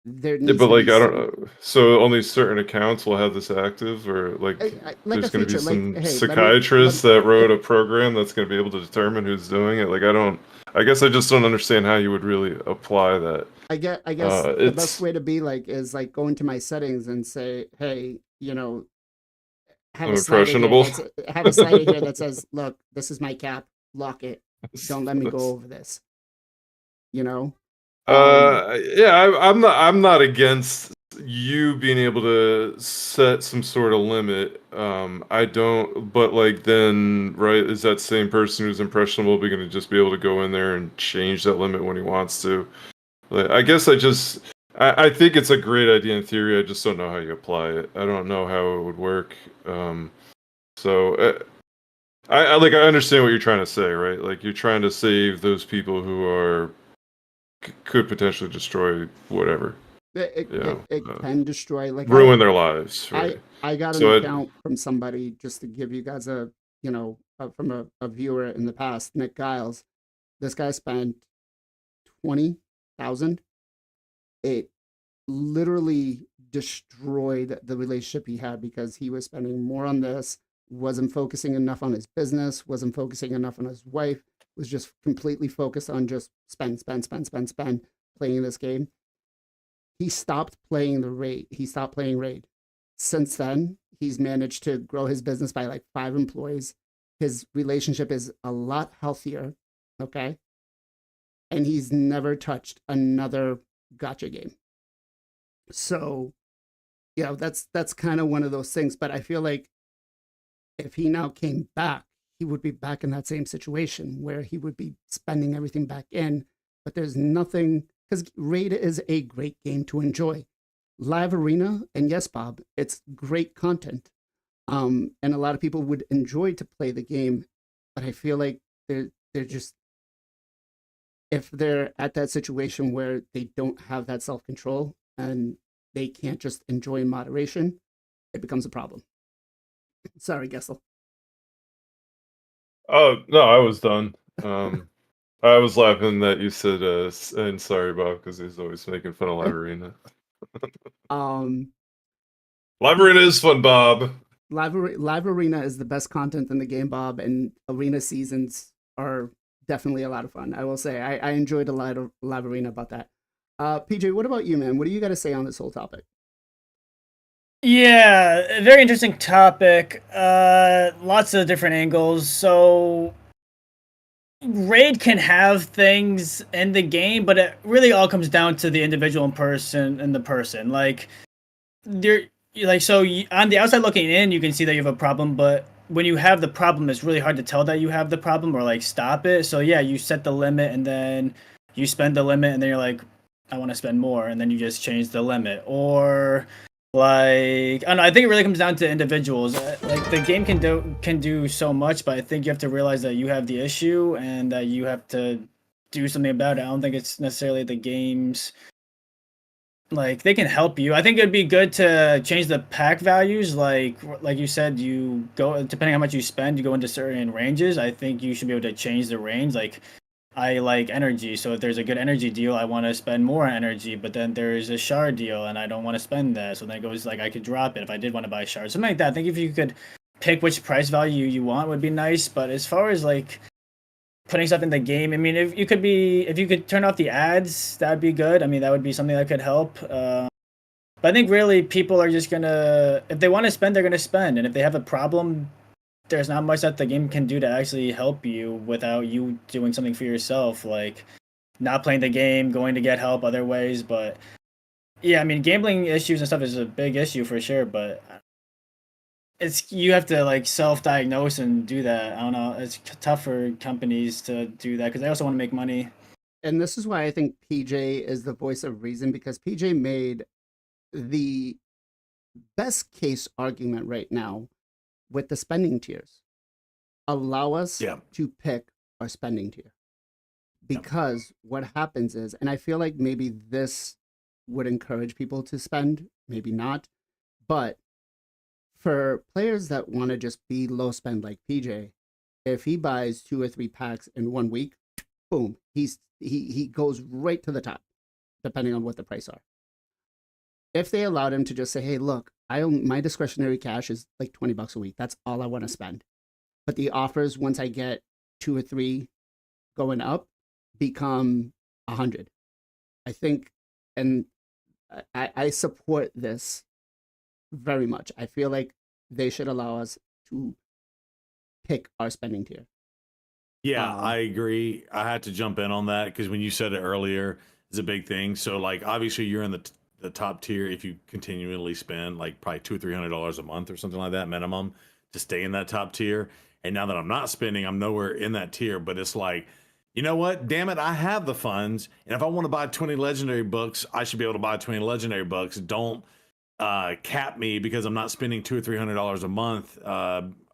there Yeah, needs but to like be I don't know. So only certain accounts will have this active, or like like there's a going to be feature. Like, some hey, psychiatrist that wrote a program that's going to be able to determine who's doing it. Like I don't. I guess I just don't understand how you would really apply that. I guess the best It's way to be like is like go into my settings and say, hey, have I'm a slider here impressionable. that says, look, this is my cap, lock it. Don't let me go over this. You know? Yeah, I'm not against you being able to set some sort of limit. I don't, but like then, right, is that same person who's impressionable be going to just be able to go in there and change that limit when he wants to? Like, I guess I think it's a great idea in theory. I just don't know how you apply it. I don't know how it would work. So I like I understand what you're trying to say, right? Like you're trying to save those people who are could potentially destroy whatever, It can destroy, like, ruin their lives, right? I got an So account from somebody, just to give you guys from a viewer in the past, Nick Giles. This guy spent 20,000. It literally destroyed the relationship he had because he was spending more on this, wasn't focusing enough on his business, wasn't focusing enough on his wife, was just completely focused on just spend, playing this game. He stopped playing Raid. He stopped playing Raid. Since then, he's managed to grow his business by like 5 employees. His relationship is a lot healthier, okay? And he's never touched another gacha game. So, that's kind of one of those things. But I feel like if he now came back, he would be back in that same situation where he would be spending everything back in. But there's nothing, because Raid is a great game to enjoy. Live Arena, and yes, Bob, it's great content. And a lot of people would enjoy to play the game, but I feel like they're just, if they're at that situation where they don't have that self-control and they can't just enjoy in moderation, it becomes a problem. Sorry, Gessel. Oh no, I was done. I was laughing that you said and sorry, Bob, because he's always making fun of Live Arena. Um, Live Arena is fun, Bob. Live Arena is the best content in the game, Bob, and Arena seasons are definitely a lot of fun. I will say I enjoyed a lot of Live Arena about that. PJ, what about you, man? What do you got to say on this whole topic? Yeah, a very interesting topic. Lots of different angles. So Raid can have things in the game, but it really all comes down to the individual person and the person. Like on the outside looking in, you can see that you have a problem, but when you have the problem, it's really hard to tell that you have the problem or like stop it. So yeah, you set the limit and then you spend the limit and then you're like, I want to spend more, and then you just change the limit. Or like, I don't know, I think it really comes down to individuals. Like the game can do so much, but I think you have to realize that you have the issue and that you have to do something about it. I don't think it's necessarily the game's, like, they can help you. I think it'd be good to change the pack values. Like you said, you go, depending on how much you spend, you go into certain ranges. I think you should be able to change the range. Like, I like energy, so if there's a good energy deal, I want to spend more energy, but then there's a shard deal and I don't want to spend that, so then it goes like I could drop it if I did want to buy shards, something like that. I think if you could pick which price value you want would be nice. But as far as like putting stuff in the game. I mean, if you could turn off the ads, that'd be good. I mean, that would be something that could help. But I think really people are just gonna, if they want to spend, they're gonna spend, and if they have a problem, there's not much that the game can do to actually help you without you doing something for yourself, like not playing the game, going to get help other ways. But yeah, I mean, gambling issues and stuff is a big issue for sure, but you have to like self-diagnose and do that. I don't know. It's tough for companies to do that because they also want to make money. And this is why I think PJ is the voice of reason, because PJ made the best case argument right now with the spending tiers. Allow us to pick our spending tier. Because what happens is, and I feel like maybe this would encourage people to spend, maybe not, but for players that want to just be low spend like PJ, if he buys 2 or 3 packs in 1 week, boom, he goes right to the top, depending on what the price are. If they allowed him to just say, hey, look, my discretionary cash is like $20 a week. That's all I want to spend. But the offers, once I get 2 or 3 going up, become 100. I think, and I support this very much. I feel like they should allow us to pick our spending tier. Yeah, I agree. I had to jump in on that because when you said it earlier, it's a big thing. So, like, obviously, you're in the top tier if you continually spend like probably $200 or $300 a month or something like that minimum to stay in that top tier. And now that I'm not spending, I'm nowhere in that tier. But it's like, you know what? Damn it, I have the funds, and if I want to buy 20 legendary books, I should be able to buy 20 legendary books. Don't cap me because I'm not spending $200 or $300 a month,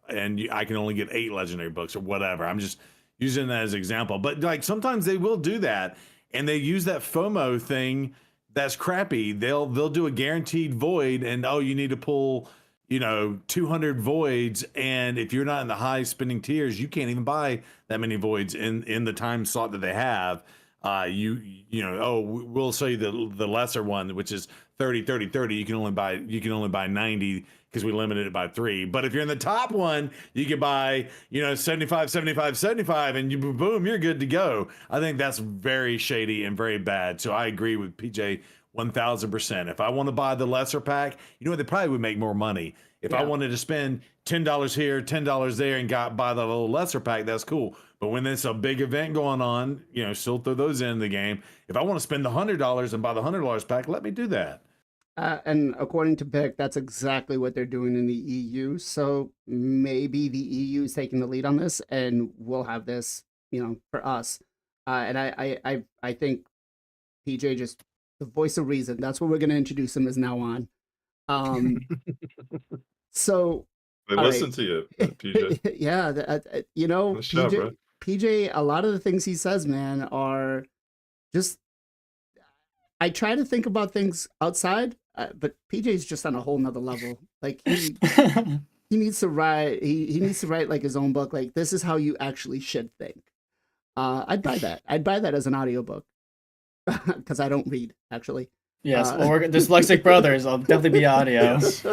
and I can only get 8 legendary books or whatever. I'm just using that as an example. But like sometimes they will do that, and they use that FOMO thing. That's crappy. They'll do a guaranteed void, and you need to pull 200 voids, and if you're not in the high spending tiers, you can't even buy that many voids in the time slot that they have. We'll show you the lesser one, which is 30 30 30. You can only buy 90 because we limited it by 3. But if you're in the top one, you can buy 75 75 75, and boom, you're good to go. I think that's very shady and very bad. So I agree with PJ 1000%. If I want to buy the lesser pack, they probably would make more money. If I wanted to spend $10 here, $10 there, and buy the little lesser pack, that's cool. But when there's a big event going on, still throw those in the game. If I want to spend the $100 and buy the $100 pack, let me do that. And according to Pick, that's exactly what they're doing in the EU. So maybe the EU is taking the lead on this, and we'll have this, for us. And I think PJ just the voice of reason. That's what we're going to introduce him as now on. So they listen to you, PJ. Yeah, Nice job, bro. PJ, a lot of the things he says, man, are just. I try to think about things outside, but PJ's just on a whole nother level. Like he needs to write. He needs to write like his own book. Like, this is how you actually should think. I'd buy that. I'd buy that as an audiobook because I don't read actually. Yes, well, we're dyslexic brothers. I'll definitely be audio. Yes.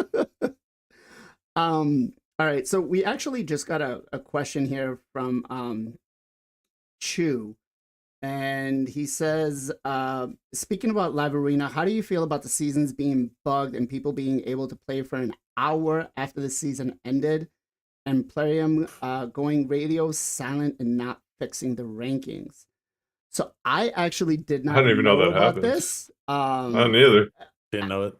All right, so we actually just got a question here from Chu, and he says, speaking about Live Arena, how do you feel about the seasons being bugged and people being able to play for an hour after the season ended, and Plarium going radio silent and not fixing the rankings? So I actually did not. I didn't even know that about happened. This. I didn't either. Didn't know it.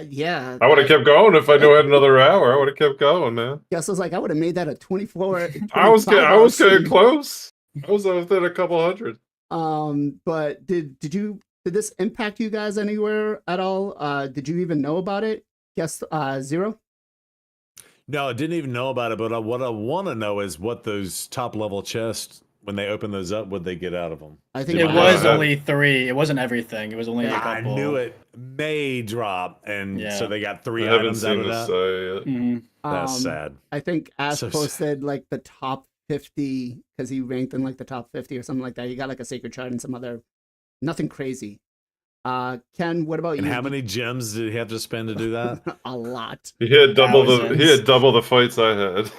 Yeah, I would have kept going if I knew I had another hour. I would have kept going, man. Guess I was like, I would have made that a 24. I was getting stream. close. I was within a couple hundred. But did this impact you guys anywhere at all? Did you even know about it? Guess Zero. No, I didn't even know about it. But what I want to know is what those top level chests, when they open those up, would they get out of them? I think It was only 3. It wasn't everything. It was only a couple. I knew it may drop, and so they got 3 I haven't items out seen of the that. site yet. Mm-hmm. That's sad. I think Ash So posted like the top 50 because he ranked in like the top 50 or something like that. He got like a sacred chart and some other, nothing crazy. Ken, what about And you? how many gems did he have to spend to do that? A lot. He had double Thousands. he had double the fights I had.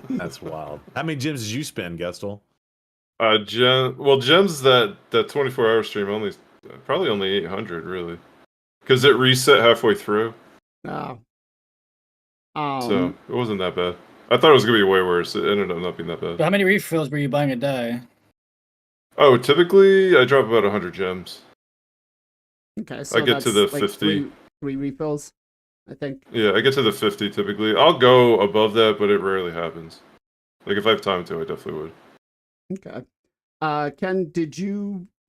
That's wild. How many gems did you spend, Gestel? Gems that 24-hour stream probably only 800 really, because it reset halfway through, Oh. so it wasn't that bad. I thought it was gonna be way worse. It ended up not being that But bad. how many refills were you buying a day? Oh, typically I drop about 100 gems. Okay, so I get to that's the like 50. three refills, I think. Yeah, I get to the 50 typically. I'll go above that, but it rarely happens. Like if I have time to, I definitely would. Okay. Ken,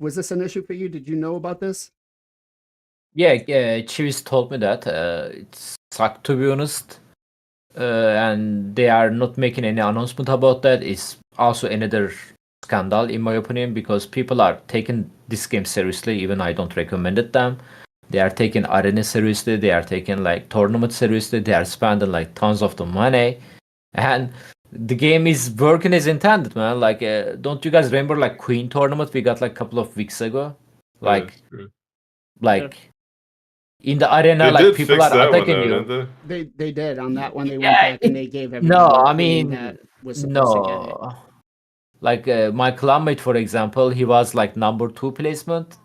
was this an issue for you? Did you know about this? Yeah, Chivis told me that it sucked, to be honest, and they are not making any announcement about that. It's also another scandal, in my opinion, because people are taking this game seriously. Even I don't recommend it them. They are taking arena seriously. They are taking like tournament seriously. They are spending like tons of the money, and the game is working as intended, man. Like, don't you guys remember like Queen tournament we got like a couple of weeks ago? Like, Yeah. like in the arena, They like did people fix are that one attacking though, you. didn't they? They did on that one. They went Yeah, back and they gave no, everyone the I queen mean, that was supposed to get it. no. Like my clubmate, for example, he was like number 2 placement.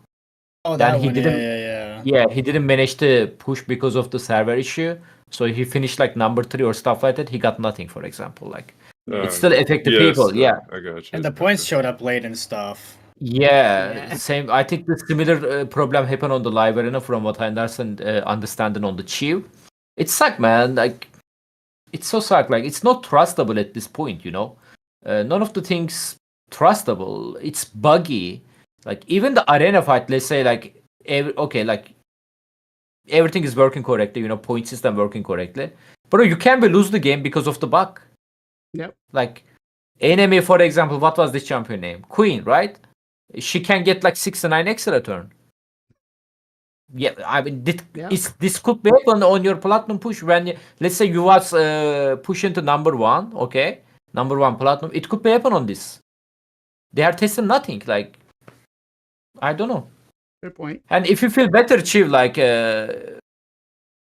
Oh, Then that he one. didn't. Yeah. Yeah, he didn't manage to push because of the server issue. So he finished like number 3 or stuff like that. He got nothing, for example. Like it still affected people. Yeah, I got you. And the points showed up late and stuff. yeah. Yeah. Same. I think the similar problem happened on the live arena, from what I understand, understanding on the Chiv. It sucked, man. Like it's so sucked. Like it's not trustable at this point. You know, none of the things trustable. It's buggy. Like even the arena fight. Let's say like like everything is working correctly, you know, point system working correctly. But you can lose the game because of the bug. Yep. Like enemy, for example, what was this champion name? Queen, right? She can get like 69 extra turn. Yeah, I mean, this could be happen on your platinum push when let's say you was pushing to number 1, okay, number 1 platinum. It could be happen on this. They are testing nothing. Like I don't know. Fair point. And if you feel better, Chief, like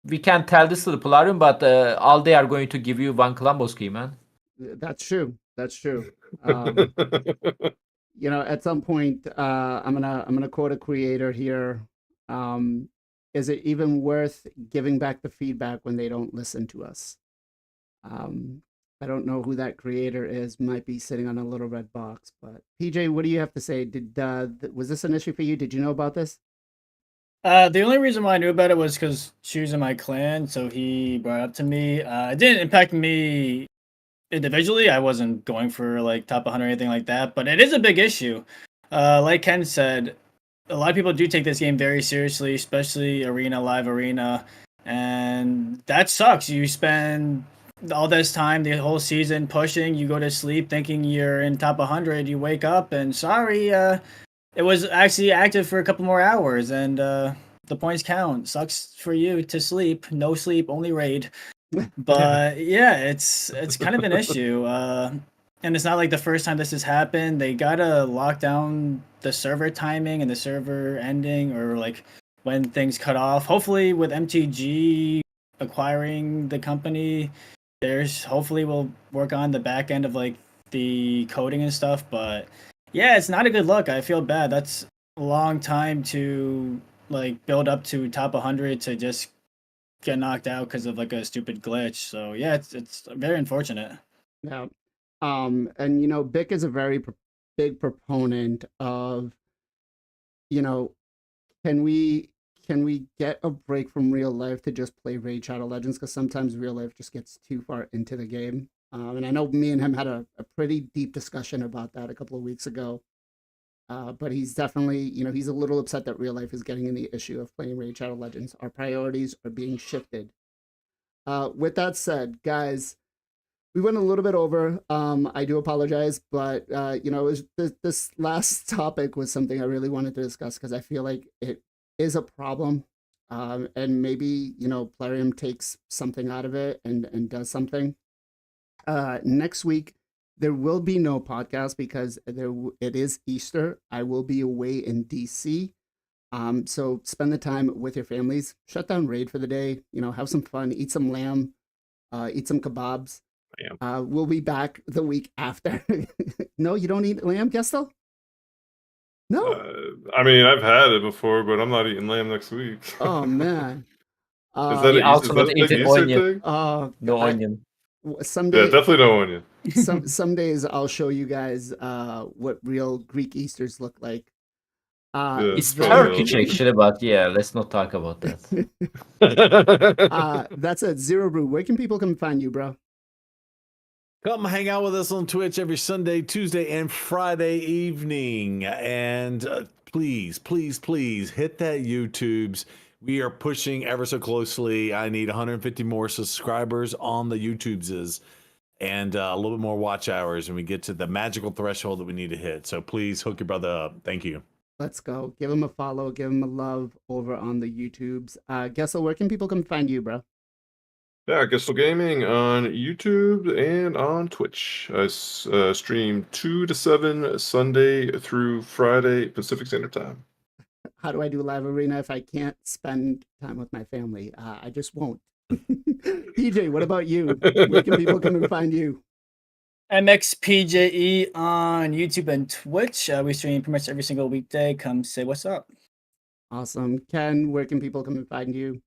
we can tell this to the Polarium, but all they are going to give you one Columbo ski, man. That's true. That's true. You know, at some point, I'm gonna quote a creator here. Is it even worth giving back the feedback when they don't listen to us? I don't know who that creator is. Might be sitting on a little red box. But PJ, what do you have to say? Was this an issue for you? Did you know about this? The only reason why I knew about it was because she was in my clan, so he brought it up to me. It didn't impact me individually. I wasn't going for like top 100 or anything like that, but it is a big issue. Like Ken said, a lot of people do take this game very seriously, especially live arena, and that sucks. You spend all this time, the whole season pushing, you go to sleep thinking you're in top 100, you wake up and sorry, it was actually active for a couple more hours, and the points count. Sucks for you to sleep. No sleep, only raid. But yeah, it's kind of an issue. And it's not like the first time this has happened. They gotta lock down the server timing and the server ending, or like when things cut off. Hopefully, with MTG acquiring the company, there's hopefully we'll work on the back end of like the coding and stuff. But yeah, it's not a good look. I feel bad. That's a long time to like build up to top 100 to just get knocked out because of like a stupid glitch. So yeah, it's very unfortunate. Yeah. And you know, Bick is a very big proponent of, you know, can we get a break from real life to just play Raid Shadow Legends? Because sometimes real life just gets too far into the game. And I know me and him had a pretty deep discussion about that a couple of weeks ago. But he's definitely, you know, he's a little upset that real life is getting in the issue of playing Raid Shadow Legends. Our priorities are being shifted. With that said, guys, we went a little bit over. I do apologize, but you know, this last topic was something I really wanted to discuss because I feel like it is a problem, and maybe, you know, Plarium takes something out of it and does something. Next week there will be no podcast because it is Easter. I will be away in DC. So spend the time with your families. Shut down Raid for the day. You know, have some fun. Eat some lamb. Eat some kebabs. We'll be back the week after. No, you don't eat lamb, Gestel? No. I mean, I've had it before, but I'm not eating lamb next week. Oh man. Is that We a also not big eating Easter onion. thing? No onion. Yeah, Someday, definitely no onion. some days I'll show you guys what real Greek Easters look like. Yeah, It's probably Turkish actually, but yeah, let's not talk about that. That's it. Zero Brew. Where can people come find you, bro? Come hang out with us on Twitch every Sunday, Tuesday, and Friday evening. And please, please, please hit that YouTubes. We are pushing ever so closely. I need 150 more subscribers on the YouTubeses and a little bit more watch hours, and we get to the magical threshold that we need to hit. So please hook your brother up. Thank you. Let's go. Give him a follow. Give him a love over on the YouTubes. Gessel, where can people come find you, bro? Yeah, Gusto Gaming on YouTube and on Twitch. I stream 2 to 7 Sunday through Friday Pacific Standard Time. How do I do live arena if I can't spend time with my family? I just won't. PJ, what about you? Where can people come and find you? MXPJE on YouTube and Twitch. We stream pretty much every single weekday. Come say what's up. Awesome. Ken, where can people come and find you?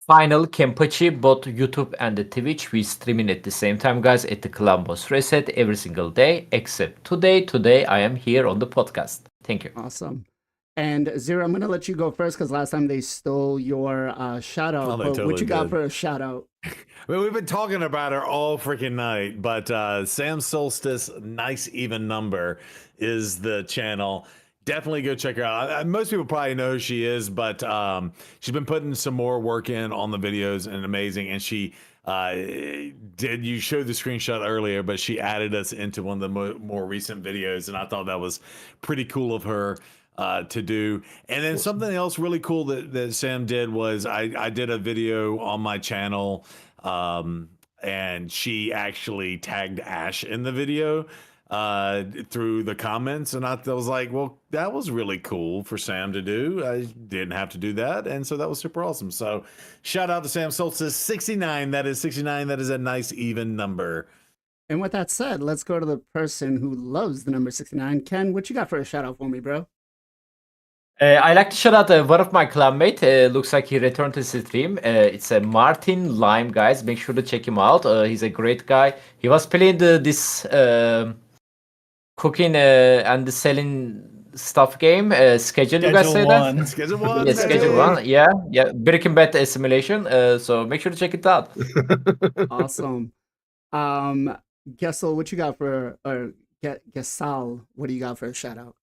Final Kempachi, both YouTube and the Twitch. We streaming at the same time, guys, at the Columbus Reset every single day, except today. Today, I am here on the podcast. Thank you. Awesome. And Zero, I'm going to let you go first because last time they stole your shout out. Oh, they But what totally you got did. for a shout out? I mean, we've been talking about her all freaking night, but Sam Solstice Nice Even Number is the channel. Definitely go check her out. Most people probably know who she is, but she's been putting some more work in on the videos and amazing. And she you showed the screenshot earlier, but she added us into one of the more recent videos. And I thought that was pretty cool of her to do. And then something else really cool that Sam did was I did a video on my channel and she actually tagged Ash in the video through the comments, and I was like, well, that was really cool for Sam to do. I didn't have to do that, and so that was super awesome. So shout out to Sam Solstice 69. That is 69. That is a nice even number. And with that said, let's go to the person who loves the number 69. Ken, what you got for a shout out for me, bro? I like to shout out one of my clanmate. Looks like he returned to the stream. It's a Martin Lime, guys. Make sure to check him out. He's a great guy. He was playing this cooking and selling stuff game. Schedule, you guys say One. that? Schedule one. Yeah, Schedule 1. Yeah. Breaking Bad assimilation. So make sure to check it out. Awesome. Gessel, what you got for, or Gessal, what do you got for a shout out?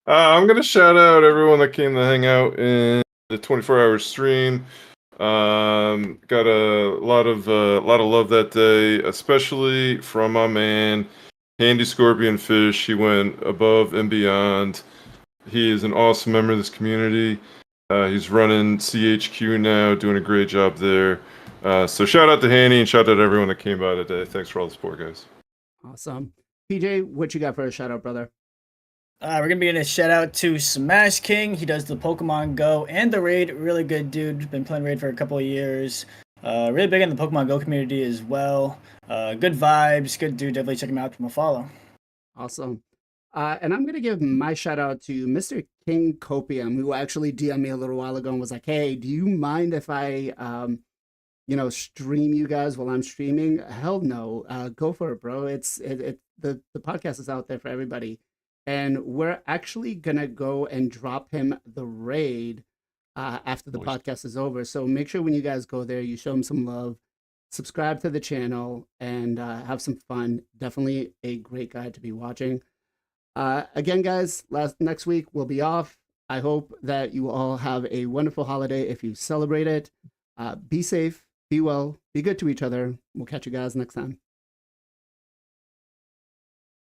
I'm gonna shout out everyone that came to hang out in the 24-hour stream. Got a lot of love that day, especially from my man Handy Scorpion Fish. He went above and beyond. He is an awesome member of this community. He's running CHQ now, doing a great job there. So shout out to Handy and shout out to everyone that came by today. Thanks for all the support, guys. Awesome. PJ, what you got for a shout out, brother? We're going to be giving a shout out to Smash King. He does the Pokemon Go and the Raid. Really good dude. Been playing Raid for a couple of years. Really big in the Pokemon Go community as well. Good vibes. Good dude. Definitely check him out from a follow. Awesome. And I'm going to give my shout out to Mr. King Copium, who actually DM'd me a little while ago and was like, hey, do you mind if I, stream you guys while I'm streaming? Hell no. Go for it, bro. The podcast is out there for everybody. And we're actually going to go and drop him the raid after the podcast is over. So make sure when you guys go there, you show him some love, subscribe to the channel, and have some fun. Definitely a great guy to be watching. Again, guys, next week we'll be off. I hope that you all have a wonderful holiday if you celebrate it. Be safe, be well, be good to each other. We'll catch you guys next time.